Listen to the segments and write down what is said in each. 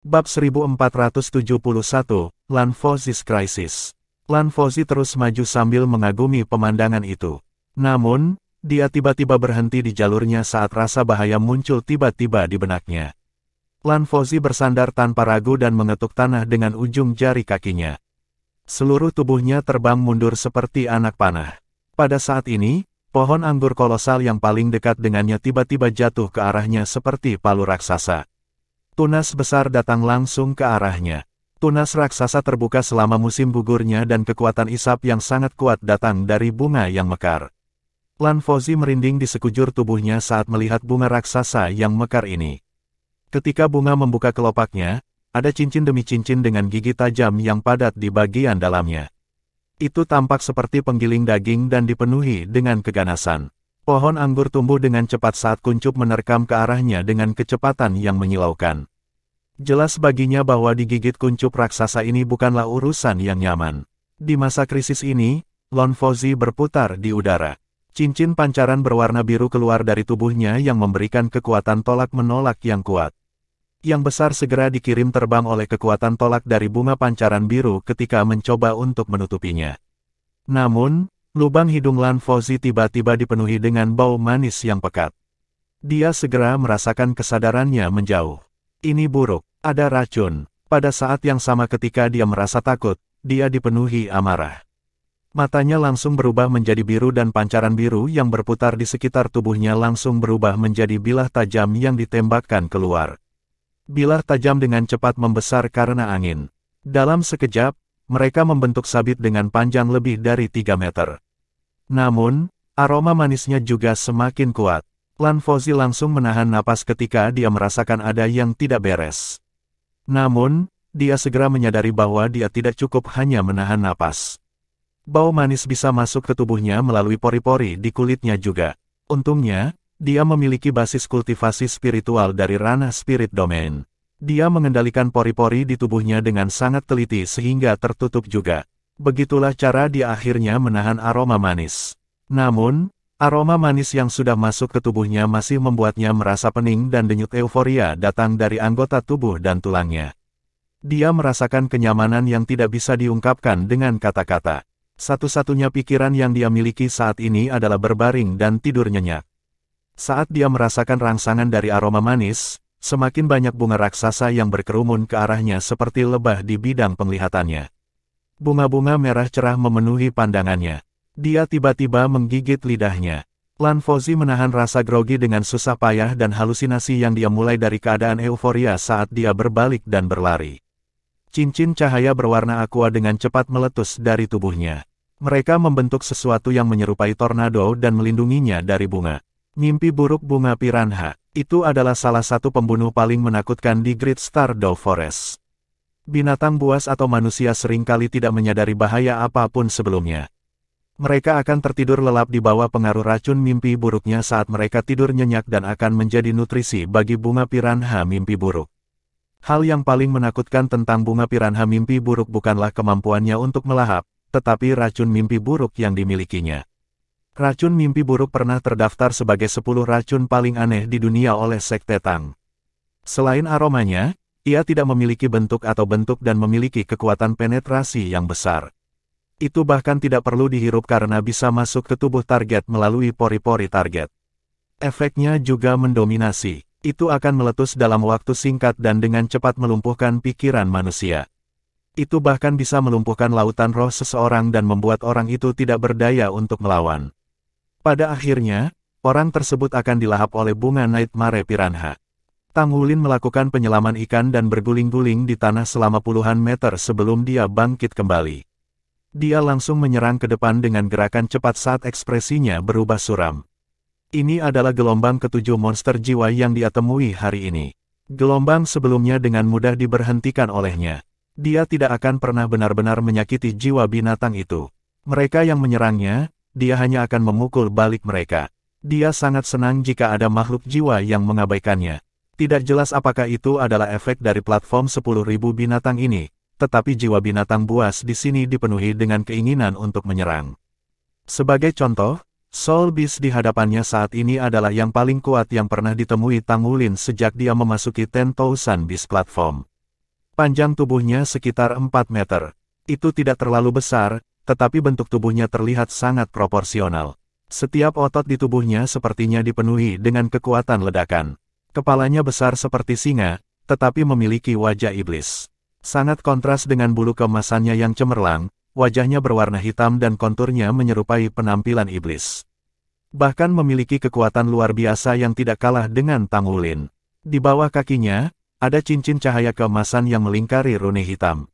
Bab 1471, Lanfozis Crisis. Lanfozi terus maju sambil mengagumi pemandangan itu. Namun, dia tiba-tiba berhenti di jalurnya saat rasa bahaya muncul tiba-tiba di benaknya. Lanfozi bersandar tanpa ragu dan mengetuk tanah dengan ujung jari kakinya. Seluruh tubuhnya terbang mundur seperti anak panah. Pada saat ini, pohon anggur kolosal yang paling dekat dengannya tiba-tiba jatuh ke arahnya seperti palu raksasa. Tunas besar datang langsung ke arahnya. Tunas raksasa terbuka selama musim gugurnya dan kekuatan isap yang sangat kuat datang dari bunga yang mekar. Lanfozi merinding di sekujur tubuhnya saat melihat bunga raksasa yang mekar ini. Ketika bunga membuka kelopaknya, ada cincin demi cincin dengan gigi tajam yang padat di bagian dalamnya. Itu tampak seperti penggiling daging dan dipenuhi dengan keganasan. Pohon anggur tumbuh dengan cepat saat kuncup menerkam ke arahnya dengan kecepatan yang menyilaukan. Jelas baginya bahwa digigit kuncup raksasa ini bukanlah urusan yang nyaman. Di masa krisis ini, Lanfozi berputar di udara. Cincin pancaran berwarna biru keluar dari tubuhnya yang memberikan kekuatan tolak-menolak yang kuat. Yang besar segera dikirim terbang oleh kekuatan tolak dari bunga pancaran biru ketika mencoba untuk menutupinya. Namun, lubang hidung Lanfozi tiba-tiba dipenuhi dengan bau manis yang pekat. Dia segera merasakan kesadarannya menjauh. Ini buruk, ada racun. Pada saat yang sama ketika dia merasa takut, dia dipenuhi amarah. Matanya langsung berubah menjadi biru dan pancaran biru yang berputar di sekitar tubuhnya langsung berubah menjadi bilah tajam yang ditembakkan keluar. Bilah tajam dengan cepat membesar karena angin. Dalam sekejap, mereka membentuk sabit dengan panjang lebih dari 3 meter. Namun, aroma manisnya juga semakin kuat. Lanfozi langsung menahan napas ketika dia merasakan ada yang tidak beres. Namun, dia segera menyadari bahwa dia tidak cukup hanya menahan napas. Bau manis bisa masuk ke tubuhnya melalui pori-pori di kulitnya juga. Untungnya, dia memiliki basis kultivasi spiritual dari ranah spirit domain. Dia mengendalikan pori-pori di tubuhnya dengan sangat teliti sehingga tertutup juga. Begitulah cara dia akhirnya menahan aroma manis. Namun, aroma manis yang sudah masuk ke tubuhnya masih membuatnya merasa pening dan denyut euforia datang dari anggota tubuh dan tulangnya. Dia merasakan kenyamanan yang tidak bisa diungkapkan dengan kata-kata. Satu-satunya pikiran yang dia miliki saat ini adalah berbaring dan tidur nyenyak. Saat dia merasakan rangsangan dari aroma manis, semakin banyak bunga raksasa yang berkerumun ke arahnya seperti lebah di bidang penglihatannya. Bunga-bunga merah cerah memenuhi pandangannya. Dia tiba-tiba menggigit lidahnya. Lanfozi menahan rasa grogi dengan susah payah dan halusinasi yang dia mulai dari keadaan euforia saat dia berbalik dan berlari. Cincin cahaya berwarna aqua dengan cepat meletus dari tubuhnya. Mereka membentuk sesuatu yang menyerupai tornado dan melindunginya dari bunga. Mimpi buruk bunga piranha. Itu adalah salah satu pembunuh paling menakutkan di Great Stardew Forest. Binatang buas atau manusia seringkali tidak menyadari bahaya apapun sebelumnya. Mereka akan tertidur lelap di bawah pengaruh racun mimpi buruknya saat mereka tidur nyenyak dan akan menjadi nutrisi bagi bunga piranha mimpi buruk. Hal yang paling menakutkan tentang bunga piranha mimpi buruk bukanlah kemampuannya untuk melahap, tetapi racun mimpi buruk yang dimilikinya. Racun mimpi buruk pernah terdaftar sebagai 10 racun paling aneh di dunia oleh Sekte Tang. Selain aromanya, ia tidak memiliki bentuk atau bentuk dan memiliki kekuatan penetrasi yang besar. Itu bahkan tidak perlu dihirup karena bisa masuk ke tubuh target melalui pori-pori target. Efeknya juga mendominasi. Itu akan meletus dalam waktu singkat dan dengan cepat melumpuhkan pikiran manusia. Itu bahkan bisa melumpuhkan lautan roh seseorang dan membuat orang itu tidak berdaya untuk melawan. Pada akhirnya, orang tersebut akan dilahap oleh bunga Nightmare Piranha. Tang Wulin melakukan penyelaman ikan dan berguling-guling di tanah selama puluhan meter sebelum dia bangkit kembali. Dia langsung menyerang ke depan dengan gerakan cepat saat ekspresinya berubah suram. Ini adalah gelombang ketujuh monster jiwa yang dia temui hari ini. Gelombang sebelumnya dengan mudah diberhentikan olehnya. Dia tidak akan pernah benar-benar menyakiti jiwa binatang itu. Mereka yang menyerangnya, dia hanya akan memukul balik mereka. Dia sangat senang jika ada makhluk jiwa yang mengabaikannya. Tidak jelas apakah itu adalah efek dari platform 10.000 binatang ini, tetapi jiwa binatang buas di sini dipenuhi dengan keinginan untuk menyerang. Sebagai contoh, Soul Beast di hadapannya saat ini adalah yang paling kuat yang pernah ditemui Tang Wulin sejak dia memasuki 10,000 Beast platform. Panjang tubuhnya sekitar 4 meter. Itu tidak terlalu besar, tetapi bentuk tubuhnya terlihat sangat proporsional. Setiap otot di tubuhnya sepertinya dipenuhi dengan kekuatan ledakan. Kepalanya besar seperti singa, tetapi memiliki wajah iblis. Sangat kontras dengan bulu keemasannya yang cemerlang, wajahnya berwarna hitam dan konturnya menyerupai penampilan iblis. Bahkan memiliki kekuatan luar biasa yang tidak kalah dengan Tang Wulin. Di bawah kakinya, ada cincin cahaya keemasan yang melingkari rune hitam.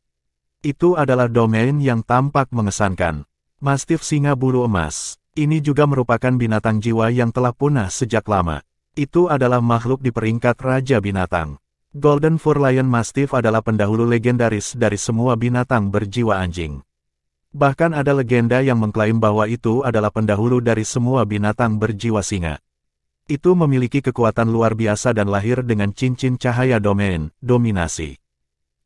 Itu adalah domain yang tampak mengesankan. Mastif singa bulu emas. Ini juga merupakan binatang jiwa yang telah punah sejak lama. Itu adalah makhluk di peringkat Raja Binatang. Golden Fur Lion Mastiff adalah pendahulu legendaris dari semua binatang berjiwa anjing. Bahkan ada legenda yang mengklaim bahwa itu adalah pendahulu dari semua binatang berjiwa singa. Itu memiliki kekuatan luar biasa dan lahir dengan cincin cahaya dominasi.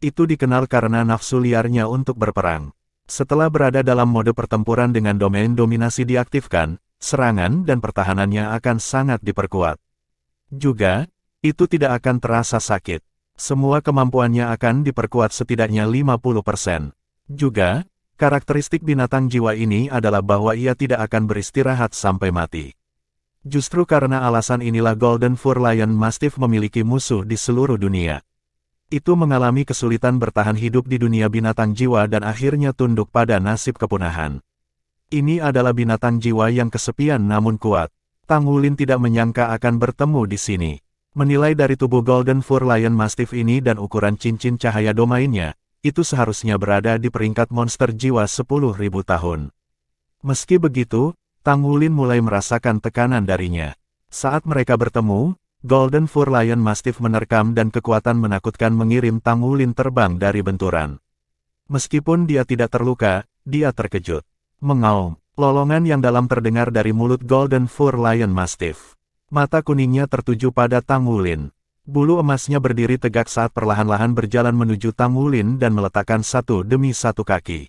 Itu dikenal karena nafsu liarnya untuk berperang. Setelah berada dalam mode pertempuran dengan domain dominasi diaktifkan, serangan dan pertahanannya akan sangat diperkuat. Juga, itu tidak akan terasa sakit. Semua kemampuannya akan diperkuat setidaknya 50%. Juga, karakteristik binatang jiwa ini adalah bahwa ia tidak akan beristirahat sampai mati. Justru karena alasan inilah Golden Fur Lion Mastiff memiliki musuh di seluruh dunia. Itu mengalami kesulitan bertahan hidup di dunia binatang jiwa dan akhirnya tunduk pada nasib kepunahan. Ini adalah binatang jiwa yang kesepian namun kuat. Tang Wulin tidak menyangka akan bertemu di sini. Menilai dari tubuh Golden Fur Lion Mastiff ini dan ukuran cincin cahaya domainnya, itu seharusnya berada di peringkat monster jiwa 10.000 tahun. Meski begitu, Tang Wulin mulai merasakan tekanan darinya. Saat mereka bertemu, Golden Fur Lion Mastiff menerkam dan kekuatan menakutkan mengirim Tang Wulin terbang dari benturan. Meskipun dia tidak terluka, dia terkejut. Mengaum, lolongan yang dalam terdengar dari mulut Golden Fur Lion Mastiff. Mata kuningnya tertuju pada Tang Wulin. Bulu emasnya berdiri tegak saat perlahan-lahan berjalan menuju Tang Wulin dan meletakkan satu demi satu kaki.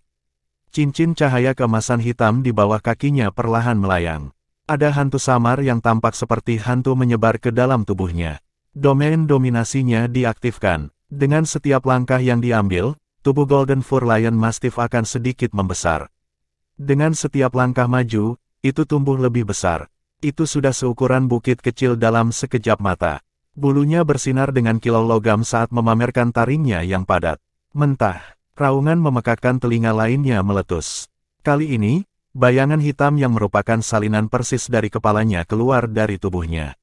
Cincin cahaya keemasan hitam di bawah kakinya perlahan melayang. Ada hantu samar yang tampak seperti hantu menyebar ke dalam tubuhnya. Domain dominasinya diaktifkan. Dengan setiap langkah yang diambil, tubuh Golden Fur Lion Mastiff akan sedikit membesar. Dengan setiap langkah maju, itu tumbuh lebih besar. Itu sudah seukuran bukit kecil dalam sekejap mata. Bulunya bersinar dengan kilau logam saat memamerkan taringnya yang padat. Mentah. Raungan memekakkan telinga lainnya meletus. Kali ini, bayangan hitam yang merupakan salinan persis dari kepalanya keluar dari tubuhnya.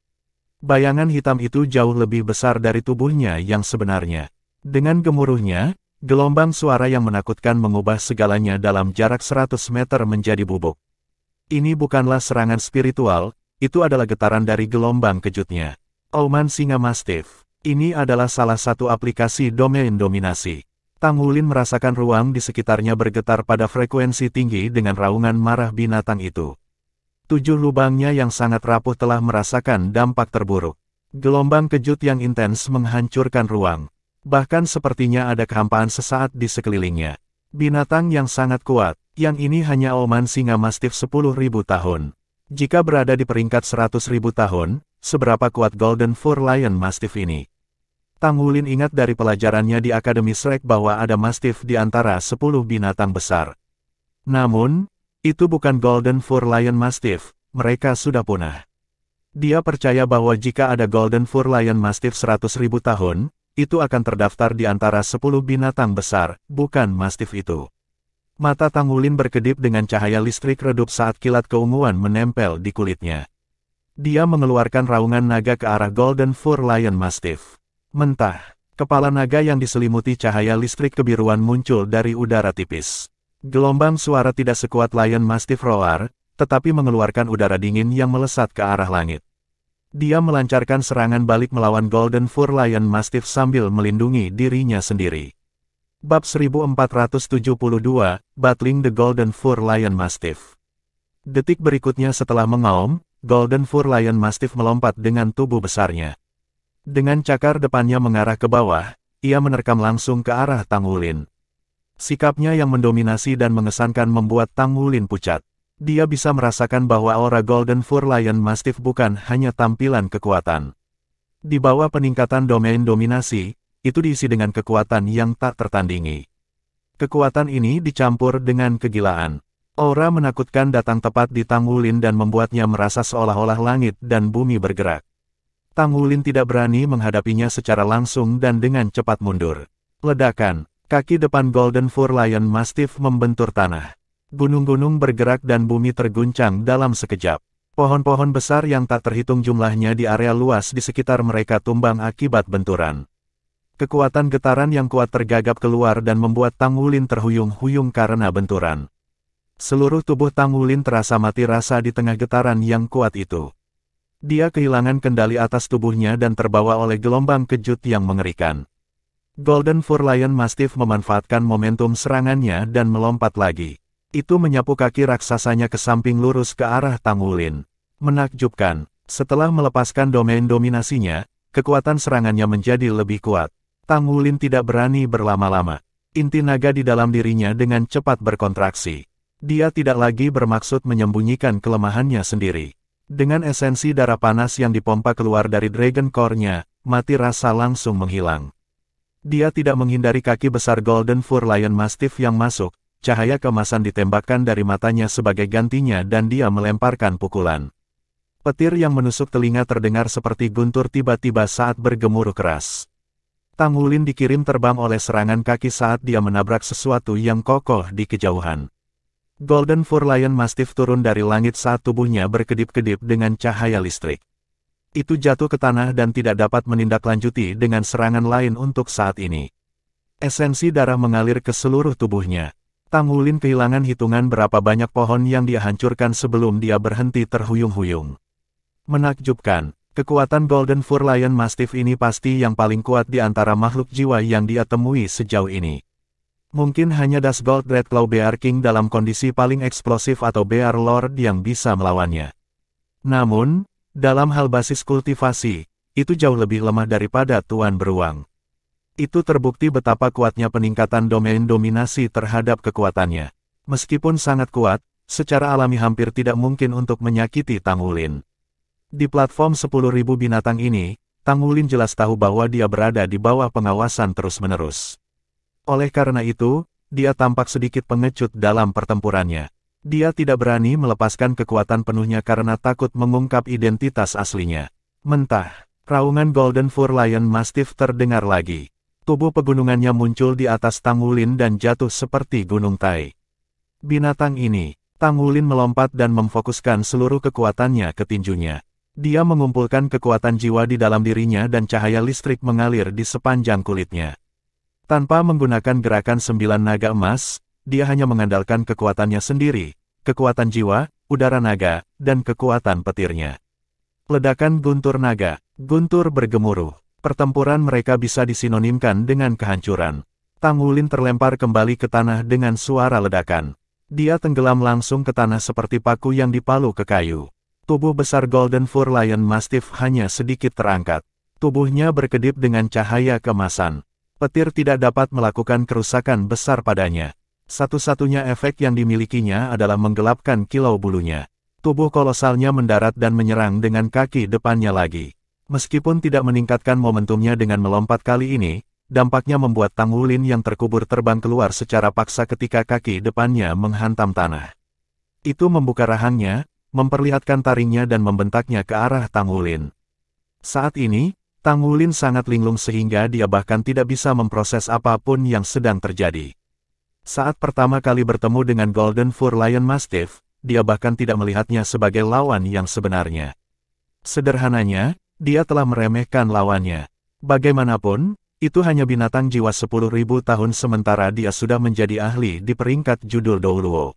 Bayangan hitam itu jauh lebih besar dari tubuhnya yang sebenarnya. Dengan gemuruhnya, gelombang suara yang menakutkan mengubah segalanya dalam jarak 100 meter menjadi bubuk. Ini bukanlah serangan spiritual, itu adalah getaran dari gelombang kejutnya. Auman Singa Mastiff. Ini adalah salah satu aplikasi domain dominasi. Tang Wulin merasakan ruang di sekitarnya bergetar pada frekuensi tinggi dengan raungan marah binatang itu. 7 lubangnya yang sangat rapuh telah merasakan dampak terburuk. Gelombang kejut yang intens menghancurkan ruang. Bahkan sepertinya ada kehampaan sesaat di sekelilingnya. Binatang yang sangat kuat, yang ini hanya Auman Singa Mastiff 10.000 tahun. Jika berada di peringkat 100.000 tahun, seberapa kuat Golden Fur Lion Mastiff ini? Tang Wulin ingat dari pelajarannya di Akademi Shrek bahwa ada Mastiff di antara 10 binatang besar. Namun, itu bukan Golden Fur Lion Mastiff, mereka sudah punah. Dia percaya bahwa jika ada Golden Fur Lion Mastiff 100.000 tahun, itu akan terdaftar di antara 10 binatang besar, bukan Mastiff itu. Mata Tang Wulin berkedip dengan cahaya listrik redup saat kilat keunguan menempel di kulitnya. Dia mengeluarkan raungan naga ke arah Golden Fur Lion Mastiff. Mentah, kepala naga yang diselimuti cahaya listrik kebiruan muncul dari udara tipis. Gelombang suara tidak sekuat Lion Mastiff roar, tetapi mengeluarkan udara dingin yang melesat ke arah langit. Dia melancarkan serangan balik melawan Golden Fur Lion Mastiff sambil melindungi dirinya sendiri. Bab 1472, Battling the Golden Fur Lion Mastiff. Detik berikutnya setelah mengaum, Golden Fur Lion Mastiff melompat dengan tubuh besarnya. Dengan cakar depannya mengarah ke bawah, ia menerkam langsung ke arah Tang Wulin. Sikapnya yang mendominasi dan mengesankan membuat Tang Wulin pucat. Dia bisa merasakan bahwa aura Golden Fur Lion Mastiff bukan hanya tampilan kekuatan. Di bawah peningkatan domain dominasi, itu diisi dengan kekuatan yang tak tertandingi. Kekuatan ini dicampur dengan kegilaan. Aura menakutkan datang tepat di Tang Wulin dan membuatnya merasa seolah-olah langit dan bumi bergerak. Tang Wulin tidak berani menghadapinya secara langsung dan dengan cepat mundur. Ledakan, kaki depan Golden Fur Lion Mastiff membentur tanah. Gunung-gunung bergerak dan bumi terguncang dalam sekejap. Pohon-pohon besar yang tak terhitung jumlahnya di area luas di sekitar mereka tumbang akibat benturan. Kekuatan getaran yang kuat tergagap keluar dan membuat Tang Wulin terhuyung-huyung karena benturan. Seluruh tubuh Tang Wulin terasa mati rasa di tengah getaran yang kuat itu. Dia kehilangan kendali atas tubuhnya dan terbawa oleh gelombang kejut yang mengerikan. Golden Fur Lion Mastiff memanfaatkan momentum serangannya dan melompat lagi. Itu menyapu kaki raksasanya ke samping lurus ke arah Tang Wulin. Menakjubkan, setelah melepaskan domain dominasinya, kekuatan serangannya menjadi lebih kuat. Tang Wulin tidak berani berlama-lama. Inti naga di dalam dirinya dengan cepat berkontraksi. Dia tidak lagi bermaksud menyembunyikan kelemahannya sendiri. Dengan esensi darah panas yang dipompa keluar dari Dragon Core-nya, mati rasa langsung menghilang. Dia tidak menghindari kaki besar Golden Fur Lion Mastiff yang masuk, cahaya keemasan ditembakkan dari matanya sebagai gantinya dan dia melemparkan pukulan. Petir yang menusuk telinga terdengar seperti guntur tiba-tiba saat bergemuruh keras. Tang Wulin dikirim terbang oleh serangan kaki saat dia menabrak sesuatu yang kokoh di kejauhan. Golden Fur Lion Mastiff turun dari langit saat tubuhnya berkedip-kedip dengan cahaya listrik. Itu jatuh ke tanah dan tidak dapat menindaklanjuti dengan serangan lain untuk saat ini. Esensi darah mengalir ke seluruh tubuhnya. Tang Wulin kehilangan hitungan berapa banyak pohon yang dia hancurkan sebelum dia berhenti terhuyung-huyung. Menakjubkan. Kekuatan Golden Fur Lion Mastiff ini pasti yang paling kuat di antara makhluk jiwa yang dia temui sejauh ini. Mungkin hanya Dusgold Redclaw Bear King dalam kondisi paling eksplosif atau Bear Lord yang bisa melawannya. Namun, dalam hal basis kultivasi, itu jauh lebih lemah daripada Tuan Beruang. Itu terbukti betapa kuatnya peningkatan domain dominasi terhadap kekuatannya. Meskipun sangat kuat, secara alami hampir tidak mungkin untuk menyakiti Tang Wulin. Di platform 10.000 binatang ini, Tang Wulin jelas tahu bahwa dia berada di bawah pengawasan terus-menerus. Oleh karena itu, dia tampak sedikit pengecut dalam pertempurannya. Dia tidak berani melepaskan kekuatan penuhnya karena takut mengungkap identitas aslinya. Mentah, raungan Golden Fur Lion Mastiff terdengar lagi. Tubuh pegunungannya muncul di atas Tang Wulin dan jatuh seperti gunung Tai. Binatang ini, Tang Wulin melompat dan memfokuskan seluruh kekuatannya ke tinjunya. Dia mengumpulkan kekuatan jiwa di dalam dirinya dan cahaya listrik mengalir di sepanjang kulitnya. Tanpa menggunakan gerakan 9 naga emas, dia hanya mengandalkan kekuatannya sendiri, kekuatan jiwa, udara naga, dan kekuatan petirnya. Ledakan guntur naga, guntur bergemuruh. Pertempuran mereka bisa disinonimkan dengan kehancuran. Tang Wulin terlempar kembali ke tanah dengan suara ledakan. Dia tenggelam langsung ke tanah seperti paku yang dipalu ke kayu. Tubuh besar Golden Fur Lion Mastiff hanya sedikit terangkat. Tubuhnya berkedip dengan cahaya keemasan. Petir tidak dapat melakukan kerusakan besar padanya. Satu-satunya efek yang dimilikinya adalah menggelapkan kilau bulunya. Tubuh kolosalnya mendarat dan menyerang dengan kaki depannya lagi. Meskipun tidak meningkatkan momentumnya dengan melompat kali ini, dampaknya membuat Tang Wulin yang terkubur terbang keluar secara paksa ketika kaki depannya menghantam tanah. Itu membuka rahangnya, memperlihatkan taringnya dan membentaknya ke arah Tang Wulin. Saat ini, Tang Wulin sangat linglung sehingga dia bahkan tidak bisa memproses apapun yang sedang terjadi. Saat pertama kali bertemu dengan Golden Fur Lion Mastiff, dia bahkan tidak melihatnya sebagai lawan yang sebenarnya. Sederhananya, dia telah meremehkan lawannya. Bagaimanapun, itu hanya binatang jiwa 10.000 tahun sementara dia sudah menjadi ahli di peringkat judul Douluo.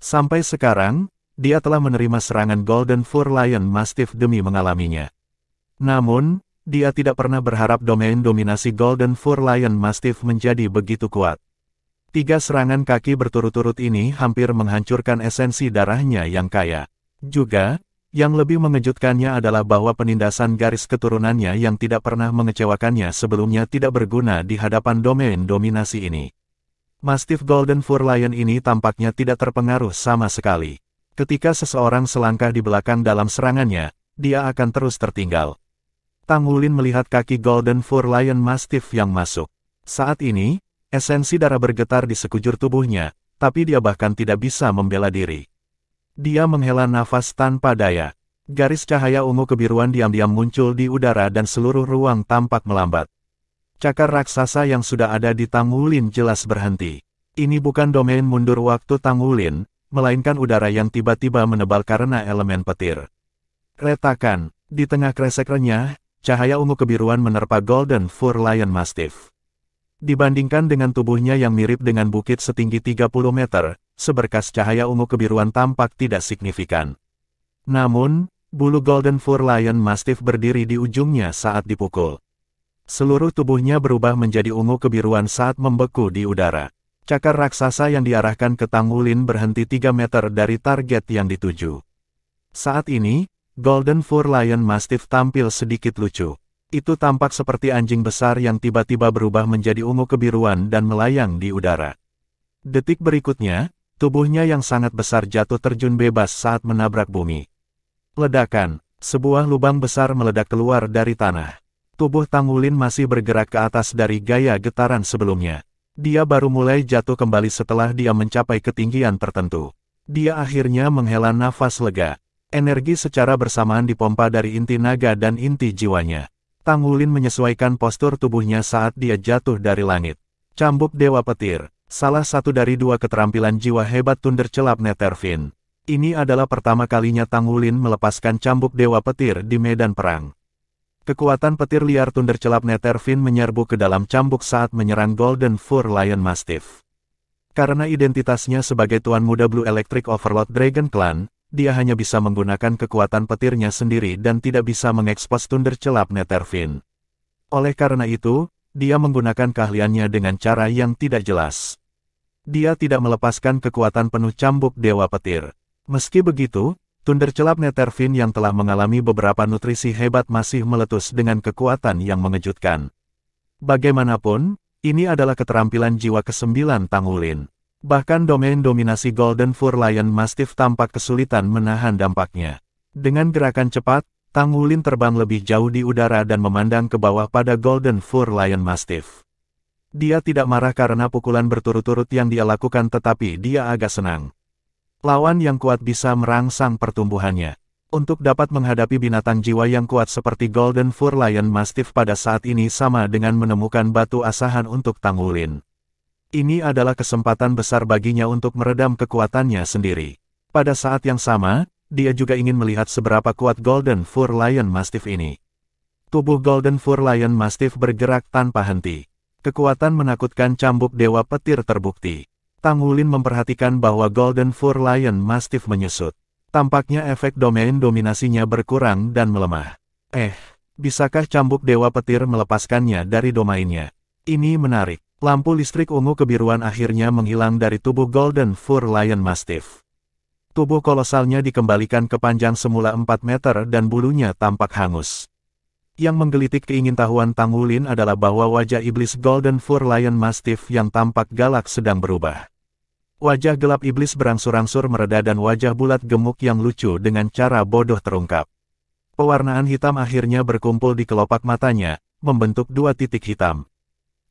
Sampai sekarang, dia telah menerima serangan Golden Fur Lion Mastiff demi mengalaminya. Namun, dia tidak pernah berharap domain dominasi Golden Fur Lion Mastiff menjadi begitu kuat. 3 serangan kaki berturut-turut ini hampir menghancurkan esensi darahnya yang kaya. Juga, yang lebih mengejutkannya adalah bahwa penindasan garis keturunannya yang tidak pernah mengecewakannya sebelumnya tidak berguna di hadapan domain dominasi ini. Mastiff Golden Fur Lion ini tampaknya tidak terpengaruh sama sekali. Ketika seseorang selangkah di belakang dalam serangannya, dia akan terus tertinggal. Tang Wulin melihat kaki Golden Fur Lion Mastiff yang masuk. Saat ini, esensi darah bergetar di sekujur tubuhnya, tapi dia bahkan tidak bisa membela diri. Dia menghela nafas tanpa daya. Garis cahaya ungu kebiruan diam-diam muncul di udara dan seluruh ruang tampak melambat. Cakar raksasa yang sudah ada di Tang Wulin jelas berhenti. Ini bukan domain mundur waktu Tang Wulin, melainkan udara yang tiba-tiba menebal karena elemen petir. Retakan, di tengah kresek renyah, cahaya ungu kebiruan menerpa Golden Fur Lion Mastiff. Dibandingkan dengan tubuhnya yang mirip dengan bukit setinggi 30 meter, seberkas cahaya ungu kebiruan tampak tidak signifikan. Namun, bulu Golden Fur Lion Mastiff berdiri di ujungnya saat dipukul. Seluruh tubuhnya berubah menjadi ungu kebiruan saat membeku di udara. Cakar raksasa yang diarahkan ke Tang Wulin berhenti 3 meter dari target yang dituju. Saat ini, Golden Fur Lion Mastiff tampil sedikit lucu. Itu tampak seperti anjing besar yang tiba-tiba berubah menjadi ungu kebiruan dan melayang di udara. Detik berikutnya, tubuhnya yang sangat besar jatuh terjun bebas saat menabrak bumi. Ledakan, sebuah lubang besar meledak keluar dari tanah. Tubuh Tang Wulin masih bergerak ke atas dari gaya getaran sebelumnya. Dia baru mulai jatuh kembali setelah dia mencapai ketinggian tertentu. Dia akhirnya menghela nafas lega. Energi secara bersamaan dipompa dari inti naga dan inti jiwanya. Tang Wulin menyesuaikan postur tubuhnya saat dia jatuh dari langit. Cambuk Dewa Petir, salah satu dari 2 keterampilan jiwa hebat Thundercelap Netherfiend. Ini adalah pertama kalinya Tang Wulin melepaskan cambuk Dewa Petir di medan perang. Kekuatan petir liar Thundercelap Netherfiend menyerbu ke dalam cambuk saat menyerang Golden Fur Lion Mastiff. Karena identitasnya sebagai Tuan Muda Blue Electric Overlord Dragon Clan, dia hanya bisa menggunakan kekuatan petirnya sendiri dan tidak bisa mengekspos Thundercelap Netherfiend. Oleh karena itu, dia menggunakan keahliannya dengan cara yang tidak jelas. Dia tidak melepaskan kekuatan penuh cambuk Dewa Petir. Meski begitu, Thundercelap Netherfiend yang telah mengalami beberapa nutrisi hebat masih meletus dengan kekuatan yang mengejutkan. Bagaimanapun, ini adalah keterampilan jiwa ke-9 Tang Wulin. Bahkan domain dominasi Golden Fur Lion Mastiff tampak kesulitan menahan dampaknya. Dengan gerakan cepat, Tang Wulin terbang lebih jauh di udara dan memandang ke bawah pada Golden Fur Lion Mastiff. Dia tidak marah karena pukulan berturut-turut yang dia lakukan, tetapi dia agak senang. Lawan yang kuat bisa merangsang pertumbuhannya. Untuk dapat menghadapi binatang jiwa yang kuat seperti Golden Fur Lion Mastiff pada saat ini sama dengan menemukan batu asahan untuk Tang Wulin. Ini adalah kesempatan besar baginya untuk meredam kekuatannya sendiri. Pada saat yang sama, dia juga ingin melihat seberapa kuat Golden Fur Lion Mastiff ini. Tubuh Golden Fur Lion Mastiff bergerak tanpa henti. Kekuatan menakutkan cambuk Dewa Petir terbukti. Tang Wulin memperhatikan bahwa Golden Fur Lion Mastiff menyusut. Tampaknya efek domain dominasinya berkurang dan melemah. Bisakah cambuk Dewa Petir melepaskannya dari domainnya? Ini menarik. Lampu listrik ungu kebiruan akhirnya menghilang dari tubuh Golden Fur Lion Mastiff. Tubuh kolosalnya dikembalikan ke panjang semula 4 meter dan bulunya tampak hangus. Yang menggelitik keingintahuan Tang Wulin adalah bahwa wajah iblis Golden Fur Lion Mastiff yang tampak galak sedang berubah. Wajah gelap iblis berangsur-angsur mereda dan wajah bulat gemuk yang lucu dengan cara bodoh terungkap. Pewarnaan hitam akhirnya berkumpul di kelopak matanya, membentuk 2 titik hitam.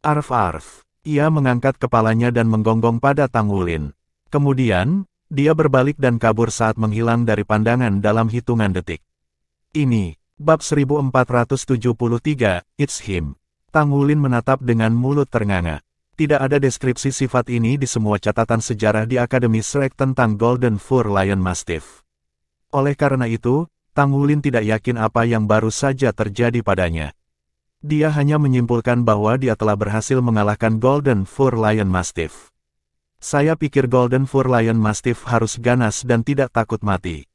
Arf-arf. Ia mengangkat kepalanya dan menggonggong pada Tang Wulin. Kemudian, dia berbalik dan kabur saat menghilang dari pandangan dalam hitungan detik. Ini, bab 1473, It's Him. Tang Wulin menatap dengan mulut ternganga. Tidak ada deskripsi sifat ini di semua catatan sejarah di Akademi Shrek tentang Golden Fur Lion Mastiff. Oleh karena itu, Tang Wulin tidak yakin apa yang baru saja terjadi padanya. Dia hanya menyimpulkan bahwa dia telah berhasil mengalahkan Golden Fur Lion Mastiff. Saya pikir Golden Fur Lion Mastiff harus ganas dan tidak takut mati.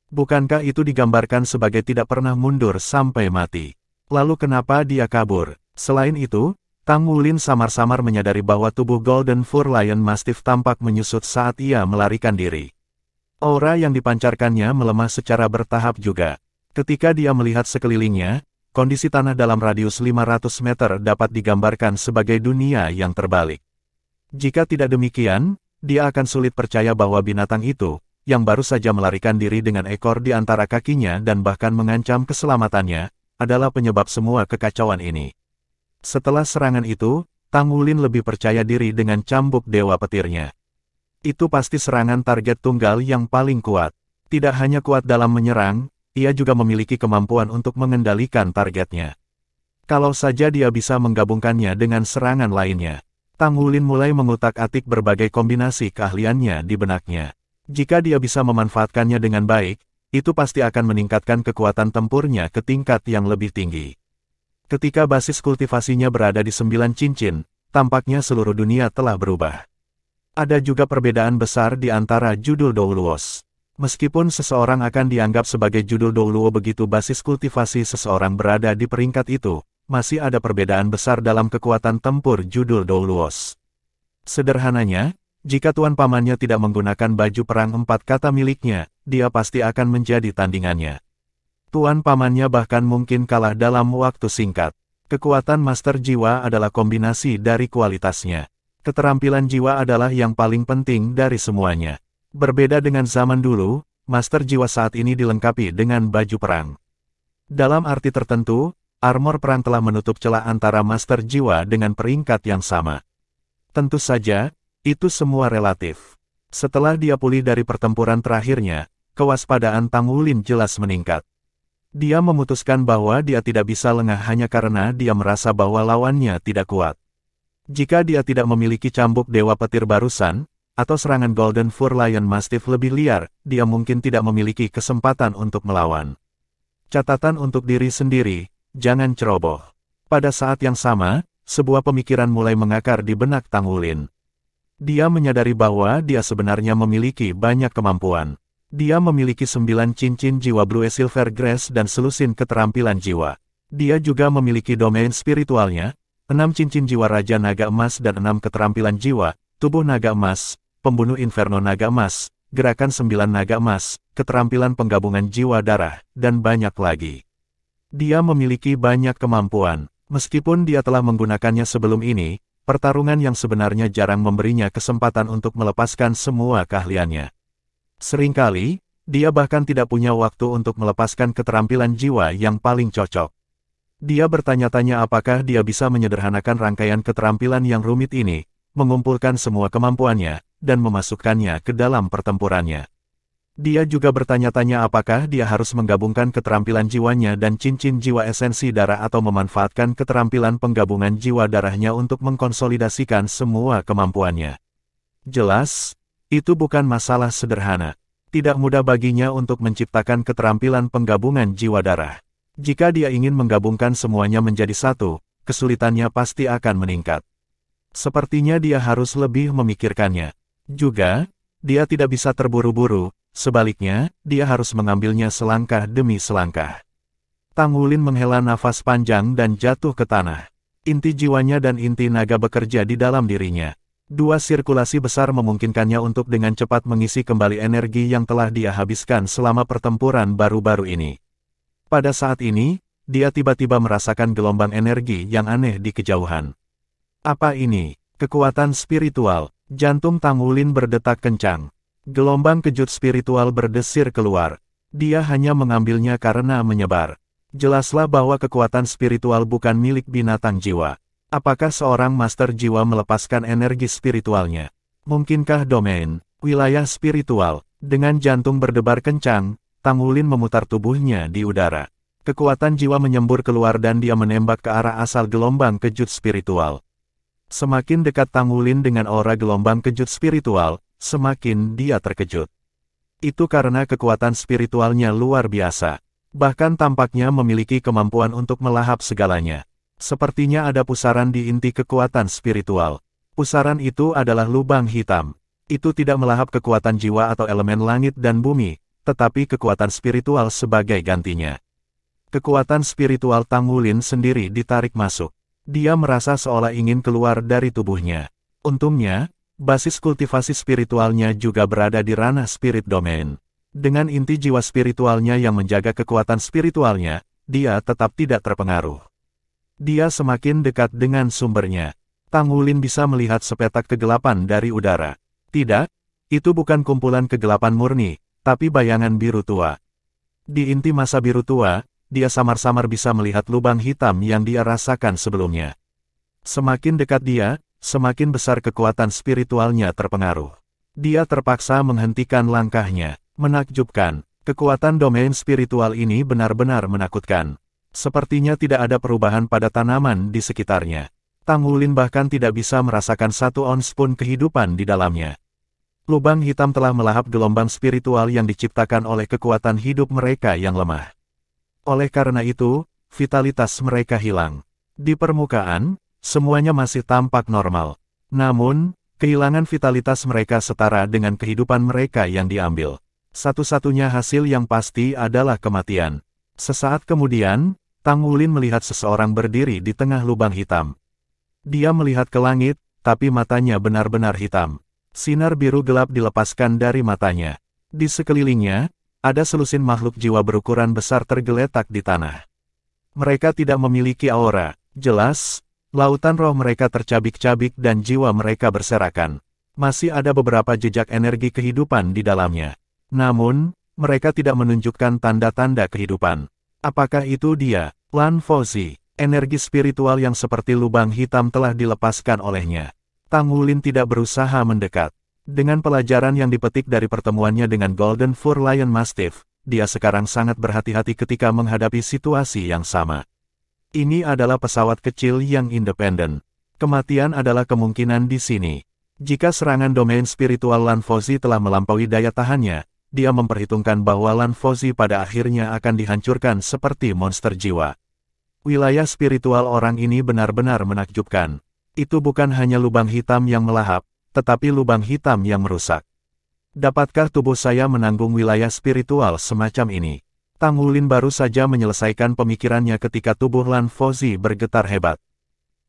Bukankah itu digambarkan sebagai tidak pernah mundur sampai mati? Lalu kenapa dia kabur? Selain itu, Tang Wulin samar-samar menyadari bahwa tubuh Golden Fur Lion Mastiff tampak menyusut saat ia melarikan diri. Aura yang dipancarkannya melemah secara bertahap juga. Ketika dia melihat sekelilingnya, kondisi tanah dalam radius 500 meter dapat digambarkan sebagai dunia yang terbalik. Jika tidak demikian, dia akan sulit percaya bahwa binatang itu, yang baru saja melarikan diri dengan ekor di antara kakinya dan bahkan mengancam keselamatannya, adalah penyebab semua kekacauan ini. Setelah serangan itu, Tang Wulin lebih percaya diri dengan cambuk dewa petirnya. Itu pasti serangan target tunggal yang paling kuat. Tidak hanya kuat dalam menyerang, ia juga memiliki kemampuan untuk mengendalikan targetnya. Kalau saja dia bisa menggabungkannya dengan serangan lainnya. Tang Wulin mulai mengutak-atik berbagai kombinasi keahliannya di benaknya. Jika dia bisa memanfaatkannya dengan baik, itu pasti akan meningkatkan kekuatan tempurnya ke tingkat yang lebih tinggi. Ketika basis kultivasinya berada di 9 cincin, tampaknya seluruh dunia telah berubah. Ada juga perbedaan besar di antara judul Douluos. Meskipun seseorang akan dianggap sebagai judul Douluo begitu basis kultivasi seseorang berada di peringkat itu, masih ada perbedaan besar dalam kekuatan tempur judul Douluos. Sederhananya, jika tuan pamannya tidak menggunakan baju perang 4 kata miliknya, dia pasti akan menjadi tandingannya. Tuan pamannya bahkan mungkin kalah dalam waktu singkat. Kekuatan master jiwa adalah kombinasi dari kualitasnya. Keterampilan jiwa adalah yang paling penting dari semuanya. Berbeda dengan zaman dulu, master jiwa saat ini dilengkapi dengan baju perang. Dalam arti tertentu, armor perang telah menutup celah antara master jiwa dengan peringkat yang sama. Tentu saja, itu semua relatif. Setelah dia pulih dari pertempuran terakhirnya, kewaspadaan Tang Wulin jelas meningkat. Dia memutuskan bahwa dia tidak bisa lengah hanya karena dia merasa bahwa lawannya tidak kuat. Jika dia tidak memiliki cambuk dewa petir barusan, atau serangan Golden Fur Lion Mastiff lebih liar, dia mungkin tidak memiliki kesempatan untuk melawan. Catatan untuk diri sendiri, jangan ceroboh. Pada saat yang sama, sebuah pemikiran mulai mengakar di benak Tang Wulin. Dia menyadari bahwa dia sebenarnya memiliki banyak kemampuan. Dia memiliki 9 cincin jiwa Blue Silver Grace dan selusin keterampilan jiwa. Dia juga memiliki domain spiritualnya, 6 cincin jiwa Raja Naga Emas dan 6 keterampilan jiwa, tubuh naga emas, pembunuh inferno naga emas, gerakan 9 naga emas, keterampilan penggabungan jiwa darah, dan banyak lagi. Dia memiliki banyak kemampuan. Meskipun dia telah menggunakannya sebelum ini, pertarungan yang sebenarnya jarang memberinya kesempatan untuk melepaskan semua keahliannya. Seringkali, dia bahkan tidak punya waktu untuk melepaskan keterampilan jiwa yang paling cocok. Dia bertanya-tanya apakah dia bisa menyederhanakan rangkaian keterampilan yang rumit ini, mengumpulkan semua kemampuannya, dan memasukkannya ke dalam pertempurannya. Dia juga bertanya-tanya apakah dia harus menggabungkan keterampilan jiwanya dan cincin jiwa esensi darah atau memanfaatkan keterampilan penggabungan jiwa darahnya untuk mengkonsolidasikan semua kemampuannya. Jelas, itu bukan masalah sederhana. Tidak mudah baginya untuk menciptakan keterampilan penggabungan jiwa darah. Jika dia ingin menggabungkan semuanya menjadi satu, kesulitannya pasti akan meningkat. Sepertinya dia harus lebih memikirkannya. Juga, dia tidak bisa terburu-buru, sebaliknya, dia harus mengambilnya selangkah demi selangkah. Tang Wulin menghela nafas panjang dan jatuh ke tanah. Inti jiwanya dan inti naga bekerja di dalam dirinya. Dua sirkulasi besar memungkinkannya untuk dengan cepat mengisi kembali energi yang telah dia habiskan selama pertempuran baru-baru ini. Pada saat ini, dia tiba-tiba merasakan gelombang energi yang aneh di kejauhan. Apa ini? Kekuatan spiritual. Jantung Tang Wulin berdetak kencang. Gelombang kejut spiritual berdesir keluar. Dia hanya mengambilnya karena menyebar. Jelaslah bahwa kekuatan spiritual bukan milik binatang jiwa. Apakah seorang master jiwa melepaskan energi spiritualnya? Mungkinkah domain, wilayah spiritual, dengan jantung berdebar kencang, Tang Wulin memutar tubuhnya di udara. Kekuatan jiwa menyembur keluar dan dia menembak ke arah asal gelombang kejut spiritual. Semakin dekat Tang Wulin dengan aura gelombang kejut spiritual, semakin dia terkejut. Itu karena kekuatan spiritualnya luar biasa. Bahkan tampaknya memiliki kemampuan untuk melahap segalanya. Sepertinya ada pusaran di inti kekuatan spiritual. Pusaran itu adalah lubang hitam. Itu tidak melahap kekuatan jiwa atau elemen langit dan bumi, tetapi kekuatan spiritual sebagai gantinya. Kekuatan spiritual Tang Wulin sendiri ditarik masuk. Dia merasa seolah ingin keluar dari tubuhnya. Untungnya, basis kultivasi spiritualnya juga berada di ranah spirit domain. Dengan inti jiwa spiritualnya yang menjaga kekuatan spiritualnya, dia tetap tidak terpengaruh. Dia semakin dekat dengan sumbernya. Tang Wulin bisa melihat sepetak kegelapan dari udara. Tidak, itu bukan kumpulan kegelapan murni, tapi bayangan biru tua. Di inti masa biru tua, dia samar-samar bisa melihat lubang hitam yang dia rasakan sebelumnya. Semakin dekat dia, semakin besar kekuatan spiritualnya terpengaruh. Dia terpaksa menghentikan langkahnya. Menakjubkan, kekuatan domain spiritual ini benar-benar menakutkan. Sepertinya tidak ada perubahan pada tanaman di sekitarnya. Tang Wulin bahkan tidak bisa merasakan 1 ons pun kehidupan di dalamnya. Lubang hitam telah melahap gelombang spiritual yang diciptakan oleh kekuatan hidup mereka yang lemah. Oleh karena itu, vitalitas mereka hilang. Di permukaan, semuanya masih tampak normal. Namun, kehilangan vitalitas mereka setara dengan kehidupan mereka yang diambil. Satu-satunya hasil yang pasti adalah kematian. Sesaat kemudian, Tang Wulin melihat seseorang berdiri di tengah lubang hitam. Dia melihat ke langit, tapi matanya benar-benar hitam. Sinar biru gelap dilepaskan dari matanya. Di sekelilingnya, ada selusin makhluk jiwa berukuran besar tergeletak di tanah. Mereka tidak memiliki aura, jelas, lautan roh mereka tercabik-cabik dan jiwa mereka berserakan. Masih ada beberapa jejak energi kehidupan di dalamnya. Namun, mereka tidak menunjukkan tanda-tanda kehidupan. Apakah itu dia, Lan Fozhi? Energi spiritual yang seperti lubang hitam telah dilepaskan olehnya. Tang Wulin tidak berusaha mendekat. Dengan pelajaran yang dipetik dari pertemuannya dengan Golden Fur Lion Mastiff, dia sekarang sangat berhati-hati ketika menghadapi situasi yang sama. Ini adalah pesawat kecil yang independen. Kematian adalah kemungkinan di sini. Jika serangan domain spiritual Lan Fozhi telah melampaui daya tahannya, dia memperhitungkan bahwa Lan Fozhi pada akhirnya akan dihancurkan seperti monster jiwa. Wilayah spiritual orang ini benar-benar menakjubkan. Itu bukan hanya lubang hitam yang melahap, tetapi lubang hitam yang merusak. Dapatkah tubuh saya menanggung wilayah spiritual semacam ini? Tang Wulin baru saja menyelesaikan pemikirannya ketika tubuh Lan Fozhi bergetar hebat.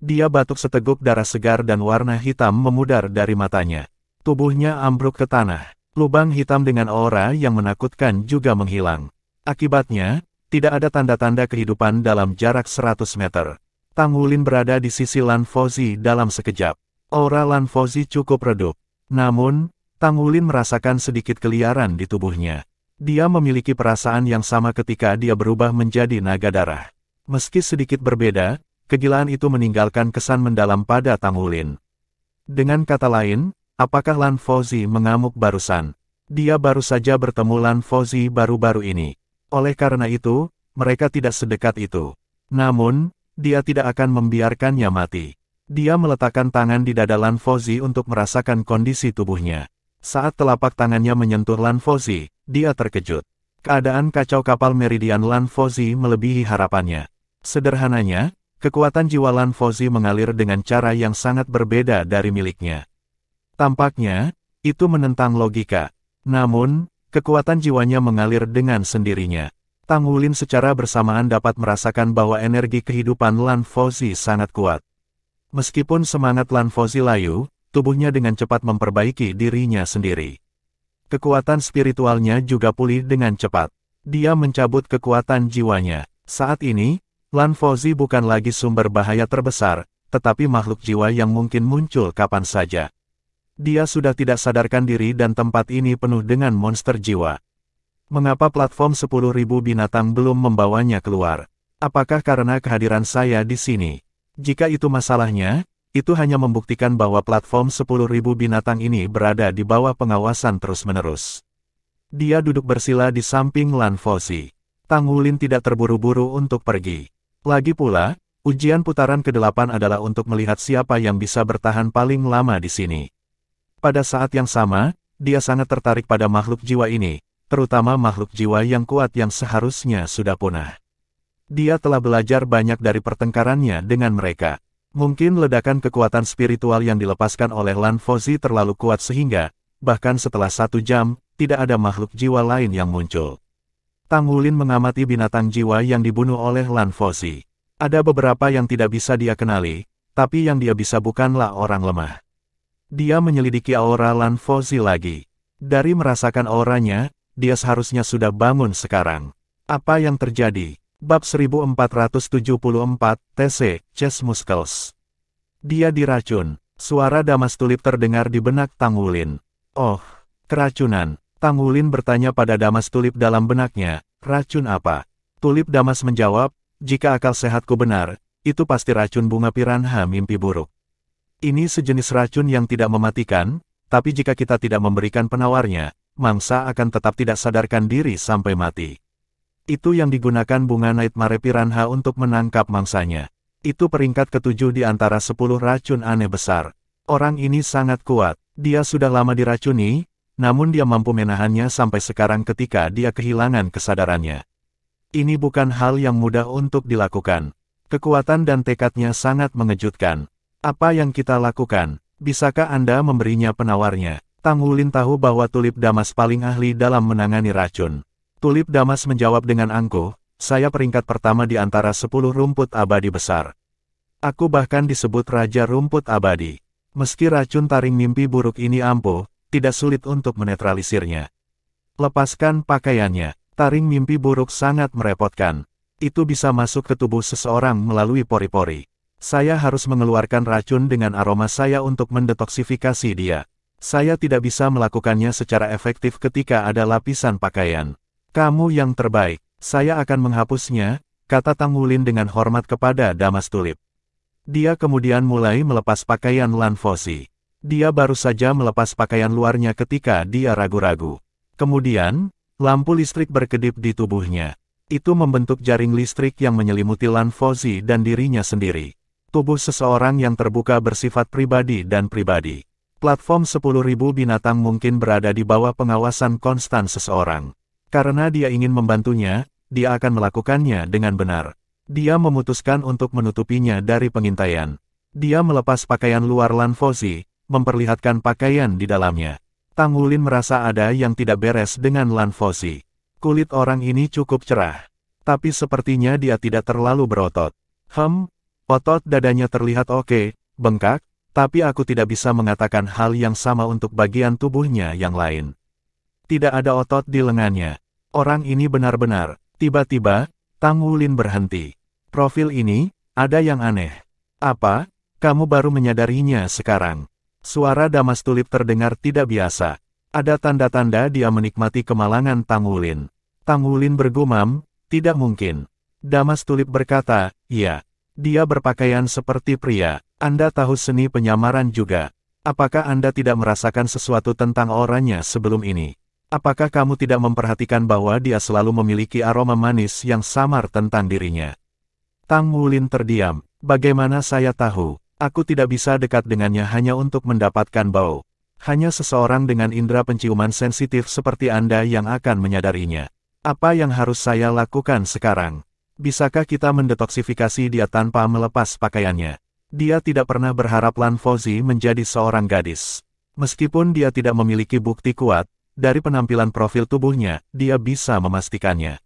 Dia batuk seteguk darah segar dan warna hitam memudar dari matanya. Tubuhnya ambruk ke tanah. Lubang hitam dengan aura yang menakutkan juga menghilang. Akibatnya, tidak ada tanda-tanda kehidupan dalam jarak 100 meter. Tang Wulin berada di sisi Lan Fozhi dalam sekejap. Aura Lan Fozhi cukup redup. Namun, Tang Wulin merasakan sedikit keliaran di tubuhnya. Dia memiliki perasaan yang sama ketika dia berubah menjadi naga darah. Meski sedikit berbeda, kegilaan itu meninggalkan kesan mendalam pada Tang Wulin. Dengan kata lain, apakah Lan Fozhi mengamuk barusan? Dia baru saja bertemu Lan Fozhi baru-baru ini. Oleh karena itu, mereka tidak sedekat itu. Namun, dia tidak akan membiarkannya mati. Dia meletakkan tangan di dada Lan Fozhi untuk merasakan kondisi tubuhnya. Saat telapak tangannya menyentuh Lan Fozhi, dia terkejut. Keadaan kacau kapal Meridian Lan Fozhi melebihi harapannya. Sederhananya, kekuatan jiwa Lan Fozhi mengalir dengan cara yang sangat berbeda dari miliknya. Tampaknya, itu menentang logika. Namun, kekuatan jiwanya mengalir dengan sendirinya. Tang Wulin secara bersamaan dapat merasakan bahwa energi kehidupan Lan Fozhi sangat kuat. Meskipun semangat Lan Fozhi layu, tubuhnya dengan cepat memperbaiki dirinya sendiri. Kekuatan spiritualnya juga pulih dengan cepat. Dia mencabut kekuatan jiwanya. Saat ini, Lan Fozhi bukan lagi sumber bahaya terbesar, tetapi makhluk jiwa yang mungkin muncul kapan saja. Dia sudah tidak sadarkan diri dan tempat ini penuh dengan monster jiwa. Mengapa platform 10.000 binatang belum membawanya keluar? Apakah karena kehadiran saya di sini? Jika itu masalahnya, itu hanya membuktikan bahwa platform 10.000 binatang ini berada di bawah pengawasan terus-menerus. Dia duduk bersila di samping Lan Fozhi. Tang Wulin tidak terburu-buru untuk pergi. Lagi pula, ujian putaran ke-8 adalah untuk melihat siapa yang bisa bertahan paling lama di sini. Pada saat yang sama, dia sangat tertarik pada makhluk jiwa ini, terutama makhluk jiwa yang kuat yang seharusnya sudah punah. Dia telah belajar banyak dari pertengkarannya dengan mereka. Mungkin ledakan kekuatan spiritual yang dilepaskan oleh Lan Fozhi terlalu kuat sehingga, bahkan setelah 1 jam, tidak ada makhluk jiwa lain yang muncul. Tang Wulin mengamati binatang jiwa yang dibunuh oleh Lan Fozhi. Ada beberapa yang tidak bisa dia kenali, tapi yang dia bisa bukanlah orang lemah. Dia menyelidiki aura Lan Fozhi lagi. Dari merasakan auranya, dia seharusnya sudah bangun sekarang. Apa yang terjadi? Bab 1474, TC, Chess Muscles. Dia diracun. Suara Damas Tulip terdengar di benak Tang Wulin. Oh, keracunan. Tang Wulin bertanya pada Damas Tulip dalam benaknya, racun apa? Tulip Damas menjawab, jika akal sehatku benar, itu pasti racun bunga piranha mimpi buruk. Ini sejenis racun yang tidak mematikan, tapi jika kita tidak memberikan penawarnya, mangsa akan tetap tidak sadarkan diri sampai mati. Itu yang digunakan bunga Nightmare Piranha untuk menangkap mangsanya. Itu peringkat ke-7 di antara 10 racun aneh besar. Orang ini sangat kuat, dia sudah lama diracuni, namun dia mampu menahannya sampai sekarang ketika dia kehilangan kesadarannya. Ini bukan hal yang mudah untuk dilakukan. Kekuatan dan tekadnya sangat mengejutkan. Apa yang kita lakukan? Bisakah Anda memberinya penawarnya? Tang Wulin tahu bahwa Tulip Damas paling ahli dalam menangani racun. Tulip Damas menjawab dengan angkuh, saya peringkat pertama di antara 10 rumput abadi besar. Aku bahkan disebut Raja Rumput Abadi. Meski racun taring mimpi buruk ini ampuh, tidak sulit untuk menetralisirnya. Lepaskan pakaiannya. Taring mimpi buruk sangat merepotkan. Itu bisa masuk ke tubuh seseorang melalui pori-pori. Saya harus mengeluarkan racun dengan aroma saya untuk mendetoksifikasi dia. Saya tidak bisa melakukannya secara efektif ketika ada lapisan pakaian. Kamu yang terbaik, saya akan menghapusnya, kata Tang Wulin dengan hormat kepada Damas Tulip. Dia kemudian mulai melepas pakaian Lan Fozi. Dia baru saja melepas pakaian luarnya ketika dia ragu-ragu. Kemudian, lampu listrik berkedip di tubuhnya. Itu membentuk jaring listrik yang menyelimuti Lan Fozi dan dirinya sendiri. Tubuh seseorang yang terbuka bersifat pribadi dan pribadi. Platform 10.000 binatang mungkin berada di bawah pengawasan konstan seseorang. Karena dia ingin membantunya, dia akan melakukannya dengan benar. Dia memutuskan untuk menutupinya dari pengintaian. Dia melepas pakaian luar Lan Fozi, memperlihatkan pakaian di dalamnya. Tang Wulin merasa ada yang tidak beres dengan Lan Fozi. Kulit orang ini cukup cerah. Tapi sepertinya dia tidak terlalu berotot. Otot dadanya terlihat oke, bengkak, tapi aku tidak bisa mengatakan hal yang sama untuk bagian tubuhnya yang lain. Tidak ada otot di lengannya. Orang ini benar-benar, tiba-tiba, Tang Wulin berhenti. Profil ini, ada yang aneh. Apa? Kamu baru menyadarinya sekarang. Suara Damas Tulip terdengar tidak biasa. Ada tanda-tanda dia menikmati kemalangan Tang Wulin. Tang Wulin bergumam, tidak mungkin. Damas Tulip berkata, iya. Dia berpakaian seperti pria. Anda tahu seni penyamaran juga. Apakah Anda tidak merasakan sesuatu tentang auranya sebelum ini? Apakah kamu tidak memperhatikan bahwa dia selalu memiliki aroma manis yang samar tentang dirinya? Tang Wulin terdiam. Bagaimana saya tahu? Aku tidak bisa dekat dengannya hanya untuk mendapatkan bau. Hanya seseorang dengan indera penciuman sensitif seperti Anda yang akan menyadarinya. Apa yang harus saya lakukan sekarang? Bisakah kita mendetoksifikasi dia tanpa melepas pakaiannya? Dia tidak pernah berharap Lan Fozi menjadi seorang gadis. Meskipun dia tidak memiliki bukti kuat, dari penampilan profil tubuhnya, dia bisa memastikannya.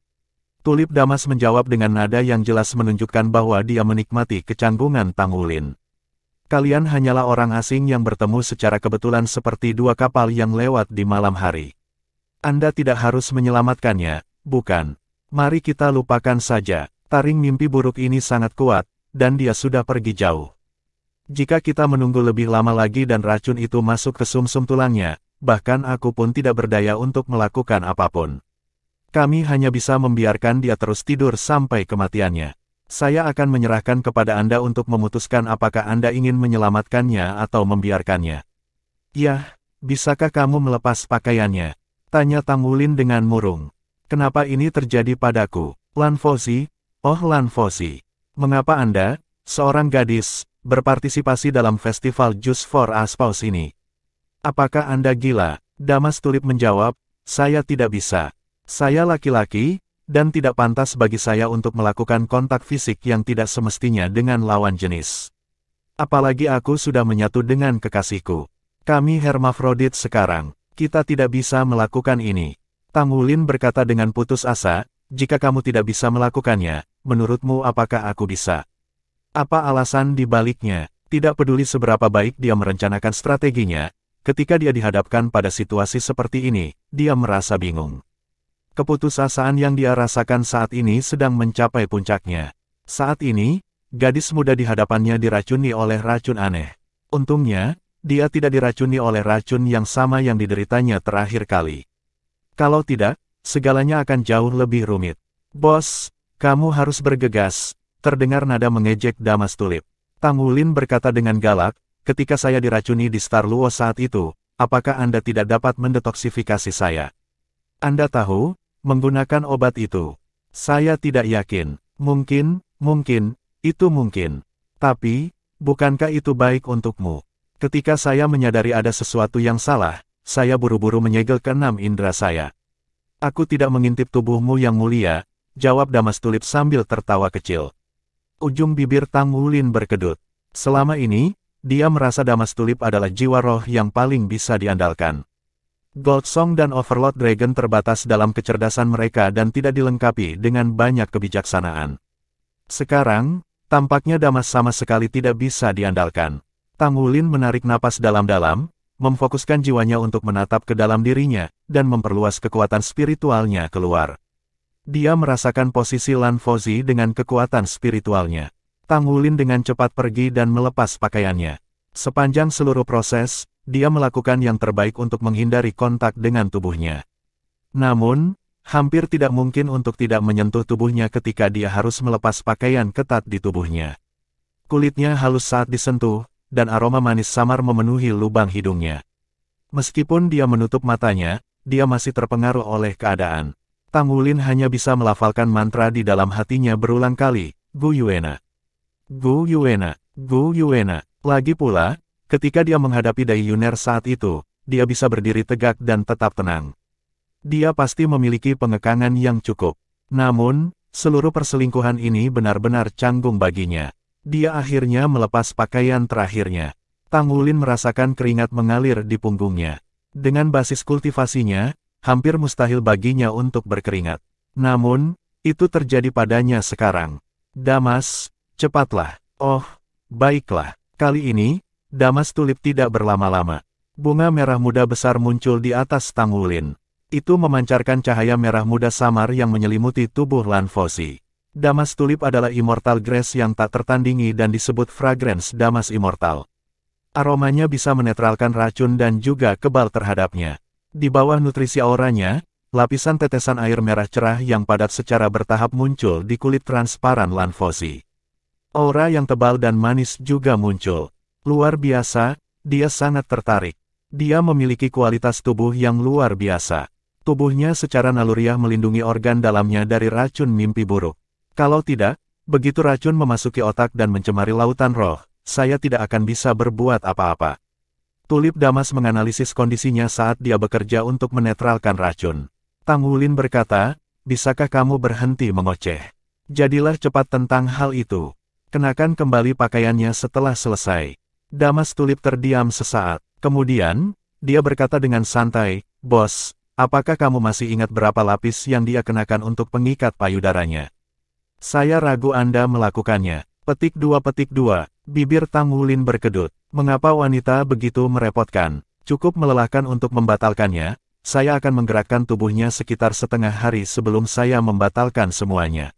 Tulip Damas menjawab dengan nada yang jelas menunjukkan bahwa dia menikmati kecanggungan Tang Wulin. Kalian hanyalah orang asing yang bertemu secara kebetulan seperti dua kapal yang lewat di malam hari. Anda tidak harus menyelamatkannya, bukan? Mari kita lupakan saja, taring mimpi buruk ini sangat kuat, dan dia sudah pergi jauh. Jika kita menunggu lebih lama lagi dan racun itu masuk ke sumsum tulangnya, bahkan aku pun tidak berdaya untuk melakukan apapun. Kami hanya bisa membiarkan dia terus tidur sampai kematiannya. Saya akan menyerahkan kepada Anda untuk memutuskan apakah Anda ingin menyelamatkannya atau membiarkannya. Yah, bisakah kamu melepas pakaiannya? Tanya Tang Wulin dengan murung. Kenapa ini terjadi padaku? Lan Fozi? Oh Lan Fozi. Mengapa Anda, seorang gadis, berpartisipasi dalam festival Juice for a Spouse ini? Apakah Anda gila? Damas Tulip menjawab, saya tidak bisa. Saya laki-laki, dan tidak pantas bagi saya untuk melakukan kontak fisik yang tidak semestinya dengan lawan jenis. Apalagi aku sudah menyatu dengan kekasihku. Kami hermafrodit sekarang, kita tidak bisa melakukan ini. Tang Wulin berkata dengan putus asa, jika kamu tidak bisa melakukannya, menurutmu apakah aku bisa? Apa alasan di baliknya? Tidak peduli seberapa baik dia merencanakan strateginya, ketika dia dihadapkan pada situasi seperti ini, dia merasa bingung. Keputusasaan yang dia rasakan saat ini sedang mencapai puncaknya. Saat ini, gadis muda di hadapannya diracuni oleh racun aneh. Untungnya, dia tidak diracuni oleh racun yang sama yang dideritanya terakhir kali. Kalau tidak, segalanya akan jauh lebih rumit. Bos, Kamu harus bergegas, terdengar nada mengejek Damas Tulip. Tang Wulin berkata dengan galak, ketika saya diracuni di Star Luo saat itu, apakah Anda tidak dapat mendetoksifikasi saya? Anda tahu, menggunakan obat itu. Saya tidak yakin. Mungkin, itu mungkin. Tapi, bukankah itu baik untukmu? Ketika saya menyadari ada sesuatu yang salah, saya buru-buru menyegel keenam indera saya. Aku tidak mengintip tubuhmu yang mulia, jawab Damas Tulip sambil tertawa kecil. Ujung bibir Tang Wulin berkedut. Selama ini, dia merasa Damas Tulip adalah jiwa roh yang paling bisa diandalkan. Gold Song dan Overlord Dragon terbatas dalam kecerdasan mereka dan tidak dilengkapi dengan banyak kebijaksanaan. Sekarang, tampaknya Damas sama sekali tidak bisa diandalkan. Tang Wulin menarik napas dalam-dalam, memfokuskan jiwanya untuk menatap ke dalam dirinya, dan memperluas kekuatan spiritualnya keluar. Dia merasakan posisi Lan Fozi dengan kekuatan spiritualnya. Tang Wulin dengan cepat pergi dan melepas pakaiannya. Sepanjang seluruh proses, dia melakukan yang terbaik untuk menghindari kontak dengan tubuhnya. Namun, hampir tidak mungkin untuk tidak menyentuh tubuhnya ketika dia harus melepas pakaian ketat di tubuhnya. Kulitnya halus saat disentuh, dan aroma manis samar memenuhi lubang hidungnya. Meskipun dia menutup matanya, dia masih terpengaruh oleh keadaan. Tang Wulin hanya bisa melafalkan mantra di dalam hatinya berulang kali, Gu Yuena. Gu Yuena, Gu Yuena. Lagi pula, ketika dia menghadapi Dai Yuner saat itu, dia bisa berdiri tegak dan tetap tenang. Dia pasti memiliki pengekangan yang cukup. Namun, seluruh perselingkuhan ini benar-benar canggung baginya. Dia akhirnya melepas pakaian terakhirnya. Tang Wulin merasakan keringat mengalir di punggungnya. Dengan basis kultivasinya, hampir mustahil baginya untuk berkeringat. Namun, itu terjadi padanya sekarang. Damas, cepatlah. Oh, baiklah. Kali ini, Damas Tulip tidak berlama-lama. Bunga merah muda besar muncul di atas Tang Wulin. Itu memancarkan cahaya merah muda samar yang menyelimuti tubuh Lan Fozi. Damas Tulip adalah Immortal Grace yang tak tertandingi dan disebut Fragrance Damas Immortal. Aromanya bisa menetralkan racun dan juga kebal terhadapnya. Di bawah nutrisi auranya, lapisan tetesan air merah cerah yang padat secara bertahap muncul di kulit transparan Lan Fozi. Aura yang tebal dan manis juga muncul. Luar biasa, dia sangat tertarik. Dia memiliki kualitas tubuh yang luar biasa. Tubuhnya secara naluriah melindungi organ dalamnya dari racun mimpi buruk. Kalau tidak, begitu racun memasuki otak dan mencemari lautan roh, saya tidak akan bisa berbuat apa-apa. Tulip Damas menganalisis kondisinya saat dia bekerja untuk menetralkan racun. Tang Wulin berkata, bisakah kamu berhenti mengoceh? Jadilah cepat tentang hal itu. Kenakan kembali pakaiannya setelah selesai. Damas Tulip terdiam sesaat. Kemudian, dia berkata dengan santai, Bos, apakah kamu masih ingat berapa lapis yang dia kenakan untuk pengikat payudaranya? Saya ragu Anda melakukannya. Petik 2. Bibir Tang Wulin berkedut. Mengapa wanita begitu merepotkan? Cukup melelahkan untuk membatalkannya, saya akan menggerakkan tubuhnya sekitar setengah hari sebelum saya membatalkan semuanya.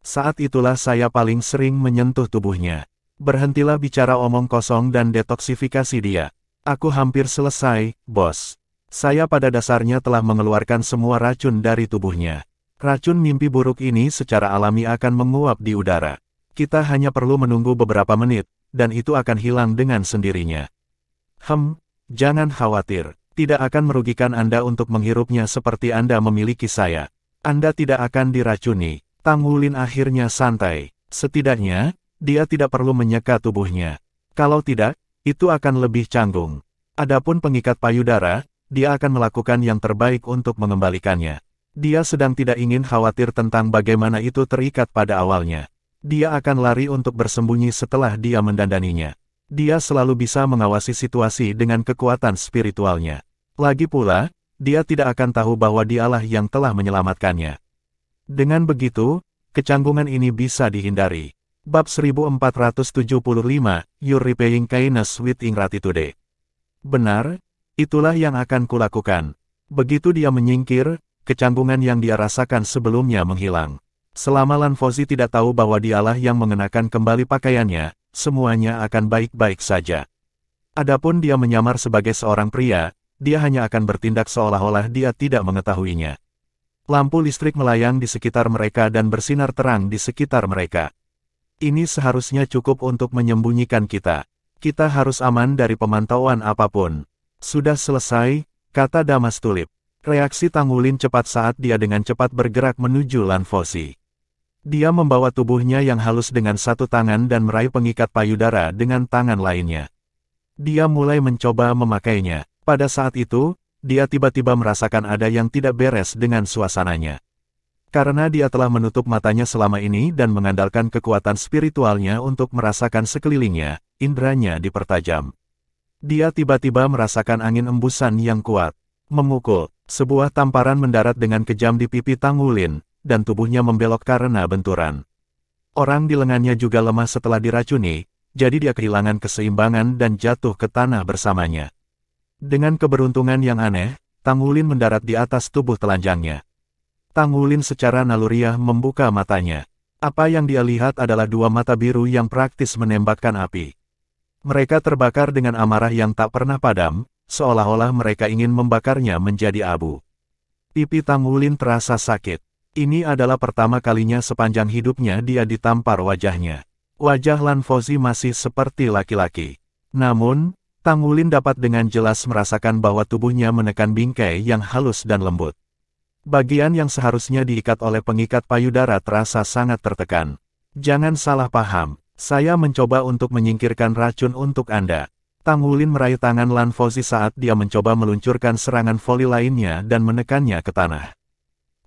Saat itulah saya paling sering menyentuh tubuhnya. Berhentilah bicara omong kosong dan detoksifikasi dia. Aku hampir selesai, Bos. Saya pada dasarnya telah mengeluarkan semua racun dari tubuhnya. Racun mimpi buruk ini secara alami akan menguap di udara. Kita hanya perlu menunggu beberapa menit, dan itu akan hilang dengan sendirinya. Jangan khawatir. Tidak akan merugikan Anda untuk menghirupnya seperti Anda memiliki saya. Anda tidak akan diracuni. Tang Wulin akhirnya santai. Setidaknya, dia tidak perlu menyeka tubuhnya. Kalau tidak, itu akan lebih canggung. Adapun pengikat payudara, dia akan melakukan yang terbaik untuk mengembalikannya. Dia sedang tidak ingin khawatir tentang bagaimana itu terikat pada awalnya. Dia akan lari untuk bersembunyi setelah dia mendandaninya. Dia selalu bisa mengawasi situasi dengan kekuatan spiritualnya. Lagi pula, dia tidak akan tahu bahwa dialah yang telah menyelamatkannya. Dengan begitu, kecanggungan ini bisa dihindari. Bab 1475, You're repaying kindness with ingratitude. Benar, itulah yang akan kulakukan. Begitu dia menyingkir, kecanggungan yang dia rasakan sebelumnya menghilang. Selama Lan Fozi tidak tahu bahwa dialah yang mengenakan kembali pakaiannya, semuanya akan baik-baik saja. Adapun dia menyamar sebagai seorang pria, dia hanya akan bertindak seolah-olah dia tidak mengetahuinya. Lampu listrik melayang di sekitar mereka dan bersinar terang di sekitar mereka. Ini seharusnya cukup untuk menyembunyikan kita. Kita harus aman dari pemantauan apapun. Sudah selesai, kata Damas Tulip. Reaksi Tangulin cepat saat dia dengan cepat bergerak menuju Lan Fozi. Dia membawa tubuhnya yang halus dengan satu tangan dan meraih pengikat payudara dengan tangan lainnya. Dia mulai mencoba memakainya. Pada saat itu, dia tiba-tiba merasakan ada yang tidak beres dengan suasananya. Karena dia telah menutup matanya selama ini dan mengandalkan kekuatan spiritualnya untuk merasakan sekelilingnya, indranya dipertajam. Dia tiba-tiba merasakan angin embusan yang kuat. Memukul, sebuah tamparan mendarat dengan kejam di pipi Tangulin, dan tubuhnya membelok karena benturan. Orang di lengannya juga lemah setelah diracuni, jadi dia kehilangan keseimbangan dan jatuh ke tanah bersamanya. Dengan keberuntungan yang aneh, Tangulin mendarat di atas tubuh telanjangnya. Tangulin secara naluriah membuka matanya. Apa yang dia lihat adalah dua mata biru yang praktis menembakkan api. Mereka terbakar dengan amarah yang tak pernah padam, seolah-olah mereka ingin membakarnya menjadi abu. Pipi Tangulin terasa sakit. Ini adalah pertama kalinya sepanjang hidupnya dia ditampar wajahnya. Wajah Lan Fozi masih seperti laki-laki. Namun, Tangulin dapat dengan jelas merasakan bahwa tubuhnya menekan bingkai yang halus dan lembut. Bagian yang seharusnya diikat oleh pengikat payudara terasa sangat tertekan. Jangan salah paham, saya mencoba untuk menyingkirkan racun untuk Anda. Tangulin meraih tangan Lan Fozi saat dia mencoba meluncurkan serangan voli lainnya dan menekannya ke tanah.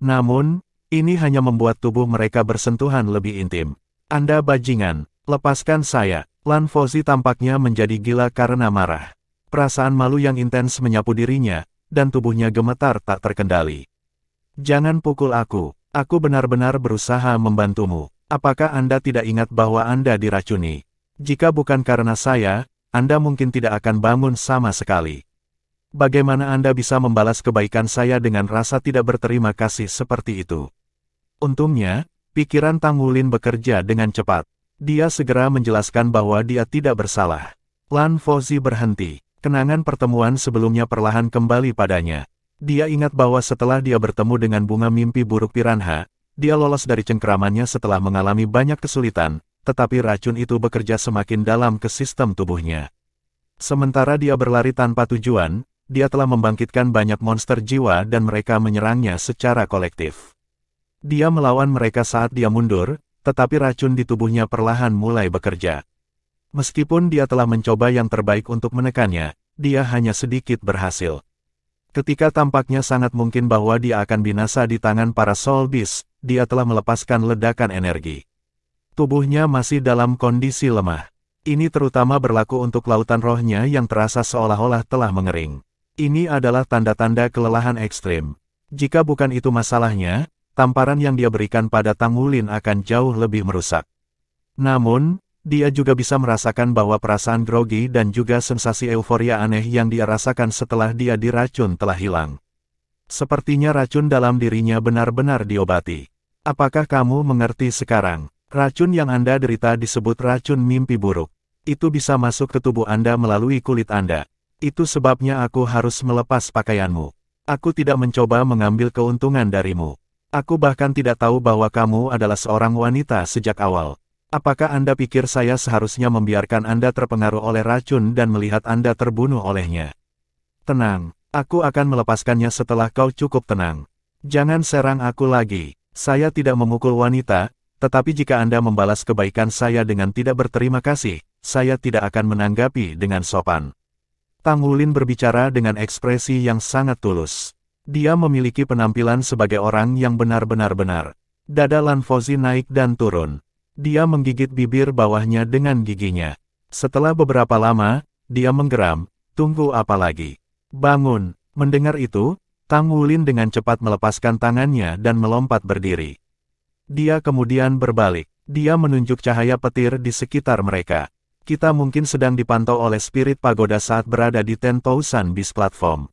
Namun, ini hanya membuat tubuh mereka bersentuhan lebih intim. Anda bajingan, lepaskan saya. Lan Fozi tampaknya menjadi gila karena marah. Perasaan malu yang intens menyapu dirinya, dan tubuhnya gemetar tak terkendali. Jangan pukul aku benar-benar berusaha membantumu. Apakah Anda tidak ingat bahwa Anda diracuni? Jika bukan karena saya, Anda mungkin tidak akan bangun sama sekali. Bagaimana Anda bisa membalas kebaikan saya dengan rasa tidak berterima kasih seperti itu? Untungnya, pikiran Tangulin bekerja dengan cepat. Dia segera menjelaskan bahwa dia tidak bersalah. Lan Fozi berhenti. Kenangan pertemuan sebelumnya perlahan kembali padanya. Dia ingat bahwa setelah dia bertemu dengan bunga mimpi buruk piranha, dia lolos dari cengkeramannya setelah mengalami banyak kesulitan, tetapi racun itu bekerja semakin dalam ke sistem tubuhnya. Sementara dia berlari tanpa tujuan, dia telah membangkitkan banyak monster jiwa dan mereka menyerangnya secara kolektif. Dia melawan mereka saat dia mundur, tetapi racun di tubuhnya perlahan mulai bekerja. Meskipun dia telah mencoba yang terbaik untuk menekannya, dia hanya sedikit berhasil. Ketika tampaknya sangat mungkin bahwa dia akan binasa di tangan para Soul Beast, dia telah melepaskan ledakan energi. Tubuhnya masih dalam kondisi lemah. Ini terutama berlaku untuk lautan rohnya yang terasa seolah-olah telah mengering. Ini adalah tanda-tanda kelelahan ekstrim. Jika bukan itu masalahnya, tamparan yang dia berikan pada Tangulin akan jauh lebih merusak. Namun, dia juga bisa merasakan bahwa perasaan grogi dan juga sensasi euforia aneh yang dia rasakan setelah dia diracun telah hilang. Sepertinya racun dalam dirinya benar-benar diobati. Apakah kamu mengerti sekarang? Racun yang Anda derita disebut racun mimpi buruk. Itu bisa masuk ke tubuh Anda melalui kulit Anda. Itu sebabnya aku harus melepas pakaianmu. Aku tidak mencoba mengambil keuntungan darimu. Aku bahkan tidak tahu bahwa kamu adalah seorang wanita sejak awal. Apakah Anda pikir saya seharusnya membiarkan Anda terpengaruh oleh racun dan melihat Anda terbunuh olehnya? Tenang, aku akan melepaskannya setelah kau cukup tenang. Jangan serang aku lagi. Saya tidak memukul wanita, tetapi jika Anda membalas kebaikan saya dengan tidak berterima kasih, saya tidak akan menanggapi dengan sopan. Tangulin berbicara dengan ekspresi yang sangat tulus. Dia memiliki penampilan sebagai orang yang benar-benar benar. Dada Lan Fozi naik dan turun. Dia menggigit bibir bawahnya dengan giginya. Setelah beberapa lama, dia menggeram, tunggu apa lagi? Bangun. Mendengar itu, Tangulin dengan cepat melepaskan tangannya dan melompat berdiri. Dia kemudian berbalik. Dia menunjuk cahaya petir di sekitar mereka. Kita mungkin sedang dipantau oleh spirit pagoda saat berada di 10,000 Beast Platform.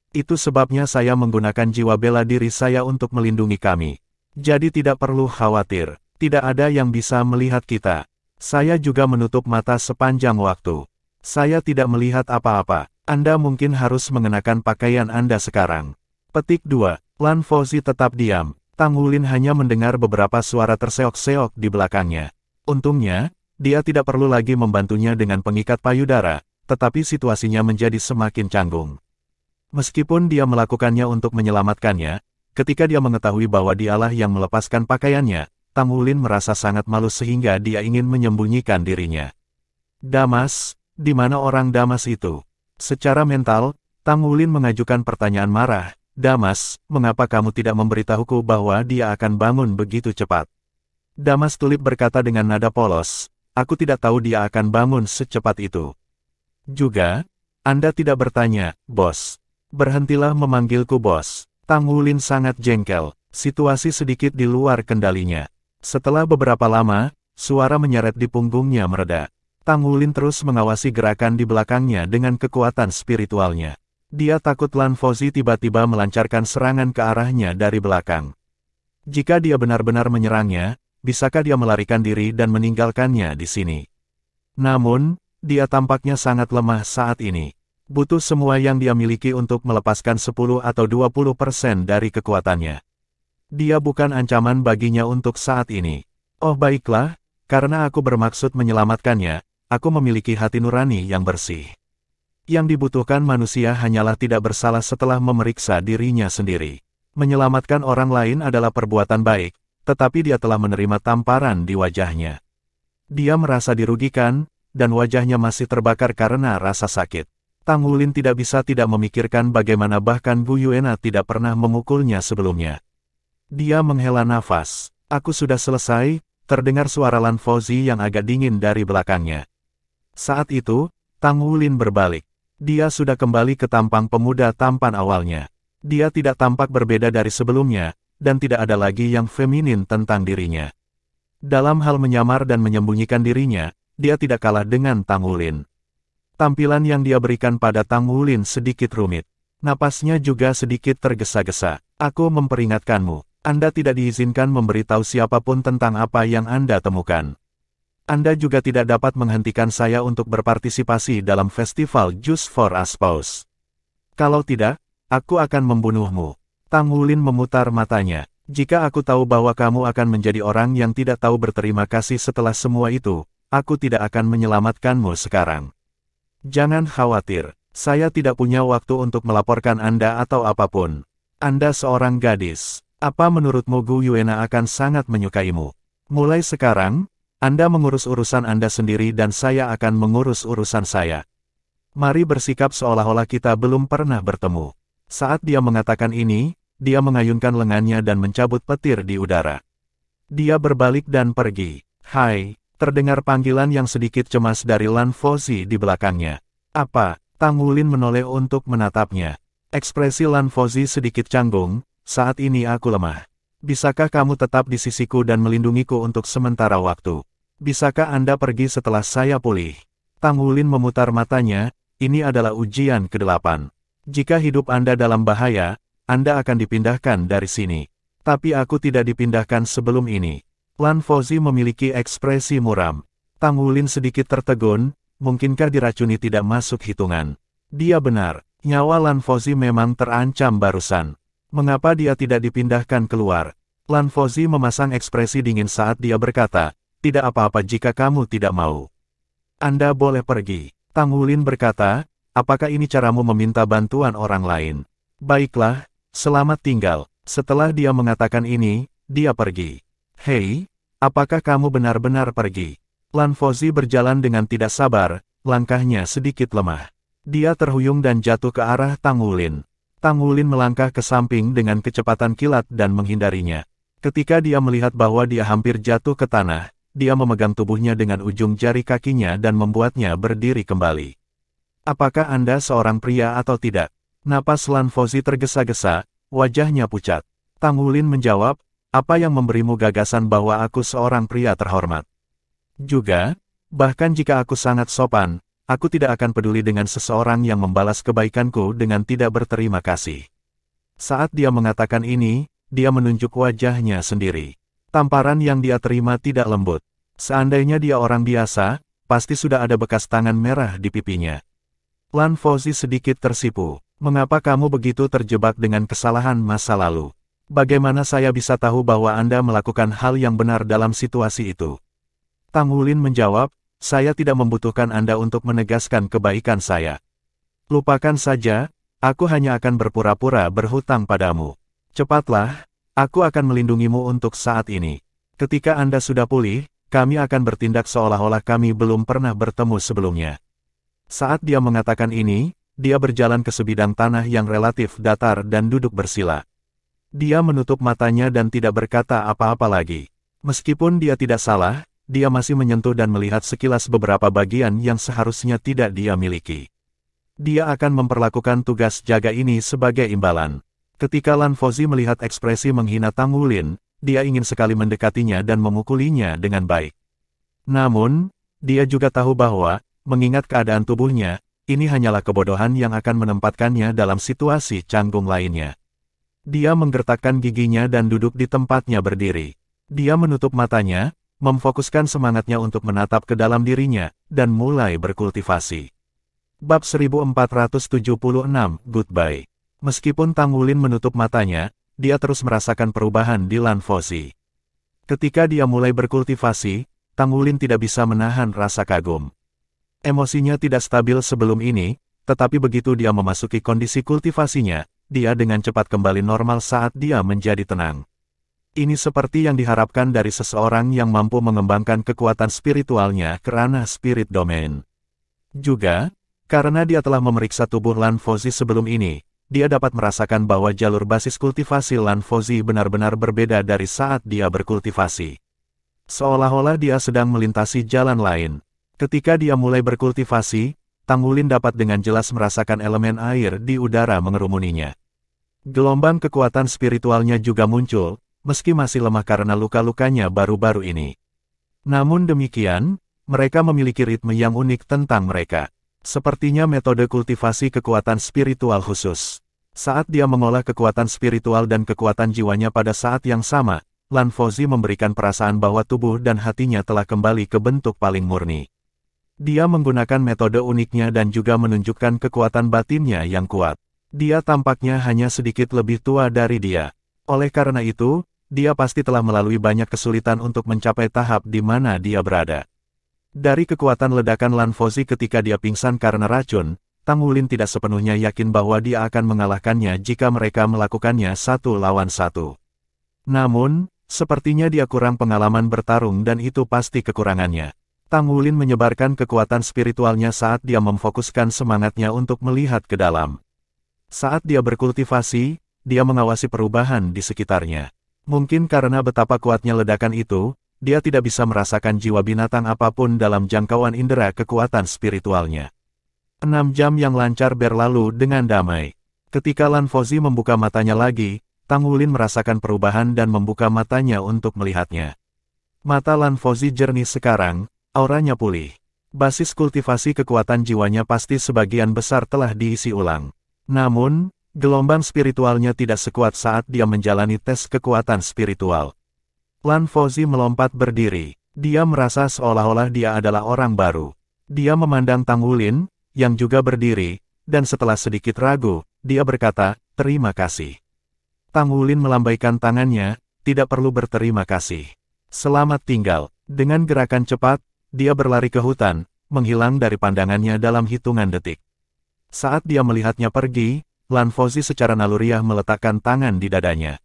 Itu sebabnya saya menggunakan jiwa bela diri saya untuk melindungi kami. Jadi tidak perlu khawatir, tidak ada yang bisa melihat kita. Saya juga menutup mata sepanjang waktu. Saya tidak melihat apa-apa. Anda mungkin harus mengenakan pakaian Anda sekarang. Petik 2. Lan Fauzi tetap diam. Tang Wulin hanya mendengar beberapa suara terseok-seok di belakangnya. Untungnya, dia tidak perlu lagi membantunya dengan pengikat payudara, tetapi situasinya menjadi semakin canggung. Meskipun dia melakukannya untuk menyelamatkannya, ketika dia mengetahui bahwa dialah yang melepaskan pakaiannya, Tang Wulin merasa sangat malu sehingga dia ingin menyembunyikan dirinya. Damas, di mana orang Damas itu? Secara mental, Tang Wulin mengajukan pertanyaan marah. Damas, mengapa kamu tidak memberitahuku bahwa dia akan bangun begitu cepat? Damas Tulip berkata dengan nada polos, aku tidak tahu dia akan bangun secepat itu. Juga, Anda tidak bertanya, bos. Berhentilah memanggilku bos. Tang Wulin sangat jengkel, situasi sedikit di luar kendalinya. Setelah beberapa lama, suara menyeret di punggungnya mereda. Tang Wulin terus mengawasi gerakan di belakangnya dengan kekuatan spiritualnya. Dia takut Lan Fauzi tiba-tiba melancarkan serangan ke arahnya dari belakang. Jika dia benar-benar menyerangnya, bisakah dia melarikan diri dan meninggalkannya di sini? Namun, dia tampaknya sangat lemah saat ini. Butuh semua yang dia miliki untuk melepaskan 10 atau 20% dari kekuatannya. Dia bukan ancaman baginya untuk saat ini. Oh baiklah, karena aku bermaksud menyelamatkannya, aku memiliki hati nurani yang bersih. Yang dibutuhkan manusia hanyalah tidak bersalah setelah memeriksa dirinya sendiri. Menyelamatkan orang lain adalah perbuatan baik, tetapi dia telah menerima tamparan di wajahnya. Dia merasa dirugikan, dan wajahnya masih terbakar karena rasa sakit. Tang Wulin tidak bisa tidak memikirkan bagaimana bahkan Gu Yuena tidak pernah memukulnya sebelumnya. Dia menghela nafas. Aku sudah selesai, terdengar suara Lan Fauzi yang agak dingin dari belakangnya. Saat itu, Tang Wulin berbalik. Dia sudah kembali ke tampang pemuda tampan awalnya. Dia tidak tampak berbeda dari sebelumnya, dan tidak ada lagi yang feminin tentang dirinya. Dalam hal menyamar dan menyembunyikan dirinya, dia tidak kalah dengan Tang Wulin. Tampilan yang dia berikan pada Tang Wulin sedikit rumit. Napasnya juga sedikit tergesa-gesa. Aku memperingatkanmu, Anda tidak diizinkan memberitahu siapapun tentang apa yang Anda temukan. Anda juga tidak dapat menghentikan saya untuk berpartisipasi dalam festival Just for a Spouse. Kalau tidak, aku akan membunuhmu. Tang Wulin memutar matanya. Jika aku tahu bahwa kamu akan menjadi orang yang tidak tahu berterima kasih setelah semua itu, aku tidak akan menyelamatkanmu sekarang. Jangan khawatir, saya tidak punya waktu untuk melaporkan Anda atau apapun. Anda seorang gadis. Apa menurutmu Gu Yuena akan sangat menyukaimu? Mulai sekarang, Anda mengurus urusan Anda sendiri dan saya akan mengurus urusan saya. Mari bersikap seolah-olah kita belum pernah bertemu. Saat dia mengatakan ini, dia mengayunkan lengannya dan mencabut petir di udara. Dia berbalik dan pergi. Hai, terdengar panggilan yang sedikit cemas dari Lan Fauzi di belakangnya. Apa? Tang Wulin menoleh untuk menatapnya. Ekspresi Lan Fauzi sedikit canggung, saat ini aku lemah. Bisakah kamu tetap di sisiku dan melindungiku untuk sementara waktu? Bisakah Anda pergi setelah saya pulih? Tang Wulin memutar matanya, ini adalah ujian ke-8. Jika hidup Anda dalam bahaya, Anda akan dipindahkan dari sini. Tapi aku tidak dipindahkan sebelum ini. Lan Fauzi memiliki ekspresi muram. Tang Wulin sedikit tertegun, mungkinkah diracuni tidak masuk hitungan. Dia benar, nyawa Lan Fauzi memang terancam barusan. Mengapa dia tidak dipindahkan keluar? Lan Fauzi memasang ekspresi dingin saat dia berkata, tidak apa-apa jika kamu tidak mau. Anda boleh pergi. Tang Wulin berkata, apakah ini caramu meminta bantuan orang lain? Baiklah, selamat tinggal. Setelah dia mengatakan ini, dia pergi. Hei, apakah kamu benar-benar pergi? Lan Fauzi berjalan dengan tidak sabar, langkahnya sedikit lemah. Dia terhuyung dan jatuh ke arah Tang Wulin. Tang Wulin melangkah ke samping dengan kecepatan kilat dan menghindarinya. Ketika dia melihat bahwa dia hampir jatuh ke tanah, dia memegang tubuhnya dengan ujung jari kakinya dan membuatnya berdiri kembali. Apakah Anda seorang pria atau tidak? Napas Lan Fauzi tergesa-gesa, wajahnya pucat. Tang Wulin menjawab, apa yang memberimu gagasan bahwa aku seorang pria terhormat? Juga, bahkan jika aku sangat sopan, aku tidak akan peduli dengan seseorang yang membalas kebaikanku dengan tidak berterima kasih. Saat dia mengatakan ini, dia menunjuk wajahnya sendiri. Tamparan yang dia terima tidak lembut. Seandainya dia orang biasa, pasti sudah ada bekas tangan merah di pipinya. Lan Fauzi sedikit tersipu. Mengapa kamu begitu terjebak dengan kesalahan masa lalu? Bagaimana saya bisa tahu bahwa Anda melakukan hal yang benar dalam situasi itu? Tang Wulin menjawab, saya tidak membutuhkan Anda untuk menegaskan kebaikan saya. Lupakan saja, aku hanya akan berpura-pura berhutang padamu. Cepatlah, aku akan melindungimu untuk saat ini. Ketika Anda sudah pulih, kami akan bertindak seolah-olah kami belum pernah bertemu sebelumnya. Saat dia mengatakan ini, dia berjalan ke sebidang tanah yang relatif datar dan duduk bersila. Dia menutup matanya dan tidak berkata apa-apa lagi. Meskipun dia tidak salah, dia masih menyentuh dan melihat sekilas beberapa bagian yang seharusnya tidak dia miliki. Dia akan memperlakukan tugas jaga ini sebagai imbalan. Ketika Lan Fozhi melihat ekspresi menghina Tang Wulin, dia ingin sekali mendekatinya dan memukulinya dengan baik. Namun, dia juga tahu bahwa, mengingat keadaan tubuhnya, ini hanyalah kebodohan yang akan menempatkannya dalam situasi canggung lainnya. Dia menggertakkan giginya dan duduk di tempatnya berdiri. Dia menutup matanya, memfokuskan semangatnya untuk menatap ke dalam dirinya, dan mulai berkultivasi. Bab 1476, Goodbye. Meskipun Tang Wulin menutup matanya, dia terus merasakan perubahan di Lan Fozhi. Ketika dia mulai berkultivasi, Tang Wulin tidak bisa menahan rasa kagum. Emosinya tidak stabil sebelum ini, tetapi begitu dia memasuki kondisi kultivasinya, dia dengan cepat kembali normal saat dia menjadi tenang. Ini seperti yang diharapkan dari seseorang yang mampu mengembangkan kekuatan spiritualnya ke ranah spirit domain. Juga, karena dia telah memeriksa tubuh Lan Fozhi sebelum ini, dia dapat merasakan bahwa jalur basis kultivasi Lan Fozhi benar-benar berbeda dari saat dia berkultivasi. Seolah-olah dia sedang melintasi jalan lain. Ketika dia mulai berkultivasi, Tang Wulin dapat dengan jelas merasakan elemen air di udara mengerumuninya. Gelombang kekuatan spiritualnya juga muncul, meski masih lemah karena luka-lukanya baru-baru ini. Namun demikian, mereka memiliki ritme yang unik tentang mereka. Sepertinya metode kultivasi kekuatan spiritual khusus. Saat dia mengolah kekuatan spiritual dan kekuatan jiwanya pada saat yang sama, Lan Fozhi memberikan perasaan bahwa tubuh dan hatinya telah kembali ke bentuk paling murni. Dia menggunakan metode uniknya dan juga menunjukkan kekuatan batinnya yang kuat. Dia tampaknya hanya sedikit lebih tua dari dia. Oleh karena itu, dia pasti telah melalui banyak kesulitan untuk mencapai tahap di mana dia berada. Dari kekuatan ledakan Lan Fozhi ketika dia pingsan karena racun, Tang Wulin tidak sepenuhnya yakin bahwa dia akan mengalahkannya jika mereka melakukannya satu lawan satu. Namun, sepertinya dia kurang pengalaman bertarung dan itu pasti kekurangannya. Tang Wulin menyebarkan kekuatan spiritualnya saat dia memfokuskan semangatnya untuk melihat ke dalam. Saat dia berkultivasi, dia mengawasi perubahan di sekitarnya. Mungkin karena betapa kuatnya ledakan itu, dia tidak bisa merasakan jiwa binatang apapun dalam jangkauan indera kekuatan spiritualnya. 6 jam yang lancar berlalu dengan damai. Ketika Lan Fozhi membuka matanya lagi, Tang Wulin merasakan perubahan dan membuka matanya untuk melihatnya. Mata Lan Fozhi jernih sekarang, auranya pulih. Basis kultivasi kekuatan jiwanya pasti sebagian besar telah diisi ulang. Namun, gelombang spiritualnya tidak sekuat saat dia menjalani tes kekuatan spiritual. Lan Fozhi melompat berdiri. Dia merasa seolah-olah dia adalah orang baru. Dia memandang Tang Wulin, yang juga berdiri, dan setelah sedikit ragu, dia berkata, "Terima kasih." Tang Wulin melambaikan tangannya, "Tidak perlu berterima kasih. Selamat tinggal." Dengan gerakan cepat, dia berlari ke hutan, menghilang dari pandangannya dalam hitungan detik. Saat dia melihatnya pergi, Lan Fozhi secara naluriah meletakkan tangan di dadanya.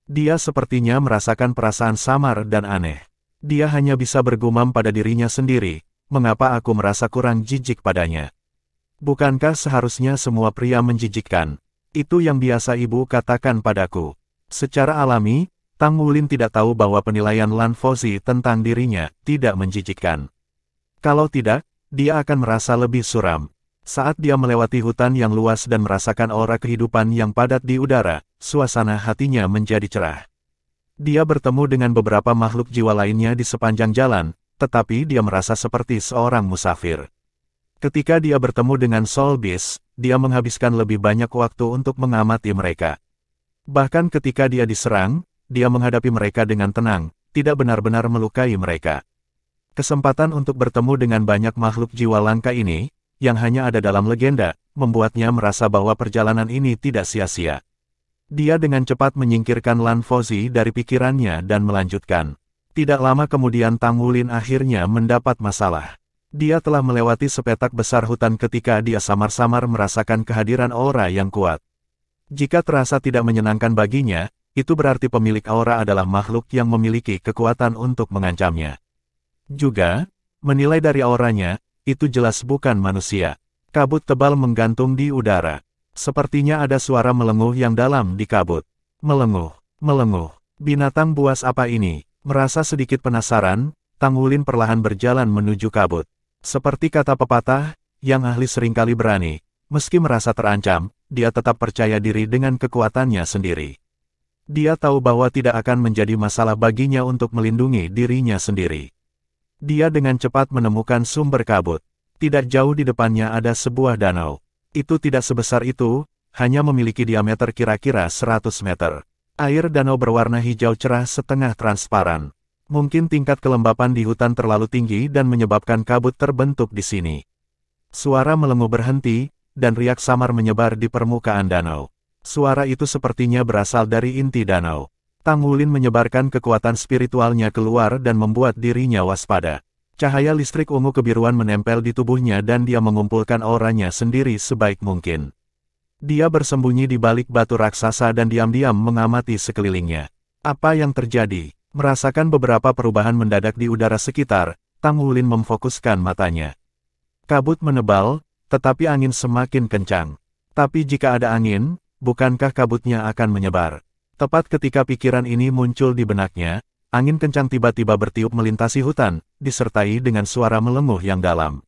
Dia sepertinya merasakan perasaan samar dan aneh. Dia hanya bisa bergumam pada dirinya sendiri, mengapa aku merasa kurang jijik padanya? Bukankah seharusnya semua pria menjijikkan? Itu yang biasa ibu katakan padaku. Secara alami, Tang Wulin tidak tahu bahwa penilaian Lan Fozhi tentang dirinya tidak menjijikkan. Kalau tidak, dia akan merasa lebih suram. Saat dia melewati hutan yang luas dan merasakan aura kehidupan yang padat di udara, suasana hatinya menjadi cerah. Dia bertemu dengan beberapa makhluk jiwa lainnya di sepanjang jalan, tetapi dia merasa seperti seorang musafir. Ketika dia bertemu dengan Soul Beast, dia menghabiskan lebih banyak waktu untuk mengamati mereka. Bahkan ketika dia diserang, dia menghadapi mereka dengan tenang, tidak benar-benar melukai mereka. Kesempatan untuk bertemu dengan banyak makhluk jiwa langka ini, yang hanya ada dalam legenda, membuatnya merasa bahwa perjalanan ini tidak sia-sia. Dia dengan cepat menyingkirkan Lan Fozhi dari pikirannya dan melanjutkan. Tidak lama kemudian Tang Wulin akhirnya mendapat masalah. Dia telah melewati sepetak besar hutan ketika dia samar-samar merasakan kehadiran aura yang kuat. Jika terasa tidak menyenangkan baginya, itu berarti pemilik aura adalah makhluk yang memiliki kekuatan untuk mengancamnya. Juga, menilai dari auranya, itu jelas bukan manusia. Kabut tebal menggantung di udara. Sepertinya ada suara melenguh yang dalam di kabut. Melenguh, melenguh. Binatang buas apa ini? Merasa sedikit penasaran, Tang Wulin perlahan berjalan menuju kabut. Seperti kata pepatah, yang ahli seringkali berani. Meski merasa terancam, dia tetap percaya diri dengan kekuatannya sendiri. Dia tahu bahwa tidak akan menjadi masalah baginya untuk melindungi dirinya sendiri. Dia dengan cepat menemukan sumber kabut. Tidak jauh di depannya ada sebuah danau. Itu tidak sebesar itu, hanya memiliki diameter kira-kira 100 meter. Air danau berwarna hijau cerah setengah transparan. Mungkin tingkat kelembapan di hutan terlalu tinggi dan menyebabkan kabut terbentuk di sini. Suara melenguh berhenti, dan riak samar menyebar di permukaan danau. Suara itu sepertinya berasal dari inti danau. Tang Wulin menyebarkan kekuatan spiritualnya keluar dan membuat dirinya waspada. Cahaya listrik ungu kebiruan menempel di tubuhnya dan dia mengumpulkan auranya sendiri sebaik mungkin. Dia bersembunyi di balik batu raksasa dan diam-diam mengamati sekelilingnya. Apa yang terjadi? Merasakan beberapa perubahan mendadak di udara sekitar, Tang Wulin memfokuskan matanya. Kabut menebal, tetapi angin semakin kencang. Tapi jika ada angin, bukankah kabutnya akan menyebar? Tepat ketika pikiran ini muncul di benaknya, angin kencang tiba-tiba bertiup melintasi hutan, disertai dengan suara melenguh yang dalam.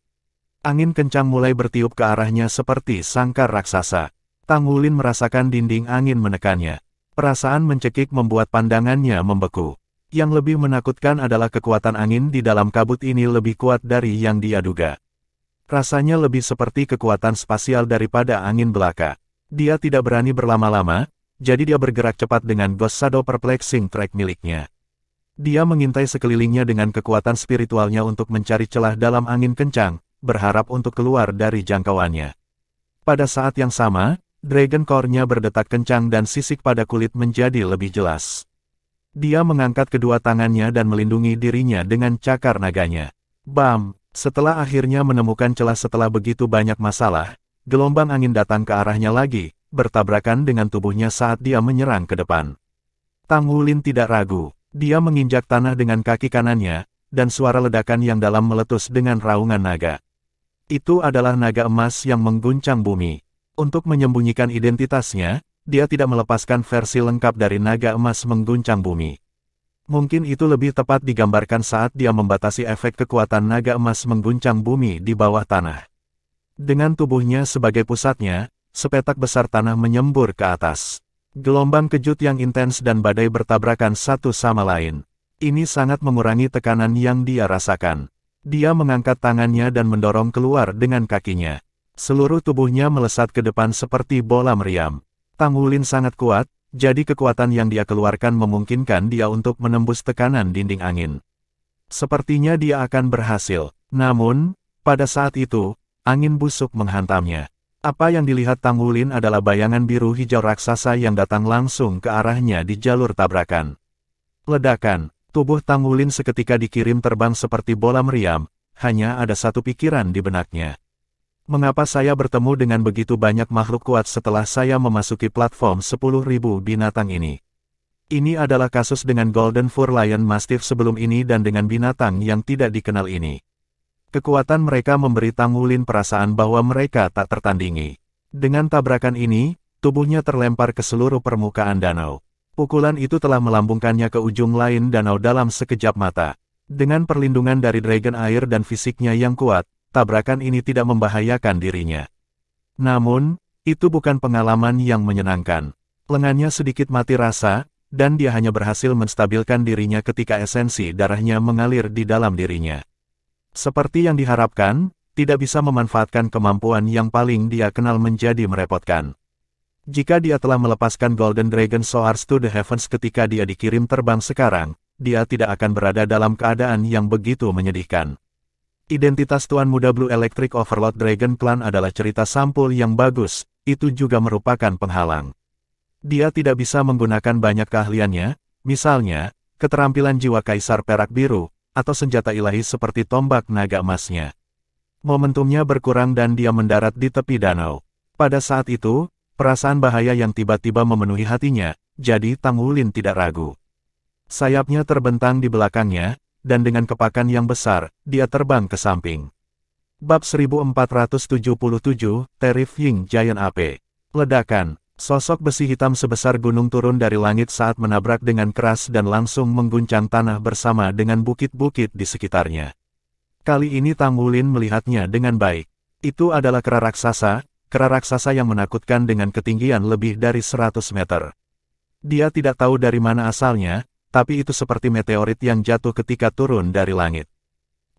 Angin kencang mulai bertiup ke arahnya seperti sangkar raksasa. Tang Wulin merasakan dinding angin menekannya. Perasaan mencekik membuat pandangannya membeku. Yang lebih menakutkan adalah kekuatan angin di dalam kabut ini lebih kuat dari yang dia duga. Rasanya lebih seperti kekuatan spasial daripada angin belaka. Dia tidak berani berlama-lama, jadi dia bergerak cepat dengan Ghost Shadow Perplexing Track miliknya. Dia mengintai sekelilingnya dengan kekuatan spiritualnya untuk mencari celah dalam angin kencang, berharap untuk keluar dari jangkauannya. Pada saat yang sama, Dragon Core-nya berdetak kencang dan sisik pada kulit menjadi lebih jelas. Dia mengangkat kedua tangannya dan melindungi dirinya dengan cakar naganya. Bam! Setelah akhirnya menemukan celah setelah begitu banyak masalah, gelombang angin datang ke arahnya lagi, bertabrakan dengan tubuhnya saat dia menyerang ke depan. Tang Wulin tidak ragu. Dia menginjak tanah dengan kaki kanannya, dan suara ledakan yang dalam meletus dengan raungan naga. Itu adalah naga emas yang mengguncang bumi. Untuk menyembunyikan identitasnya, dia tidak melepaskan versi lengkap dari naga emas mengguncang bumi. Mungkin itu lebih tepat digambarkan saat dia membatasi efek kekuatan naga emas mengguncang bumi di bawah tanah. Dengan tubuhnya sebagai pusatnya, sepetak besar tanah menyembur ke atas. Gelombang kejut yang intens dan badai bertabrakan satu sama lain. Ini sangat mengurangi tekanan yang dia rasakan. Dia mengangkat tangannya dan mendorong keluar dengan kakinya. Seluruh tubuhnya melesat ke depan seperti bola meriam. Tang Wulin sangat kuat, jadi kekuatan yang dia keluarkan memungkinkan dia untuk menembus tekanan dinding angin. Sepertinya dia akan berhasil. Namun, pada saat itu, angin busuk menghantamnya. Apa yang dilihat Tang Wulin adalah bayangan biru hijau raksasa yang datang langsung ke arahnya di jalur tabrakan. Ledakan, tubuh Tang Wulin seketika dikirim terbang seperti bola meriam, hanya ada satu pikiran di benaknya. Mengapa saya bertemu dengan begitu banyak makhluk kuat setelah saya memasuki platform 10.000 binatang ini? Ini adalah kasus dengan Golden Fur Lion Mastiff sebelum ini dan dengan binatang yang tidak dikenal ini. Kekuatan mereka memberi Tang Wulin perasaan bahwa mereka tak tertandingi. Dengan tabrakan ini, tubuhnya terlempar ke seluruh permukaan danau. Pukulan itu telah melambungkannya ke ujung lain danau dalam sekejap mata. Dengan perlindungan dari Dragon Air dan fisiknya yang kuat, tabrakan ini tidak membahayakan dirinya. Namun, itu bukan pengalaman yang menyenangkan. Lengannya sedikit mati rasa, dan dia hanya berhasil menstabilkan dirinya ketika esensi darahnya mengalir di dalam dirinya. Seperti yang diharapkan, tidak bisa memanfaatkan kemampuan yang paling dia kenal menjadi merepotkan. Jika dia telah melepaskan Golden Dragon Soars to the Heavens ketika dia dikirim terbang sekarang, dia tidak akan berada dalam keadaan yang begitu menyedihkan. Identitas Tuan Muda Blue Electric Overlord Dragon Clan adalah cerita sampul yang bagus, itu juga merupakan penghalang. Dia tidak bisa menggunakan banyak keahliannya, misalnya, keterampilan jiwa Kaisar Perak Biru, atau senjata ilahi seperti tombak naga emasnya. Momentumnya berkurang dan dia mendarat di tepi danau. Pada saat itu, perasaan bahaya yang tiba-tiba memenuhi hatinya, jadi Tang Wulin tidak ragu. Sayapnya terbentang di belakangnya, dan dengan kepakan yang besar, dia terbang ke samping. Bab 1477, Terrifying Giant AP. Ledakan. Sosok besi hitam sebesar gunung turun dari langit saat menabrak dengan keras dan langsung mengguncang tanah bersama dengan bukit-bukit di sekitarnya. Kali ini Tang Wulin melihatnya dengan baik. Itu adalah kera raksasa yang menakutkan dengan ketinggian lebih dari 100 meter. Dia tidak tahu dari mana asalnya, tapi itu seperti meteorit yang jatuh ketika turun dari langit.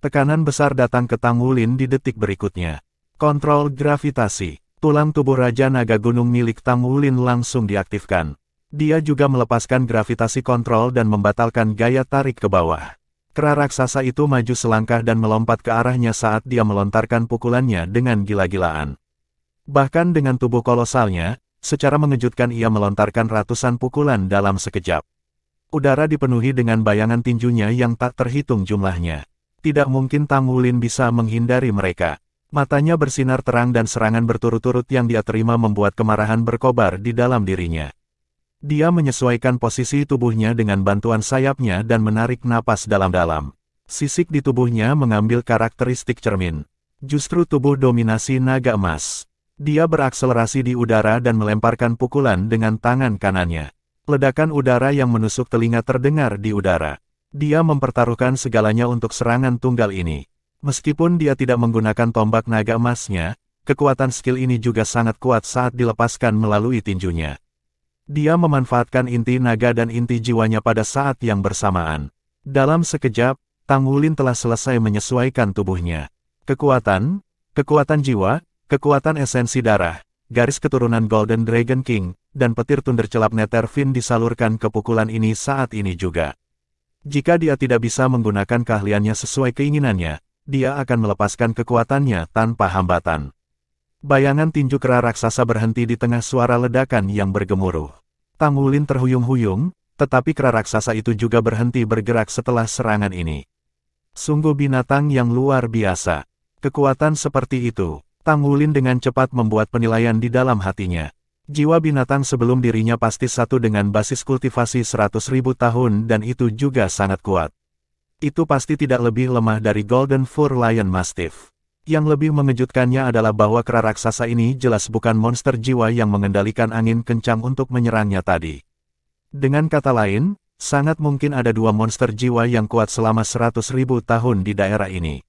Tekanan besar datang ke Tang Wulin di detik berikutnya. Kontrol gravitasi. Tulang tubuh Raja Naga Gunung milik Tang Wulin langsung diaktifkan. Dia juga melepaskan gravitasi kontrol dan membatalkan gaya tarik ke bawah. Kera raksasa itu maju selangkah dan melompat ke arahnya saat dia melontarkan pukulannya dengan gila-gilaan. Bahkan dengan tubuh kolosalnya, secara mengejutkan ia melontarkan ratusan pukulan dalam sekejap. Udara dipenuhi dengan bayangan tinjunya yang tak terhitung jumlahnya. Tidak mungkin Tang Wulin bisa menghindari mereka. Matanya bersinar terang dan serangan berturut-turut yang dia terima membuat kemarahan berkobar di dalam dirinya. Dia menyesuaikan posisi tubuhnya dengan bantuan sayapnya dan menarik napas dalam-dalam. Sisik di tubuhnya mengambil karakteristik cermin. Justru tubuh dominasi naga emas. Dia berakselerasi di udara dan melemparkan pukulan dengan tangan kanannya. Ledakan udara yang menusuk telinga terdengar di udara. Dia mempertaruhkan segalanya untuk serangan tunggal ini. Meskipun dia tidak menggunakan tombak naga emasnya, kekuatan skill ini juga sangat kuat saat dilepaskan melalui tinjunya. Dia memanfaatkan inti naga dan inti jiwanya pada saat yang bersamaan. Dalam sekejap, Tang Wulin telah selesai menyesuaikan tubuhnya. Kekuatan jiwa, kekuatan esensi darah, garis keturunan Golden Dragon King, dan petir Thunder Celap Netherfin disalurkan ke pukulan ini saat ini juga. Jika dia tidak bisa menggunakan keahliannya sesuai keinginannya, dia akan melepaskan kekuatannya tanpa hambatan. Bayangan tinju kera raksasa berhenti di tengah suara ledakan yang bergemuruh. Tang Wulin terhuyung-huyung, tetapi kera raksasa itu juga berhenti bergerak setelah serangan ini. Sungguh binatang yang luar biasa. Kekuatan seperti itu, Tang Wulin dengan cepat membuat penilaian di dalam hatinya. Jiwa binatang sebelum dirinya pasti satu dengan basis kultivasi 100.000 tahun dan itu juga sangat kuat. Itu pasti tidak lebih lemah dari Golden Fur Lion Mastiff. Yang lebih mengejutkannya adalah bahwa kera raksasa ini jelas bukan monster jiwa yang mengendalikan angin kencang untuk menyerangnya tadi. Dengan kata lain, sangat mungkin ada dua monster jiwa yang kuat selama 100.000 tahun di daerah ini.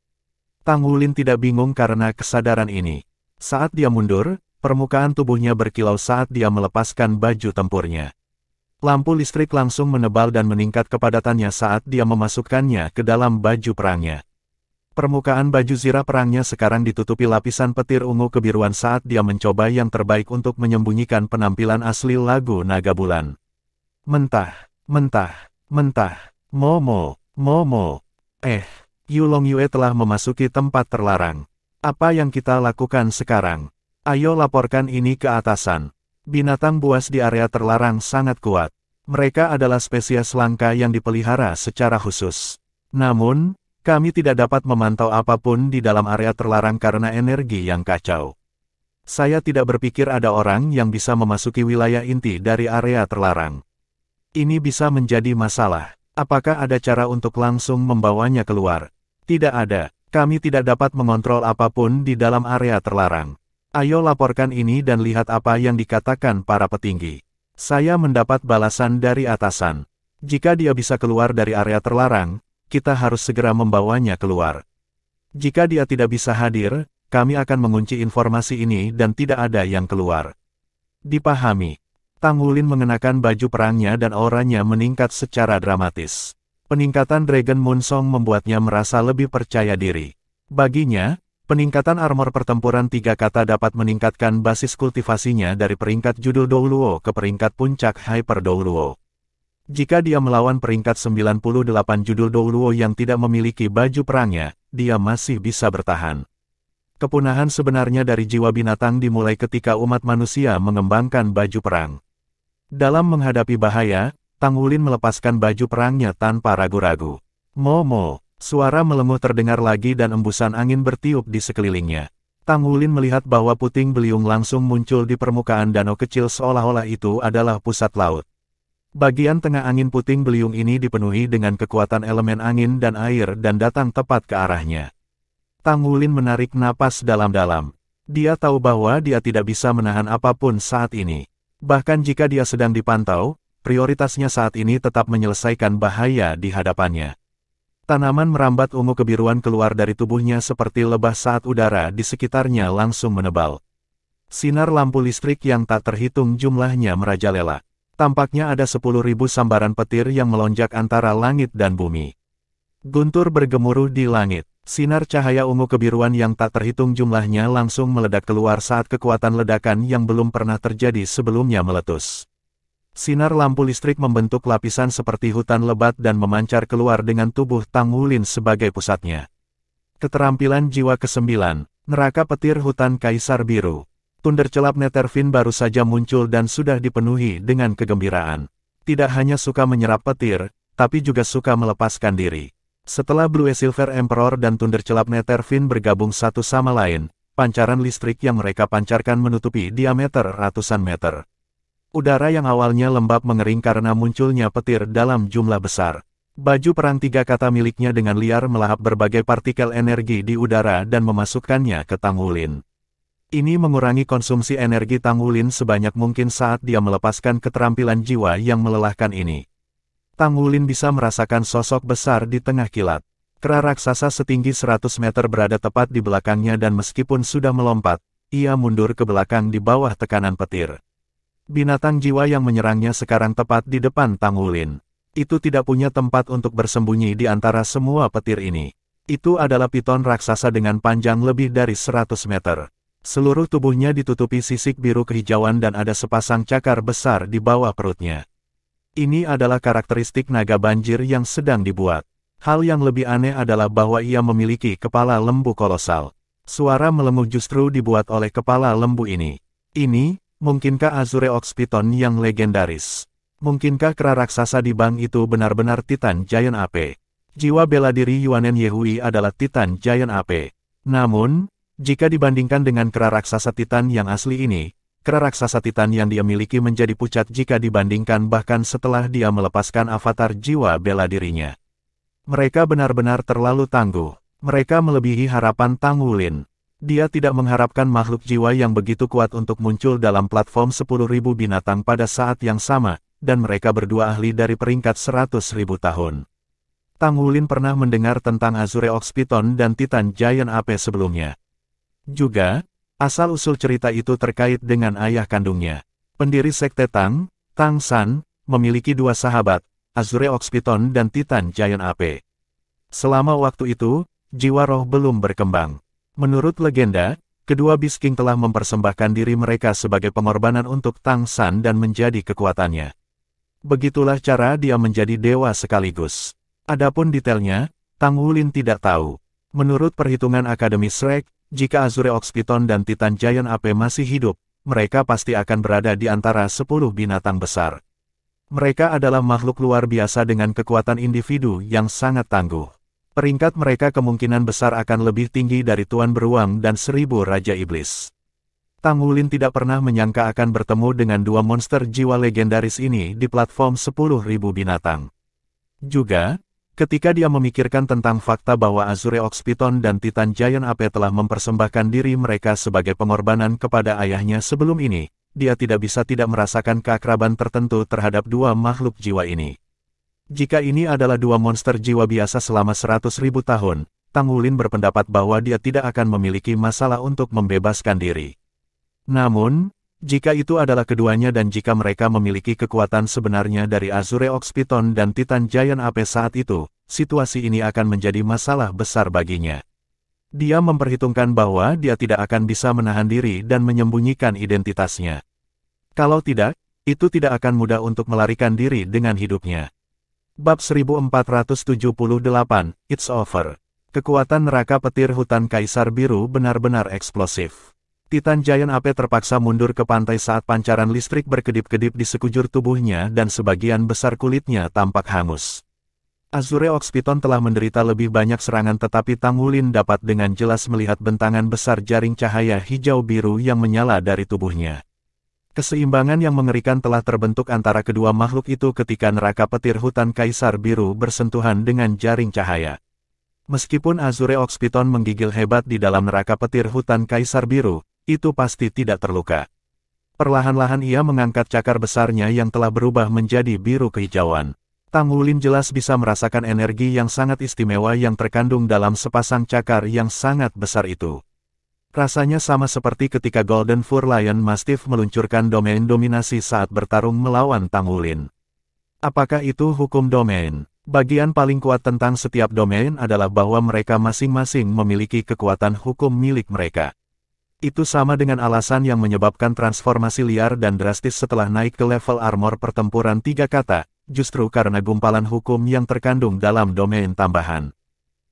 Tang Wulin tidak bingung karena kesadaran ini. Saat dia mundur, permukaan tubuhnya berkilau saat dia melepaskan baju tempurnya. Lampu listrik langsung menebal dan meningkat kepadatannya saat dia memasukkannya ke dalam baju perangnya. Permukaan baju zirah perangnya sekarang ditutupi lapisan petir ungu kebiruan saat dia mencoba yang terbaik untuk menyembunyikan penampilan asli lagu Naga Bulan. Mentah, mentah, mentah, Momo, Momo. Yulong Yue telah memasuki tempat terlarang. Apa yang kita lakukan sekarang? Ayo laporkan ini ke atasan. Binatang buas di area terlarang sangat kuat. Mereka adalah spesies langka yang dipelihara secara khusus. Namun, kami tidak dapat memantau apapun di dalam area terlarang karena energi yang kacau. Saya tidak berpikir ada orang yang bisa memasuki wilayah inti dari area terlarang. Ini bisa menjadi masalah. Apakah ada cara untuk langsung membawanya keluar? Tidak ada. Kami tidak dapat mengontrol apapun di dalam area terlarang. Ayo laporkan ini dan lihat apa yang dikatakan para petinggi. Saya mendapat balasan dari atasan. Jika dia bisa keluar dari area terlarang, kita harus segera membawanya keluar. Jika dia tidak bisa hadir, kami akan mengunci informasi ini dan tidak ada yang keluar. Dipahami. Tang Wulin mengenakan baju perangnya dan auranya meningkat secara dramatis. Peningkatan Dragon Moon Song membuatnya merasa lebih percaya diri. Baginya, peningkatan armor pertempuran 3 kata dapat meningkatkan basis kultivasinya dari peringkat Judul Douluo ke peringkat puncak Hyper Douluo. Jika dia melawan peringkat 98 Judul Douluo yang tidak memiliki baju perangnya, dia masih bisa bertahan. Kepunahan sebenarnya dari jiwa binatang dimulai ketika umat manusia mengembangkan baju perang. Dalam menghadapi bahaya, Tang Wulin melepaskan baju perangnya tanpa ragu-ragu. Mo, suara melenguh terdengar lagi dan embusan angin bertiup di sekelilingnya. Tang Wulin melihat bahwa puting beliung langsung muncul di permukaan danau kecil seolah-olah itu adalah pusat laut. Bagian tengah angin puting beliung ini dipenuhi dengan kekuatan elemen angin dan air dan datang tepat ke arahnya. Tang Wulin menarik napas dalam-dalam. Dia tahu bahwa dia tidak bisa menahan apapun saat ini. Bahkan jika dia sedang dipantau, prioritasnya saat ini tetap menyelesaikan bahaya di hadapannya. Tanaman merambat ungu kebiruan keluar dari tubuhnya seperti lebah saat udara di sekitarnya langsung menebal. Sinar lampu listrik yang tak terhitung jumlahnya merajalela. Tampaknya ada 10.000 sambaran petir yang melonjak antara langit dan bumi. Guntur bergemuruh di langit. Sinar cahaya ungu kebiruan yang tak terhitung jumlahnya langsung meledak keluar saat kekuatan ledakan yang belum pernah terjadi sebelumnya meletus. Sinar lampu listrik membentuk lapisan seperti hutan lebat dan memancar keluar dengan tubuh Tang Wulin sebagai pusatnya. Keterampilan jiwa ke-9, neraka petir hutan Kaisar Biru. Thunderclap Netherfin baru saja muncul dan sudah dipenuhi dengan kegembiraan. Tidak hanya suka menyerap petir, tapi juga suka melepaskan diri. Setelah Blue Silver Emperor dan Thunderclap Netherfin bergabung satu sama lain, pancaran listrik yang mereka pancarkan menutupi diameter ratusan meter. Udara yang awalnya lembab mengering karena munculnya petir dalam jumlah besar. Baju perang 3 kata miliknya dengan liar melahap berbagai partikel energi di udara dan memasukkannya ke Tang Wulin. Ini mengurangi konsumsi energi Tang Wulin sebanyak mungkin saat dia melepaskan keterampilan jiwa yang melelahkan ini. Tang Wulin bisa merasakan sosok besar di tengah kilat. Kera raksasa setinggi 100 meter berada tepat di belakangnya dan meskipun sudah melompat, ia mundur ke belakang di bawah tekanan petir. Binatang jiwa yang menyerangnya sekarang tepat di depan Tang Wulin. Itu tidak punya tempat untuk bersembunyi di antara semua petir ini. Itu adalah piton raksasa dengan panjang lebih dari 100 meter. Seluruh tubuhnya ditutupi sisik biru kehijauan dan ada sepasang cakar besar di bawah perutnya. Ini adalah karakteristik naga banjir yang sedang dibuat. Hal yang lebih aneh adalah bahwa ia memiliki kepala lembu kolosal. Suara melenguh justru dibuat oleh kepala lembu ini. Mungkinkah Azure Ox Python yang legendaris? Mungkinkah kera raksasa di bank itu benar-benar Titan Giant AP? Jiwa bela diri Yuanen Yehui adalah Titan Giant AP. Namun, jika dibandingkan dengan kera raksasa Titan yang asli ini, kera raksasa Titan yang dia miliki menjadi pucat jika dibandingkan bahkan setelah dia melepaskan avatar jiwa bela dirinya. Mereka benar-benar terlalu tangguh. Mereka melebihi harapan Tang Wulin. Dia tidak mengharapkan makhluk jiwa yang begitu kuat untuk muncul dalam platform 10.000 binatang pada saat yang sama, dan mereka berdua ahli dari peringkat 100.000 tahun. Tang Wulin pernah mendengar tentang Azure Ox Python dan Titan Giant AP sebelumnya. Juga, asal-usul cerita itu terkait dengan ayah kandungnya. Pendiri Sekte Tang, Tang San, memiliki 2 sahabat, Azure Ox Python dan Titan Giant AP. Selama waktu itu, jiwa roh belum berkembang. Menurut legenda, kedua Beast King telah mempersembahkan diri mereka sebagai pengorbanan untuk Tang San dan menjadi kekuatannya. Begitulah cara dia menjadi dewa sekaligus. Adapun detailnya, Tang Wulin tidak tahu. Menurut perhitungan Akademi Shrek, jika Azure Ox Python dan Titan Giant AP masih hidup, mereka pasti akan berada di antara 10 binatang besar. Mereka adalah makhluk luar biasa dengan kekuatan individu yang sangat tangguh. Peringkat mereka kemungkinan besar akan lebih tinggi dari Tuan Beruang dan 1000 Raja Iblis. Tang Wulin tidak pernah menyangka akan bertemu dengan 2 monster jiwa legendaris ini di platform 10.000 binatang. Juga, ketika dia memikirkan tentang fakta bahwa Azure Ox Python dan Titan Giant AP telah mempersembahkan diri mereka sebagai pengorbanan kepada ayahnya sebelum ini, dia tidak bisa tidak merasakan keakraban tertentu terhadap 2 makhluk jiwa ini. Jika ini adalah 2 monster jiwa biasa selama 100.000 tahun, Tang Wulin berpendapat bahwa dia tidak akan memiliki masalah untuk membebaskan diri. Namun, jika itu adalah keduanya dan jika mereka memiliki kekuatan sebenarnya dari Azure Ox Python dan Titan Giant AP saat itu, situasi ini akan menjadi masalah besar baginya. Dia memperhitungkan bahwa dia tidak akan bisa menahan diri dan menyembunyikan identitasnya. Kalau tidak, itu tidak akan mudah untuk melarikan diri dengan hidupnya. Bab 1478, It's Over. Kekuatan neraka petir hutan Kaisar Biru benar-benar eksplosif. Titan Giant Ape terpaksa mundur ke pantai saat pancaran listrik berkedip-kedip di sekujur tubuhnya dan sebagian besar kulitnya tampak hangus. Azure Ox Python telah menderita lebih banyak serangan, tetapi Tang Wulin dapat dengan jelas melihat bentangan besar jaring cahaya hijau-biru yang menyala dari tubuhnya. Keseimbangan yang mengerikan telah terbentuk antara kedua makhluk itu ketika neraka petir hutan Kaisar Biru bersentuhan dengan jaring cahaya. Meskipun Azure Ox Python menggigil hebat di dalam neraka petir hutan Kaisar Biru, itu pasti tidak terluka. Perlahan-lahan ia mengangkat cakar besarnya yang telah berubah menjadi biru kehijauan. Tang Wulin jelas bisa merasakan energi yang sangat istimewa yang terkandung dalam sepasang cakar yang sangat besar itu. Rasanya sama seperti ketika Golden Fur Lion Mastiff meluncurkan domain dominasi saat bertarung melawan Tang Wulin. Apakah itu hukum domain? Bagian paling kuat tentang setiap domain adalah bahwa mereka masing-masing memiliki kekuatan hukum milik mereka. Itu sama dengan alasan yang menyebabkan transformasi liar dan drastis setelah naik ke level armor pertempuran 3 kata, justru karena gumpalan hukum yang terkandung dalam domain tambahan.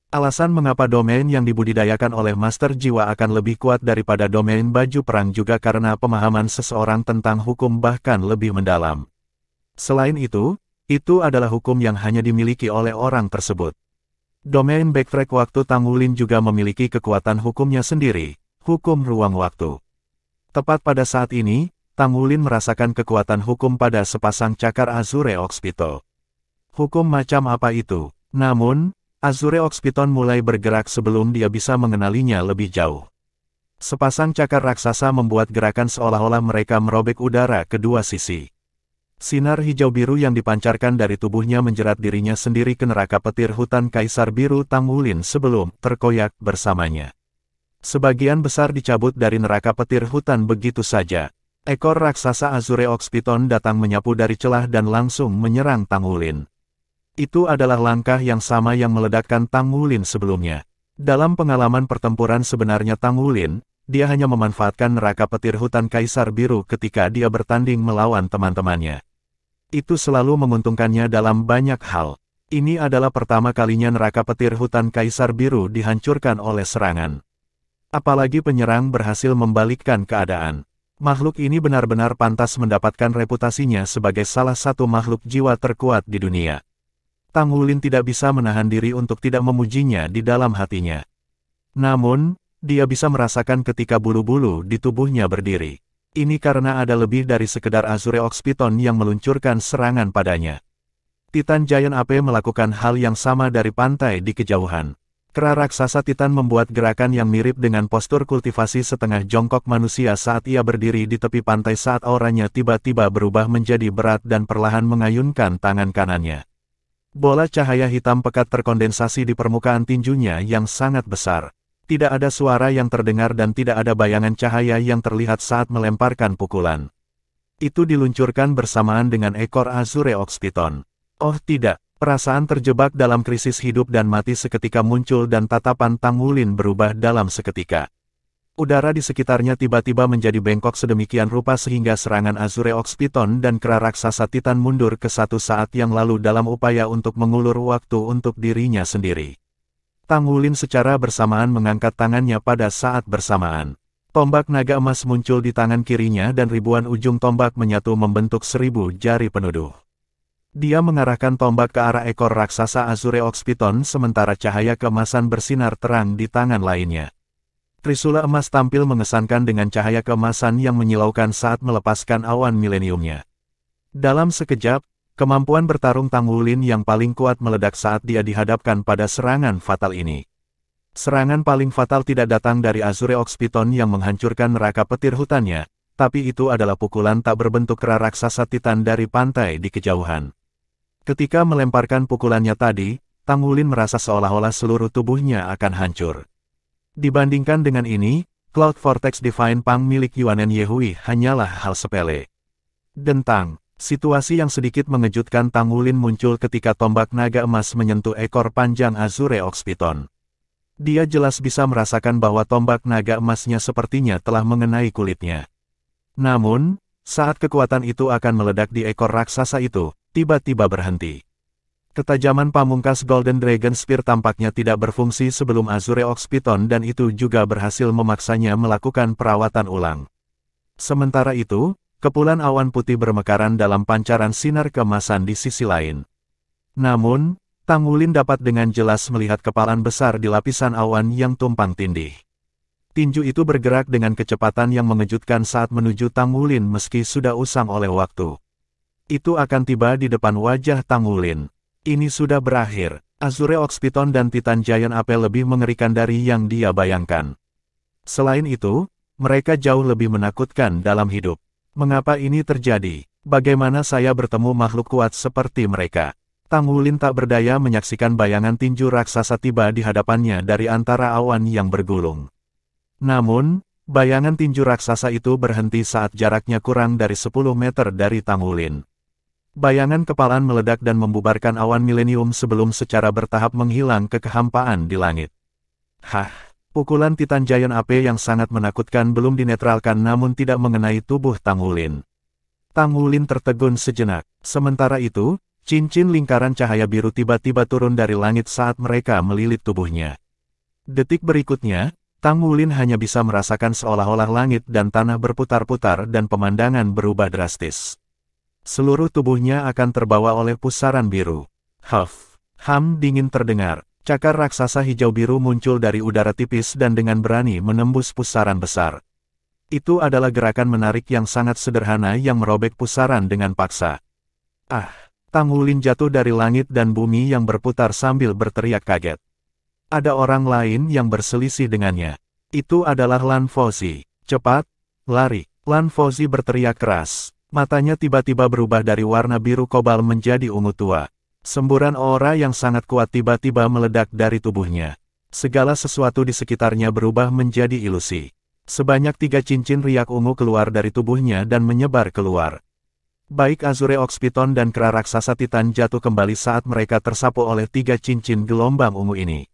Alasan mengapa domain yang dibudidayakan oleh Master Jiwa akan lebih kuat daripada domain baju perang juga karena pemahaman seseorang tentang hukum bahkan lebih mendalam. Selain itu adalah hukum yang hanya dimiliki oleh orang tersebut. Domain backtrack waktu Tang Wulin juga memiliki kekuatan hukumnya sendiri, hukum ruang waktu. Tepat pada saat ini, Tang Wulin merasakan kekuatan hukum pada sepasang cakar Azure Ox Python. Hukum macam apa itu? Namun, Azure Ox Python mulai bergerak sebelum dia bisa mengenalinya lebih jauh. Sepasang cakar raksasa membuat gerakan seolah-olah mereka merobek udara kedua sisi. Sinar hijau biru yang dipancarkan dari tubuhnya menjerat dirinya sendiri ke neraka petir hutan Kaisar Biru Tang Wulin sebelum terkoyak bersamanya. Sebagian besar dicabut dari neraka petir hutan begitu saja. Ekor raksasa Azure Ox Python datang menyapu dari celah dan langsung menyerang Tang Wulin. Itu adalah langkah yang sama yang meledakkan Tang Wulin sebelumnya. Dalam pengalaman pertempuran sebenarnya Tang Wulin, dia hanya memanfaatkan neraka petir hutan Kaisar Biru ketika dia bertanding melawan teman-temannya. Itu selalu menguntungkannya dalam banyak hal. Ini adalah pertama kalinya neraka petir hutan Kaisar Biru dihancurkan oleh serangan. Apalagi penyerang berhasil membalikkan keadaan. Makhluk ini benar-benar pantas mendapatkan reputasinya sebagai salah satu makhluk jiwa terkuat di dunia. Tang Wulin tidak bisa menahan diri untuk tidak memujinya di dalam hatinya. Namun, dia bisa merasakan ketika bulu-bulu di tubuhnya berdiri. Ini karena ada lebih dari sekedar Azure Ox Python yang meluncurkan serangan padanya. Titan Giant Ape melakukan hal yang sama dari pantai di kejauhan. Kera raksasa Titan membuat gerakan yang mirip dengan postur kultivasi setengah jongkok manusia saat ia berdiri di tepi pantai saat auranya tiba-tiba berubah menjadi berat dan perlahan mengayunkan tangan kanannya. Bola cahaya hitam pekat terkondensasi di permukaan tinjunya yang sangat besar. Tidak ada suara yang terdengar dan tidak ada bayangan cahaya yang terlihat saat melemparkan pukulan. Itu diluncurkan bersamaan dengan ekor Azure Ox Python. Oh tidak! Perasaan terjebak dalam krisis hidup dan mati seketika muncul dan tatapan Tang Wulin berubah dalam seketika. Udara di sekitarnya tiba-tiba menjadi bengkok sedemikian rupa sehingga serangan Azure Ox Python dan kera raksasa Titan mundur ke satu saat yang lalu dalam upaya untuk mengulur waktu untuk dirinya sendiri. Tang Wulin secara bersamaan mengangkat tangannya pada saat bersamaan. Tombak naga emas muncul di tangan kirinya dan ribuan ujung tombak menyatu membentuk 1000 jari penuduh. Dia mengarahkan tombak ke arah ekor raksasa Azure Ox Python sementara cahaya keemasan bersinar terang di tangan lainnya. Trisula emas tampil mengesankan dengan cahaya keemasan yang menyilaukan saat melepaskan awan mileniumnya. Dalam sekejap, kemampuan bertarung Tang Wulin yang paling kuat meledak saat dia dihadapkan pada serangan fatal ini. Serangan paling fatal tidak datang dari Azure Ox Python yang menghancurkan neraka petir hutannya, tapi itu adalah pukulan tak berbentuk kera raksasa Titan dari pantai di kejauhan. Ketika melemparkan pukulannya tadi, Tang Wulin merasa seolah-olah seluruh tubuhnya akan hancur. Dibandingkan dengan ini, Cloud Vortex Divine Pang milik Yuanen Yehui hanyalah hal sepele. Dentang, situasi yang sedikit mengejutkan Tang Wulin muncul ketika tombak naga emas menyentuh ekor panjang Azure Ox Python. Dia jelas bisa merasakan bahwa tombak naga emasnya sepertinya telah mengenai kulitnya. Namun, saat kekuatan itu akan meledak di ekor raksasa itu, tiba-tiba berhenti. Ketajaman pamungkas Golden Dragon Spear tampaknya tidak berfungsi sebelum Azure Ox Python dan itu juga berhasil memaksanya melakukan perawatan ulang. Sementara itu, kepulan awan putih bermekaran dalam pancaran sinar keemasan di sisi lain. Namun, Tang Wulin dapat dengan jelas melihat kepalan besar di lapisan awan yang tumpang tindih. Tinju itu bergerak dengan kecepatan yang mengejutkan saat menuju Tang Wulin meski sudah usang oleh waktu. Itu akan tiba di depan wajah Tang Wulin. Ini sudah berakhir. Azure Ox Python dan Titan Giant Ape lebih mengerikan dari yang dia bayangkan. Selain itu, mereka jauh lebih menakutkan dalam hidup. Mengapa ini terjadi? Bagaimana saya bertemu makhluk kuat seperti mereka? Tang Wulin tak berdaya menyaksikan bayangan tinju raksasa tiba di hadapannya dari antara awan yang bergulung. Namun, bayangan tinju raksasa itu berhenti saat jaraknya kurang dari 10 meter dari Tang Wulin. Bayangan kepalan meledak dan membubarkan awan milenium sebelum secara bertahap menghilang ke kehampaan di langit. Hah! Pukulan Titan Giant Ape yang sangat menakutkan belum dinetralkan namun tidak mengenai tubuh Tang Wulin. Tang Wulin tertegun sejenak. Sementara itu, cincin lingkaran cahaya biru tiba-tiba turun dari langit saat mereka melilit tubuhnya. Detik berikutnya, Tang Wulin hanya bisa merasakan seolah-olah langit dan tanah berputar-putar dan pemandangan berubah drastis. Seluruh tubuhnya akan terbawa oleh pusaran biru. Huff! Ham dingin terdengar. Cakar raksasa hijau biru muncul dari udara tipis dan dengan berani menembus pusaran besar. Itu adalah gerakan menarik yang sangat sederhana yang merobek pusaran dengan paksa. Ah! Tang Wulin jatuh dari langit dan bumi yang berputar sambil berteriak kaget. Ada orang lain yang berselisih dengannya. Itu adalah Lan Fozhi. Cepat! Lari! Lan Fozhi berteriak keras. Matanya tiba-tiba berubah dari warna biru kobal menjadi ungu tua. Semburan aura yang sangat kuat tiba-tiba meledak dari tubuhnya. Segala sesuatu di sekitarnya berubah menjadi ilusi. Sebanyak 3 cincin riak ungu keluar dari tubuhnya dan menyebar keluar. Baik Azure Ox Python dan kera raksasa Titan jatuh kembali saat mereka tersapu oleh 3 cincin gelombang ungu ini.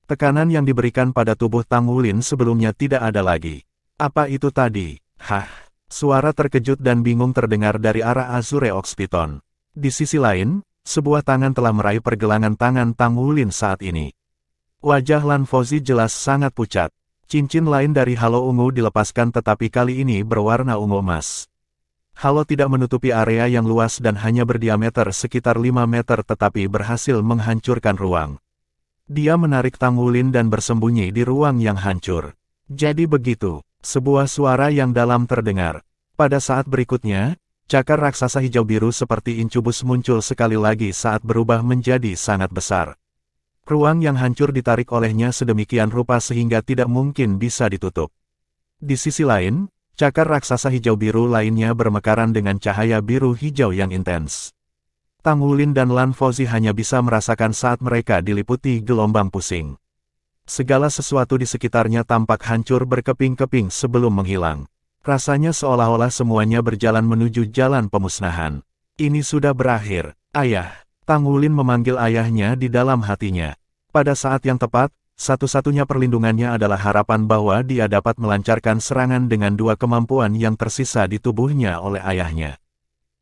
Tekanan yang diberikan pada tubuh Tang Wulin sebelumnya tidak ada lagi. Apa itu tadi? Hah! Suara terkejut dan bingung terdengar dari arah Azure Ox Python. Di sisi lain, sebuah tangan telah meraih pergelangan tangan Tang Wulin saat ini. Wajah Lan Fozhi jelas sangat pucat. Cincin lain dari halo ungu dilepaskan tetapi kali ini berwarna ungu emas. Halo tidak menutupi area yang luas dan hanya berdiameter sekitar 5 meter tetapi berhasil menghancurkan ruang. Dia menarik Tang Wulin dan bersembunyi di ruang yang hancur. Jadi begitu. Sebuah suara yang dalam terdengar. Pada saat berikutnya, cakar raksasa hijau biru seperti incubus muncul sekali lagi saat berubah menjadi sangat besar. Ruang yang hancur ditarik olehnya sedemikian rupa sehingga tidak mungkin bisa ditutup. Di sisi lain, cakar raksasa hijau biru lainnya bermekaran dengan cahaya biru hijau yang intens. Tang Wulin dan Lan Fozhi hanya bisa merasakan saat mereka diliputi gelombang pusing. Segala sesuatu di sekitarnya tampak hancur berkeping-keping sebelum menghilang. Rasanya seolah-olah semuanya berjalan menuju jalan pemusnahan. Ini sudah berakhir. Ayah! Tang Wulin memanggil ayahnya di dalam hatinya. Pada saat yang tepat, satu-satunya perlindungannya adalah harapan bahwa dia dapat melancarkan serangan dengan 2 kemampuan yang tersisa di tubuhnya oleh ayahnya.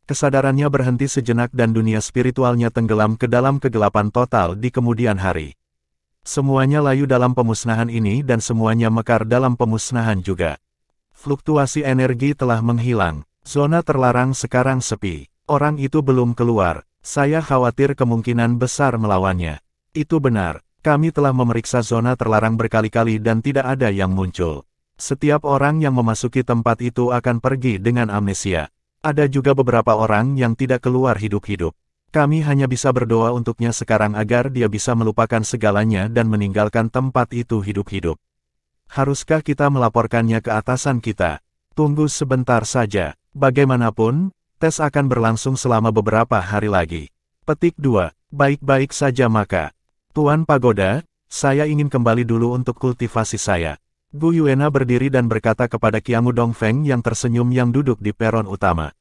Kesadarannya berhenti sejenak dan dunia spiritualnya tenggelam ke dalam kegelapan total di kemudian hari. Semuanya layu dalam pemusnahan ini dan semuanya mekar dalam pemusnahan juga. Fluktuasi energi telah menghilang. Zona terlarang sekarang sepi. Orang itu belum keluar. Saya khawatir kemungkinan besar melawannya. Itu benar. Kami telah memeriksa zona terlarang berkali-kali dan tidak ada yang muncul. Setiap orang yang memasuki tempat itu akan pergi dengan amnesia. Ada juga beberapa orang yang tidak keluar hidup-hidup. Kami hanya bisa berdoa untuknya sekarang agar dia bisa melupakan segalanya dan meninggalkan tempat itu hidup-hidup. Haruskah kita melaporkannya ke atasan kita? Tunggu sebentar saja. Bagaimanapun, tes akan berlangsung selama beberapa hari lagi. Petik 2. Baik-baik saja maka. Tuan Pagoda, saya ingin kembali dulu untuk kultivasi saya. Gu Yuena berdiri dan berkata kepada Qiangu Dongfeng yang tersenyum yang duduk di peron utama.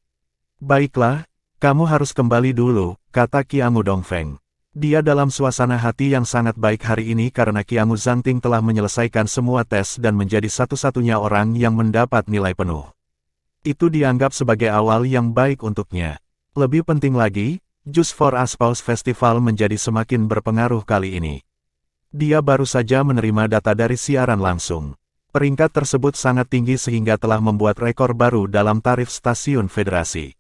Baiklah. Kamu harus kembali dulu, kata Qiangu Dongfeng. Dia dalam suasana hati yang sangat baik hari ini karena Qiangu Zhangting telah menyelesaikan semua tes dan menjadi satu-satunya orang yang mendapat nilai penuh. Itu dianggap sebagai awal yang baik untuknya. Lebih penting lagi, Just for Us Pause Festival menjadi semakin berpengaruh kali ini. Dia baru saja menerima data dari siaran langsung. Peringkat tersebut sangat tinggi sehingga telah membuat rekor baru dalam tarif stasiun federasi.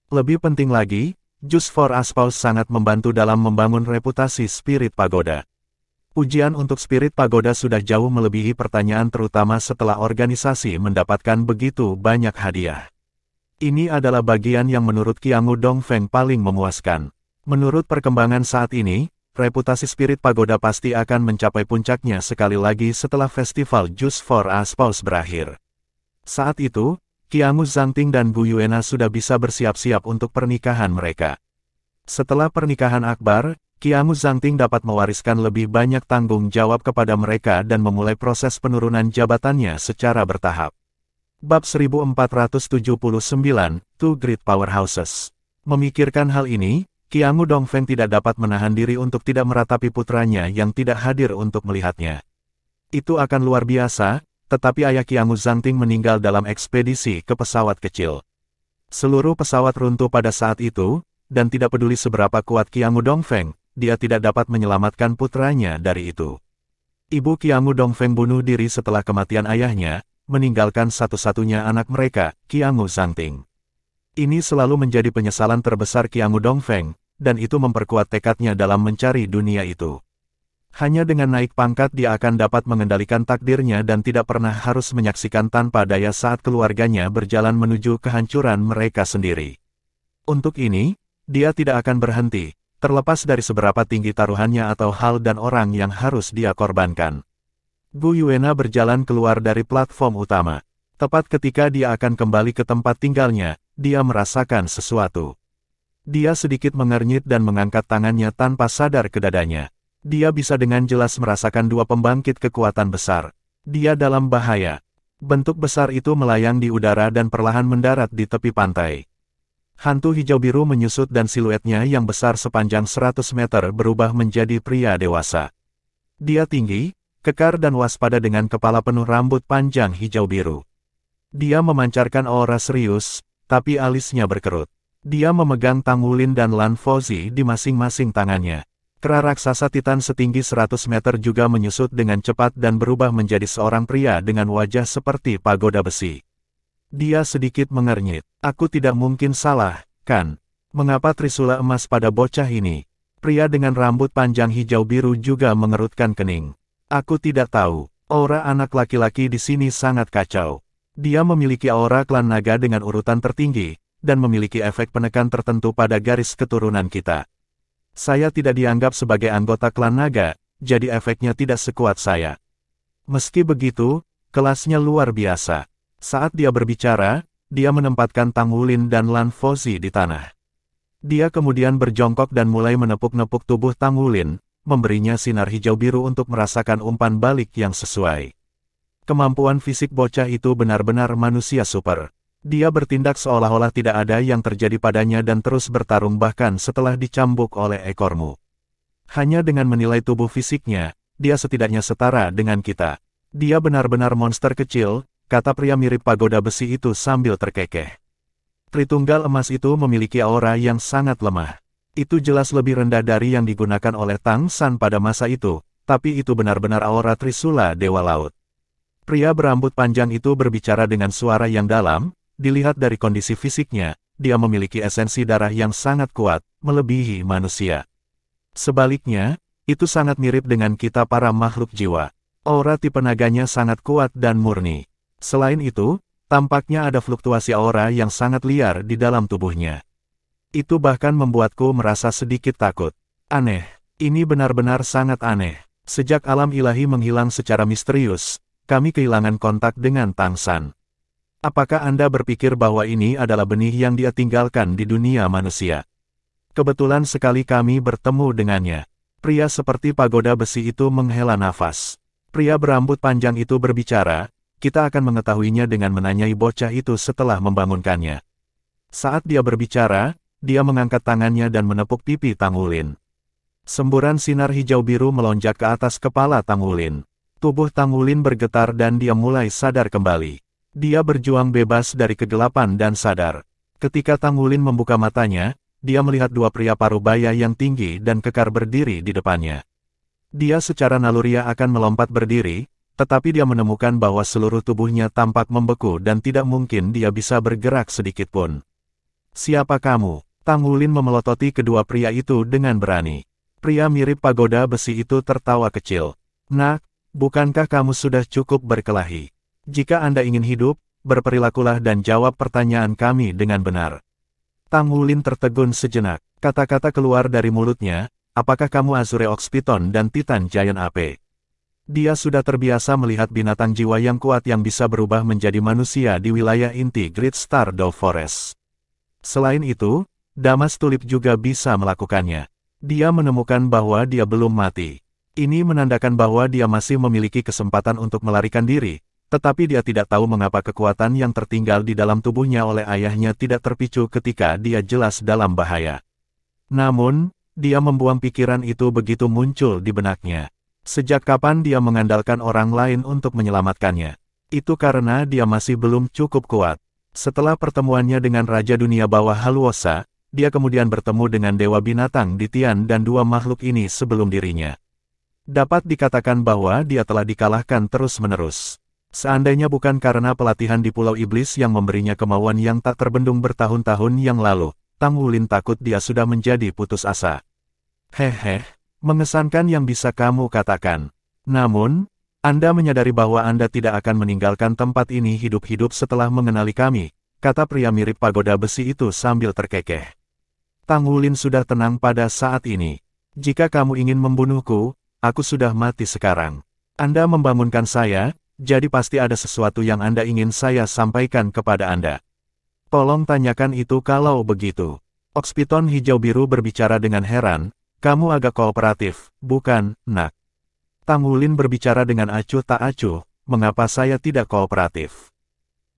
Lebih penting lagi, Just for Us Pause sangat membantu dalam membangun reputasi Spirit Pagoda. Pujian untuk Spirit Pagoda sudah jauh melebihi pertanyaan terutama setelah organisasi mendapatkan begitu banyak hadiah. Ini adalah bagian yang menurut Qiangu Dongfeng paling memuaskan. Menurut perkembangan saat ini, reputasi Spirit Pagoda pasti akan mencapai puncaknya sekali lagi setelah festival Just for Us Pause berakhir. Saat itu, Qiangu Zhangting dan Gu Yuena sudah bisa bersiap-siap untuk pernikahan mereka. Setelah pernikahan akbar, Qiangu Zhangting dapat mewariskan lebih banyak tanggung jawab kepada mereka dan memulai proses penurunan jabatannya secara bertahap. Bab 1479, Two Great Powerhouses. Memikirkan hal ini, Qiangu Dongfeng tidak dapat menahan diri untuk tidak meratapi putranya yang tidak hadir untuk melihatnya. Itu akan luar biasa, tetapi ayah Qiangu Zhangting meninggal dalam ekspedisi ke pesawat kecil. Seluruh pesawat runtuh pada saat itu, dan tidak peduli seberapa kuat Qiangu Dongfeng, dia tidak dapat menyelamatkan putranya dari itu. Ibu Qiangu Dongfeng bunuh diri setelah kematian ayahnya, meninggalkan satu-satunya anak mereka, Qiangu Zhangting. Ini selalu menjadi penyesalan terbesar Qiangu Dongfeng, dan itu memperkuat tekadnya dalam mencari dunia itu. Hanya dengan naik pangkat dia akan dapat mengendalikan takdirnya dan tidak pernah harus menyaksikan tanpa daya saat keluarganya berjalan menuju kehancuran mereka sendiri. Untuk ini, dia tidak akan berhenti, terlepas dari seberapa tinggi taruhannya atau hal dan orang yang harus dia korbankan. Gu Yuena berjalan keluar dari platform utama. Tepat ketika dia akan kembali ke tempat tinggalnya, dia merasakan sesuatu. Dia sedikit mengernyit dan mengangkat tangannya tanpa sadar ke dadanya. Dia bisa dengan jelas merasakan dua pembangkit kekuatan besar. Dia dalam bahaya. Bentuk besar itu melayang di udara dan perlahan mendarat di tepi pantai. Hantu hijau biru menyusut dan siluetnya yang besar sepanjang 100 meter berubah menjadi pria dewasa. Dia tinggi, kekar dan waspada dengan kepala penuh rambut panjang hijau biru. Dia memancarkan aura serius, tapi alisnya berkerut. Dia memegang Tangulin dan Lan Fozi di masing-masing tangannya. Kera raksasa Titan setinggi 100 meter juga menyusut dengan cepat dan berubah menjadi seorang pria dengan wajah seperti pagoda besi. Dia sedikit mengernyit. Aku tidak mungkin salah, kan? Mengapa trisula emas pada bocah ini? Pria dengan rambut panjang hijau biru juga mengerutkan kening. Aku tidak tahu. Aura anak laki-laki di sini sangat kacau. Dia memiliki aura klan naga dengan urutan tertinggi, dan memiliki efek penekan tertentu pada garis keturunan kita. Saya tidak dianggap sebagai anggota klan naga, jadi efeknya tidak sekuat saya. Meski begitu, kelasnya luar biasa. Saat dia berbicara, dia menempatkan Tangulin dan Lan Fozi di tanah. Dia kemudian berjongkok dan mulai menepuk-nepuk tubuh Tangulin, memberinya sinar hijau biru untuk merasakan umpan balik yang sesuai. Kemampuan fisik bocah itu benar-benar manusia super. Dia bertindak seolah-olah tidak ada yang terjadi padanya dan terus bertarung bahkan setelah dicambuk oleh ekormu. Hanya dengan menilai tubuh fisiknya, dia setidaknya setara dengan kita. Dia benar-benar monster kecil, kata pria mirip pagoda besi itu sambil terkekeh. Tritunggal emas itu memiliki aura yang sangat lemah. Itu jelas lebih rendah dari yang digunakan oleh Tang San pada masa itu, tapi itu benar-benar aura Trisula Dewa Laut. Pria berambut panjang itu berbicara dengan suara yang dalam, dilihat dari kondisi fisiknya, dia memiliki esensi darah yang sangat kuat, melebihi manusia. Sebaliknya, itu sangat mirip dengan kita para makhluk jiwa. Aura tipe naganya sangat kuat dan murni. Selain itu, tampaknya ada fluktuasi aura yang sangat liar di dalam tubuhnya. Itu bahkan membuatku merasa sedikit takut. Aneh, ini benar-benar sangat aneh. Sejak alam ilahi menghilang secara misterius, kami kehilangan kontak dengan Tang San. Apakah Anda berpikir bahwa ini adalah benih yang dia tinggalkan di dunia manusia? Kebetulan sekali kami bertemu dengannya. Pria seperti pagoda besi itu menghela nafas. Pria berambut panjang itu berbicara, kita akan mengetahuinya dengan menanyai bocah itu setelah membangunkannya. Saat dia berbicara, dia mengangkat tangannya dan menepuk pipi Tangulin. Semburan sinar hijau biru melonjak ke atas kepala Tangulin. Tubuh Tangulin bergetar dan dia mulai sadar kembali. Dia berjuang bebas dari kegelapan dan sadar. Ketika Tangulin membuka matanya, dia melihat dua pria parubaya yang tinggi dan kekar berdiri di depannya. Dia secara naluriah akan melompat berdiri, tetapi dia menemukan bahwa seluruh tubuhnya tampak membeku dan tidak mungkin dia bisa bergerak sedikit pun. "Siapa kamu?" Tang Wulin memelototi kedua pria itu dengan berani. Pria mirip pagoda besi itu tertawa kecil. "Nak, bukankah kamu sudah cukup berkelahi? Jika Anda ingin hidup, berperilakulah dan jawab pertanyaan kami dengan benar." Tang Wulin tertegun sejenak. Kata-kata keluar dari mulutnya, "Apakah kamu Azure Ox Python dan Titan Giant Ape?" Dia sudah terbiasa melihat binatang jiwa yang kuat yang bisa berubah menjadi manusia di wilayah inti Great Stardow Forest. Selain itu, Damas Tulip juga bisa melakukannya. Dia menemukan bahwa dia belum mati. Ini menandakan bahwa dia masih memiliki kesempatan untuk melarikan diri, tetapi dia tidak tahu mengapa kekuatan yang tertinggal di dalam tubuhnya oleh ayahnya tidak terpicu ketika dia jelas dalam bahaya. Namun, dia membuang pikiran itu begitu muncul di benaknya. Sejak kapan dia mengandalkan orang lain untuk menyelamatkannya? Itu karena dia masih belum cukup kuat. Setelah pertemuannya dengan Raja Dunia Bawah Haluosa, dia kemudian bertemu dengan Dewa Binatang di Tian dan dua makhluk ini sebelum dirinya. Dapat dikatakan bahwa dia telah dikalahkan terus-menerus. Seandainya bukan karena pelatihan di Pulau Iblis yang memberinya kemauan yang tak terbendung bertahun-tahun yang lalu, Tang Wulin takut dia sudah menjadi putus asa. "Hehe. Mengesankan yang bisa kamu katakan. Namun, Anda menyadari bahwa Anda tidak akan meninggalkan tempat ini hidup-hidup setelah mengenali kami," kata pria mirip pagoda besi itu sambil terkekeh. Tang Wulin sudah tenang pada saat ini. "Jika kamu ingin membunuhku, aku sudah mati sekarang. Anda membangunkan saya, jadi pasti ada sesuatu yang Anda ingin saya sampaikan kepada Anda. Tolong tanyakan itu kalau begitu." Ox Python hijau biru berbicara dengan heran. "Kamu agak kooperatif, bukan, Nak?" Tang Wulin berbicara dengan acuh tak acuh, "Mengapa saya tidak kooperatif?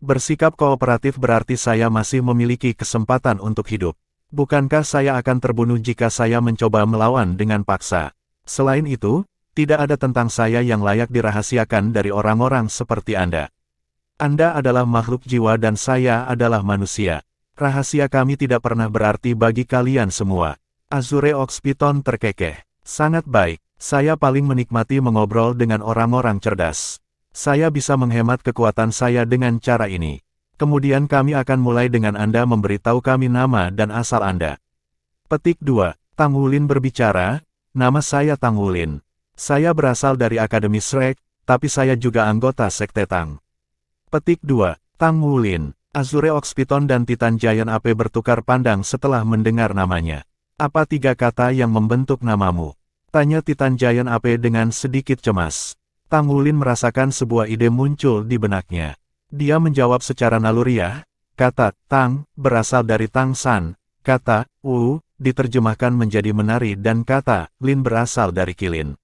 Bersikap kooperatif berarti saya masih memiliki kesempatan untuk hidup. Bukankah saya akan terbunuh jika saya mencoba melawan dengan paksa? Selain itu, tidak ada tentang saya yang layak dirahasiakan dari orang-orang seperti Anda. Anda adalah makhluk jiwa dan saya adalah manusia. Rahasia kami tidak pernah berarti bagi kalian semua." Azure Ox Python terkekeh. "Sangat baik, saya paling menikmati mengobrol dengan orang-orang cerdas. Saya bisa menghemat kekuatan saya dengan cara ini. Kemudian kami akan mulai dengan Anda memberitahu kami nama dan asal Anda." Petik 2. Tang Wulin berbicara, "Nama saya Tang Wulin. Saya berasal dari Akademi Shrek, tapi saya juga anggota Sekte Tang." Petik 2. Tang Wulin. Azure Ox Python dan Titan Giant Ape bertukar pandang setelah mendengar namanya. "Apa 3 kata yang membentuk namamu?" tanya Titan Giant Ape dengan sedikit cemas. Tang Wulin merasakan sebuah ide muncul di benaknya. Dia menjawab secara naluriah, "Kata Tang berasal dari Tang San, kata Wu diterjemahkan menjadi menari dan kata Lin berasal dari kilin."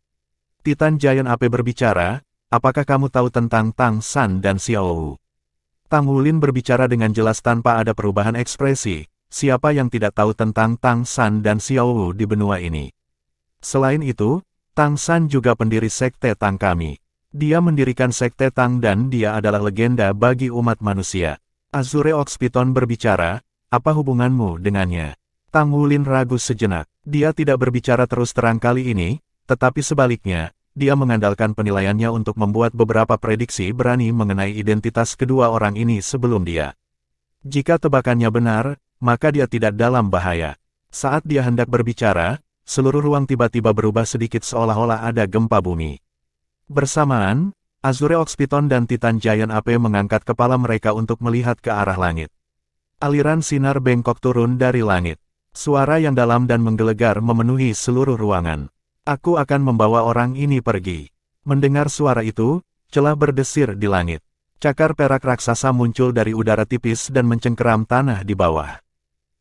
Titan Giant Ape berbicara, "Apakah kamu tahu tentang Tang San dan Xiao Wu?" Tang Wulin berbicara dengan jelas tanpa ada perubahan ekspresi. Siapa yang tidak tahu tentang Tang San dan Xiao Wu di benua ini? Selain itu, Tang San juga pendiri Sekte Tang kami. Dia mendirikan Sekte Tang dan dia adalah legenda bagi umat manusia. Azure Ox Python berbicara, "Apa hubunganmu dengannya?" Tang Wulin ragu sejenak. Dia tidak berbicara terus terang kali ini, tetapi sebaliknya, dia mengandalkan penilaiannya untuk membuat beberapa prediksi berani mengenai identitas kedua orang ini sebelum dia. Jika tebakannya benar, maka dia tidak dalam bahaya. Saat dia hendak berbicara, seluruh ruang tiba-tiba berubah sedikit seolah-olah ada gempa bumi. Bersamaan, Azure Ox Python dan Titan Giant Ape mengangkat kepala mereka untuk melihat ke arah langit. Aliran sinar bengkok turun dari langit. Suara yang dalam dan menggelegar memenuhi seluruh ruangan. "Aku akan membawa orang ini pergi." Mendengar suara itu, celah berdesir di langit. Cakar perak raksasa muncul dari udara tipis dan mencengkeram tanah di bawah.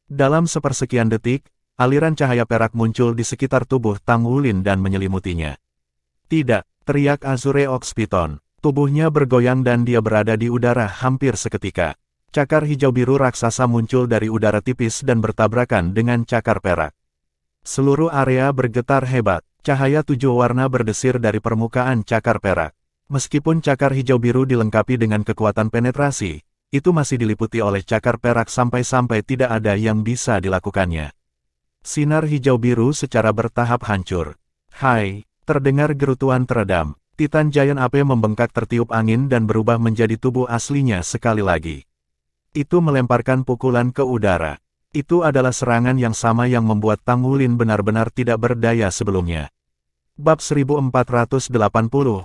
Dalam sepersekian detik, aliran cahaya perak muncul di sekitar tubuh Tang Wulin dan menyelimutinya. "Tidak!" teriak Azure Ox Python. Tubuhnya bergoyang dan dia berada di udara hampir seketika. Cakar hijau biru raksasa muncul dari udara tipis dan bertabrakan dengan cakar perak. Seluruh area bergetar hebat. Cahaya 7 warna berdesir dari permukaan cakar perak. Meskipun cakar hijau biru dilengkapi dengan kekuatan penetrasi, itu masih diliputi oleh cakar perak sampai-sampai tidak ada yang bisa dilakukannya. Sinar hijau biru secara bertahap hancur. Hai, terdengar gerutuan teredam. Titan Giant Ape membengkak tertiup angin dan berubah menjadi tubuh aslinya sekali lagi. Itu melemparkan pukulan ke udara. Itu adalah serangan yang sama yang membuat Tang Wulin benar-benar tidak berdaya sebelumnya. Bab 1480,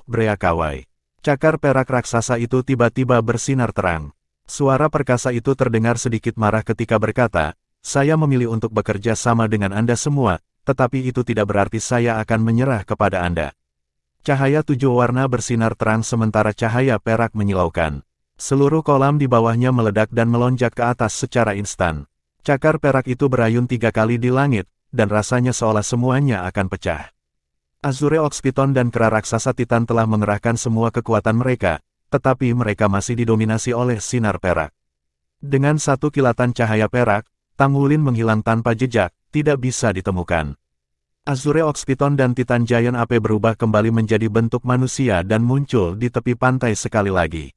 Brea Kawai. Cakar perak raksasa itu tiba-tiba bersinar terang. Suara perkasa itu terdengar sedikit marah ketika berkata, "Saya memilih untuk bekerja sama dengan Anda semua, tetapi itu tidak berarti saya akan menyerah kepada Anda." Cahaya 7 warna bersinar terang sementara cahaya perak menyilaukan. Seluruh kolam di bawahnya meledak dan melonjak ke atas secara instan. Cakar perak itu berayun 3 kali di langit, dan rasanya seolah semuanya akan pecah. Azure Ox Piton dan kera raksasa Titan telah mengerahkan semua kekuatan mereka, tetapi mereka masih didominasi oleh sinar perak. Dengan satu kilatan cahaya perak, Tang Wulin menghilang tanpa jejak, tidak bisa ditemukan. Azure Ox Piton dan Titan Giant Ape berubah kembali menjadi bentuk manusia dan muncul di tepi pantai sekali lagi.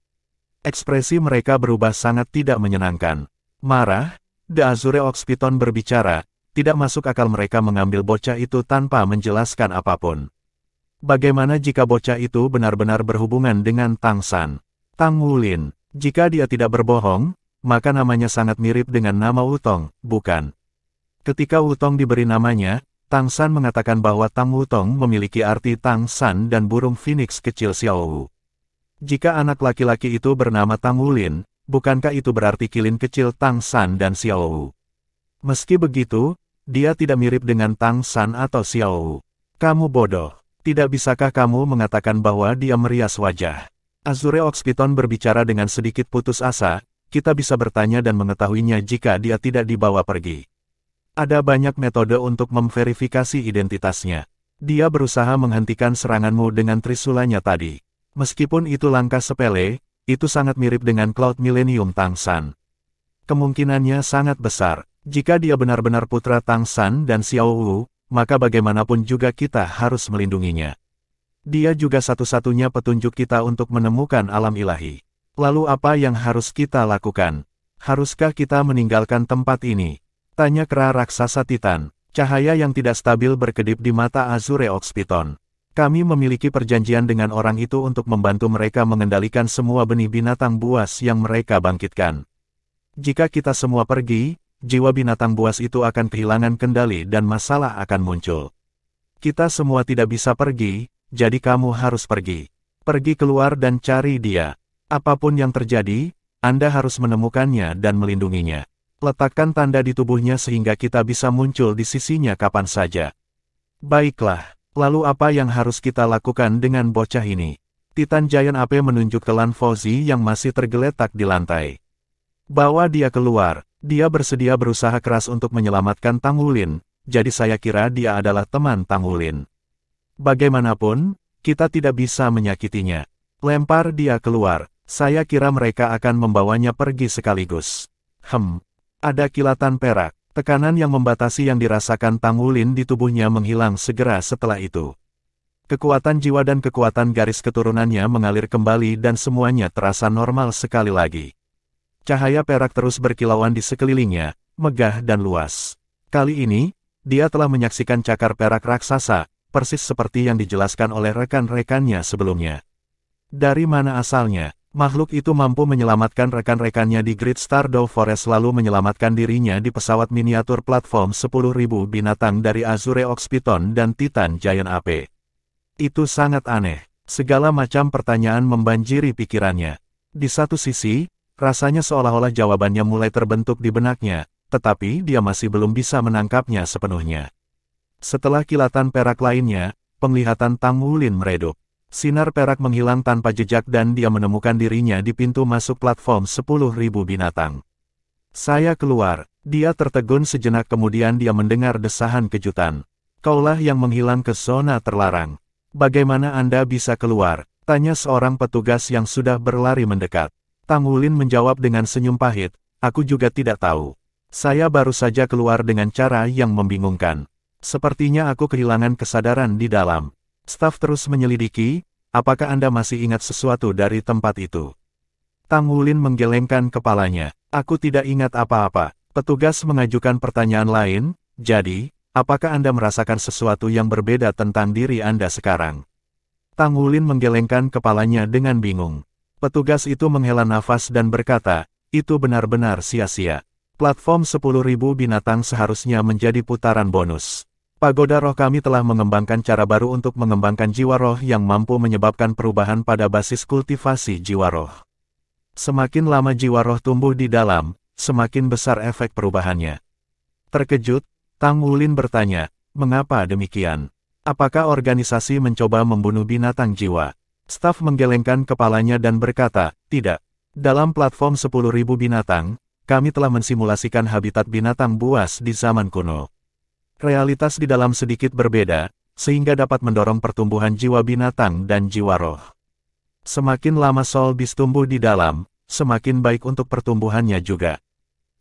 Ekspresi mereka berubah sangat tidak menyenangkan. Marah, The Azure Ox Piton berbicara, tidak masuk akal mereka mengambil bocah itu tanpa menjelaskan apapun. Bagaimana jika bocah itu benar-benar berhubungan dengan Tang San? Tang Wulin, jika dia tidak berbohong, maka namanya sangat mirip dengan nama Wutong, bukan? Ketika Wutong diberi namanya, Tang San mengatakan bahwa Tang Wutong memiliki arti Tang San dan burung phoenix kecil Xiaowu. Jika anak laki-laki itu bernama Tang Wulin, bukankah itu berarti kilin kecil Tang San dan Xiaowu? Meski begitu, dia tidak mirip dengan Tang San atau Xiaowu. Kamu bodoh. Tidak bisakah kamu mengatakan bahwa dia merias wajah? Azure Ox Piton berbicara dengan sedikit putus asa, kita bisa bertanya dan mengetahuinya jika dia tidak dibawa pergi. Ada banyak metode untuk memverifikasi identitasnya. Dia berusaha menghentikan seranganmu dengan trisulanya tadi. Meskipun itu langkah sepele, itu sangat mirip dengan Cloud Millennium Tang San. Kemungkinannya sangat besar. Jika dia benar-benar putra Tang San dan Xiaowu, maka bagaimanapun juga kita harus melindunginya. Dia juga satu-satunya petunjuk kita untuk menemukan alam ilahi. Lalu apa yang harus kita lakukan? Haruskah kita meninggalkan tempat ini? Tanya kera raksasa Titan. Cahaya yang tidak stabil berkedip di mata Azure Ox Piton. Kami memiliki perjanjian dengan orang itu untuk membantu mereka mengendalikan semua benih binatang buas yang mereka bangkitkan. Jika kita semua pergi, jiwa binatang buas itu akan kehilangan kendali dan masalah akan muncul. Kita semua tidak bisa pergi, jadi kamu harus pergi. Pergi keluar dan cari dia. Apapun yang terjadi, Anda harus menemukannya dan melindunginya. Letakkan tanda di tubuhnya sehingga kita bisa muncul di sisinya kapan saja. Baiklah, lalu apa yang harus kita lakukan dengan bocah ini? Titan Giant Ape menunjuk ke Lan Fauzi yang masih tergeletak di lantai. Bawa dia keluar. Dia bersedia berusaha keras untuk menyelamatkan Tang Wulin, jadi saya kira dia adalah teman Tang Wulin. Bagaimanapun, kita tidak bisa menyakitinya. Lempar dia keluar. Saya kira mereka akan membawanya pergi sekaligus. Ada kilatan perak. Tekanan yang membatasi yang dirasakan Tang Wulin di tubuhnya menghilang segera setelah itu. Kekuatan jiwa dan kekuatan garis keturunannya mengalir kembali dan semuanya terasa normal sekali lagi. Cahaya perak terus berkilauan di sekelilingnya, megah dan luas. Kali ini, dia telah menyaksikan cakar perak raksasa, persis seperti yang dijelaskan oleh rekan-rekannya sebelumnya. Dari mana asalnya? Makhluk itu mampu menyelamatkan rekan-rekannya di Great Stardow Forest lalu menyelamatkan dirinya di pesawat miniatur platform 10.000 binatang dari Azure Ox Piton dan Titan Giant Ape. Itu sangat aneh. Segala macam pertanyaan membanjiri pikirannya. Di satu sisi, rasanya seolah-olah jawabannya mulai terbentuk di benaknya, tetapi dia masih belum bisa menangkapnya sepenuhnya. Setelah kilatan perak lainnya, penglihatan Tang Wulin meredup. Sinar perak menghilang tanpa jejak dan dia menemukan dirinya di pintu masuk platform 10.000 binatang. Saya keluar. Dia tertegun sejenak kemudian dia mendengar desahan kejutan. Kaulah yang menghilang ke zona terlarang. Bagaimana Anda bisa keluar? Tanya seorang petugas yang sudah berlari mendekat. Tang Wulin menjawab dengan senyum pahit, aku juga tidak tahu. Saya baru saja keluar dengan cara yang membingungkan. Sepertinya aku kehilangan kesadaran di dalam. Staf terus menyelidiki, apakah Anda masih ingat sesuatu dari tempat itu? Tang Wulin menggelengkan kepalanya. Aku tidak ingat apa-apa. Petugas mengajukan pertanyaan lain, jadi, apakah Anda merasakan sesuatu yang berbeda tentang diri Anda sekarang? Tang Wulin menggelengkan kepalanya dengan bingung. Petugas itu menghela nafas dan berkata, itu benar-benar sia-sia. Platform 10.000 binatang seharusnya menjadi putaran bonus. Pagoda roh kami telah mengembangkan cara baru untuk mengembangkan jiwa roh yang mampu menyebabkan perubahan pada basis kultivasi jiwa roh. Semakin lama jiwa roh tumbuh di dalam, semakin besar efek perubahannya. Terkejut, Tang Wulin bertanya, mengapa demikian? Apakah organisasi mencoba membunuh binatang jiwa? Staf menggelengkan kepalanya dan berkata, tidak. Dalam platform 10.000 binatang, kami telah mensimulasikan habitat binatang buas di zaman kuno. Realitas di dalam sedikit berbeda, sehingga dapat mendorong pertumbuhan jiwa binatang dan jiwa roh. Semakin lama Soul Beast tumbuh di dalam, semakin baik untuk pertumbuhannya juga.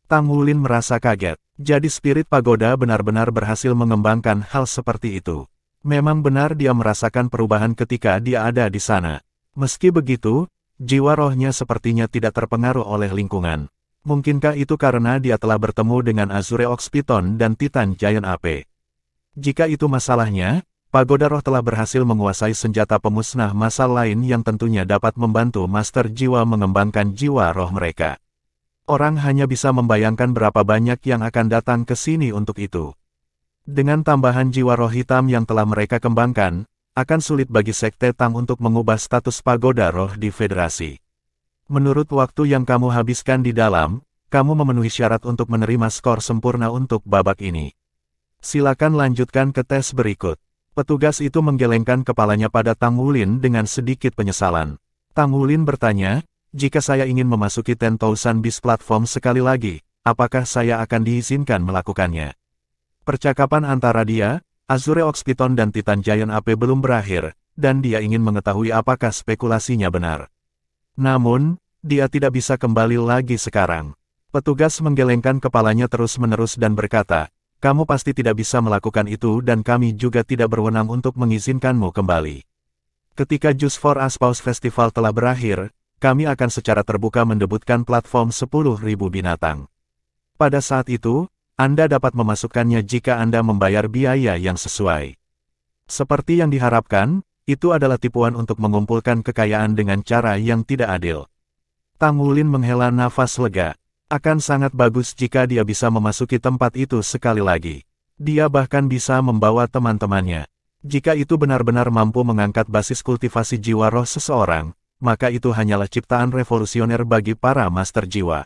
Tang Wulin merasa kaget, jadi spirit pagoda benar-benar berhasil mengembangkan hal seperti itu. Memang benar dia merasakan perubahan ketika dia ada di sana. Meski begitu, jiwa rohnya sepertinya tidak terpengaruh oleh lingkungan. Mungkinkah itu karena dia telah bertemu dengan Azure Ox Python dan Titan Giant Ape? Jika itu masalahnya, pagoda roh telah berhasil menguasai senjata pemusnah massal lain yang tentunya dapat membantu Master Jiwa mengembangkan jiwa roh mereka. Orang hanya bisa membayangkan berapa banyak yang akan datang ke sini untuk itu. Dengan tambahan jiwa roh hitam yang telah mereka kembangkan, akan sulit bagi Sekte Tang untuk mengubah status pagoda roh di Federasi. Menurut waktu yang kamu habiskan di dalam, kamu memenuhi syarat untuk menerima skor sempurna untuk babak ini. Silakan lanjutkan ke tes berikut. Petugas itu menggelengkan kepalanya pada Tang Wulin dengan sedikit penyesalan. Tang Wulin bertanya, jika saya ingin memasuki 10,000 Beast Platform sekali lagi, apakah saya akan diizinkan melakukannya? Percakapan antara dia, Azure Ox Python dan Titan Giant Ape belum berakhir, dan dia ingin mengetahui apakah spekulasinya benar. Namun, dia tidak bisa kembali lagi sekarang. Petugas menggelengkan kepalanya terus-menerus dan berkata, kamu pasti tidak bisa melakukan itu dan kami juga tidak berwenang untuk mengizinkanmu kembali. Ketika Juice for Aspaus Festival telah berakhir, kami akan secara terbuka mendebutkan platform 10.000 binatang. Pada saat itu, Anda dapat memasukkannya jika Anda membayar biaya yang sesuai. Seperti yang diharapkan, itu adalah tipuan untuk mengumpulkan kekayaan dengan cara yang tidak adil. Tang Wulin menghela nafas lega. Akan sangat bagus jika dia bisa memasuki tempat itu sekali lagi. Dia bahkan bisa membawa teman-temannya. Jika itu benar-benar mampu mengangkat basis kultivasi jiwa roh seseorang, maka itu hanyalah ciptaan revolusioner bagi para master jiwa.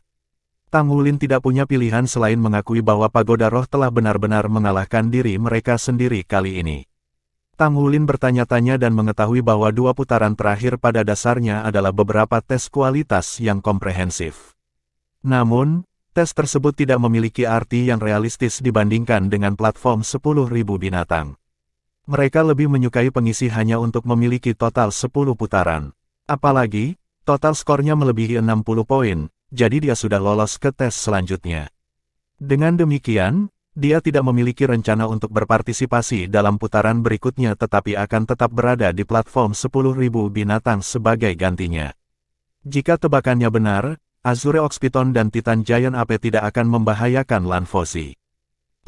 Tang Wulin tidak punya pilihan selain mengakui bahwa pagoda roh telah benar-benar mengalahkan diri mereka sendiri kali ini. Tang Wulin bertanya-tanya dan mengetahui bahwa 2 putaran terakhir pada dasarnya adalah beberapa tes kualitas yang komprehensif. Namun, tes tersebut tidak memiliki arti yang realistis dibandingkan dengan platform 10.000 binatang. Mereka lebih menyukai pengisi hanya untuk memiliki total 10 putaran. Apalagi, total skornya melebihi 60 poin, jadi dia sudah lolos ke tes selanjutnya. Dengan demikian, dia tidak memiliki rencana untuk berpartisipasi dalam putaran berikutnya tetapi akan tetap berada di platform 10.000 binatang sebagai gantinya. Jika tebakannya benar, Azure Ox Python dan Titan Giant Ape tidak akan membahayakan Lan Fozi.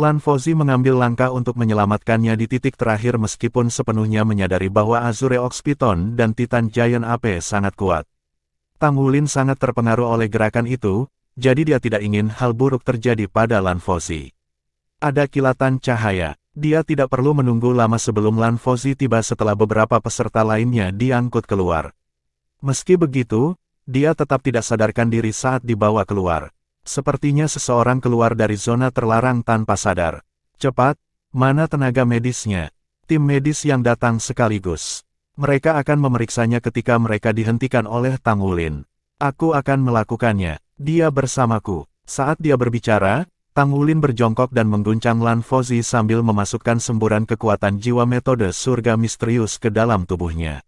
Lan Fozi mengambil langkah untuk menyelamatkannya di titik terakhir meskipun sepenuhnya menyadari bahwa Azure Ox Python dan Titan Giant Ape sangat kuat. Tang Wulin sangat terpengaruh oleh gerakan itu, jadi dia tidak ingin hal buruk terjadi pada Lan Fozi. Ada kilatan cahaya. Dia tidak perlu menunggu lama sebelum Lan Fozi tiba setelah beberapa peserta lainnya diangkut keluar. Meski begitu, dia tetap tidak sadarkan diri saat dibawa keluar. Sepertinya seseorang keluar dari zona terlarang tanpa sadar. Cepat, mana tenaga medisnya? Tim medis yang datang sekaligus. Mereka akan memeriksanya ketika mereka dihentikan oleh Tang Wulin. Aku akan melakukannya. Dia bersamaku. Saat dia berbicara, Tang Wulin berjongkok dan mengguncang Lan Fozi sambil memasukkan semburan kekuatan jiwa metode surga misterius ke dalam tubuhnya.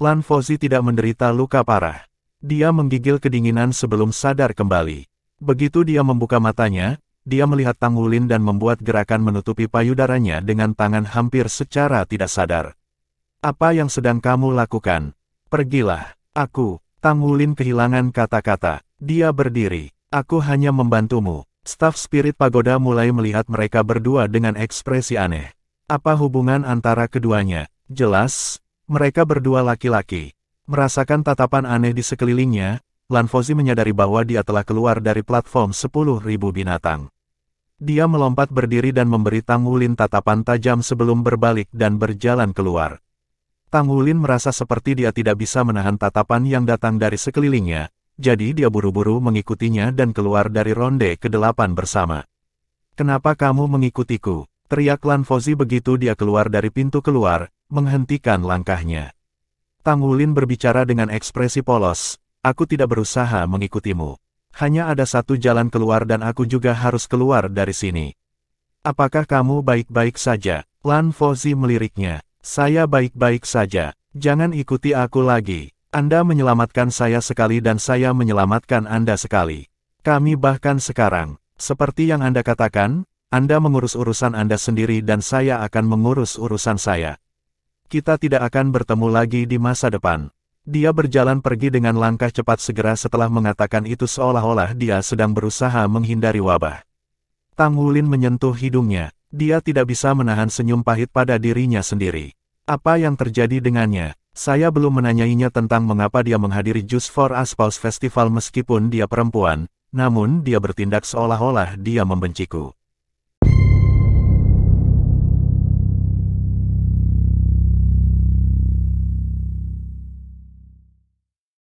Lan Fozi tidak menderita luka parah. Dia menggigil kedinginan sebelum sadar kembali. Begitu dia membuka matanya, dia melihat Tang Wulin dan membuat gerakan menutupi payudaranya dengan tangan hampir secara tidak sadar. Apa yang sedang kamu lakukan? Pergilah. Aku. Tang Wulin kehilangan kata-kata. Dia berdiri. Aku hanya membantumu. Staf spirit pagoda mulai melihat mereka berdua dengan ekspresi aneh. Apa hubungan antara keduanya? Jelas, mereka berdua laki-laki. Merasakan tatapan aneh di sekelilingnya, Lan Fauzi menyadari bahwa dia telah keluar dari platform 10.000 binatang. Dia melompat berdiri dan memberi Tang Wulin tatapan tajam sebelum berbalik dan berjalan keluar. Tang Wulin merasa seperti dia tidak bisa menahan tatapan yang datang dari sekelilingnya, jadi dia buru-buru mengikutinya dan keluar dari ronde ke-8 bersama. "Kenapa kamu mengikutiku?" teriak Lan Fauzi begitu dia keluar dari pintu keluar, menghentikan langkahnya. Tang Wulin berbicara dengan ekspresi polos, "Aku tidak berusaha mengikutimu. Hanya ada satu jalan keluar dan aku juga harus keluar dari sini." "Apakah kamu baik-baik saja?" Lan Fauzi meliriknya. "Saya baik-baik saja. Jangan ikuti aku lagi. Anda menyelamatkan saya sekali dan saya menyelamatkan Anda sekali. Kami bahkan sekarang, seperti yang Anda katakan, Anda mengurus urusan Anda sendiri dan saya akan mengurus urusan saya. Kita tidak akan bertemu lagi di masa depan." Dia berjalan pergi dengan langkah cepat segera setelah mengatakan itu seolah-olah dia sedang berusaha menghindari wabah. Tang Wulin menyentuh hidungnya. Dia tidak bisa menahan senyum pahit pada dirinya sendiri. Apa yang terjadi dengannya? Saya belum menanyainya tentang mengapa dia menghadiri Just for Aspause Festival meskipun dia perempuan, namun dia bertindak seolah-olah dia membenciku.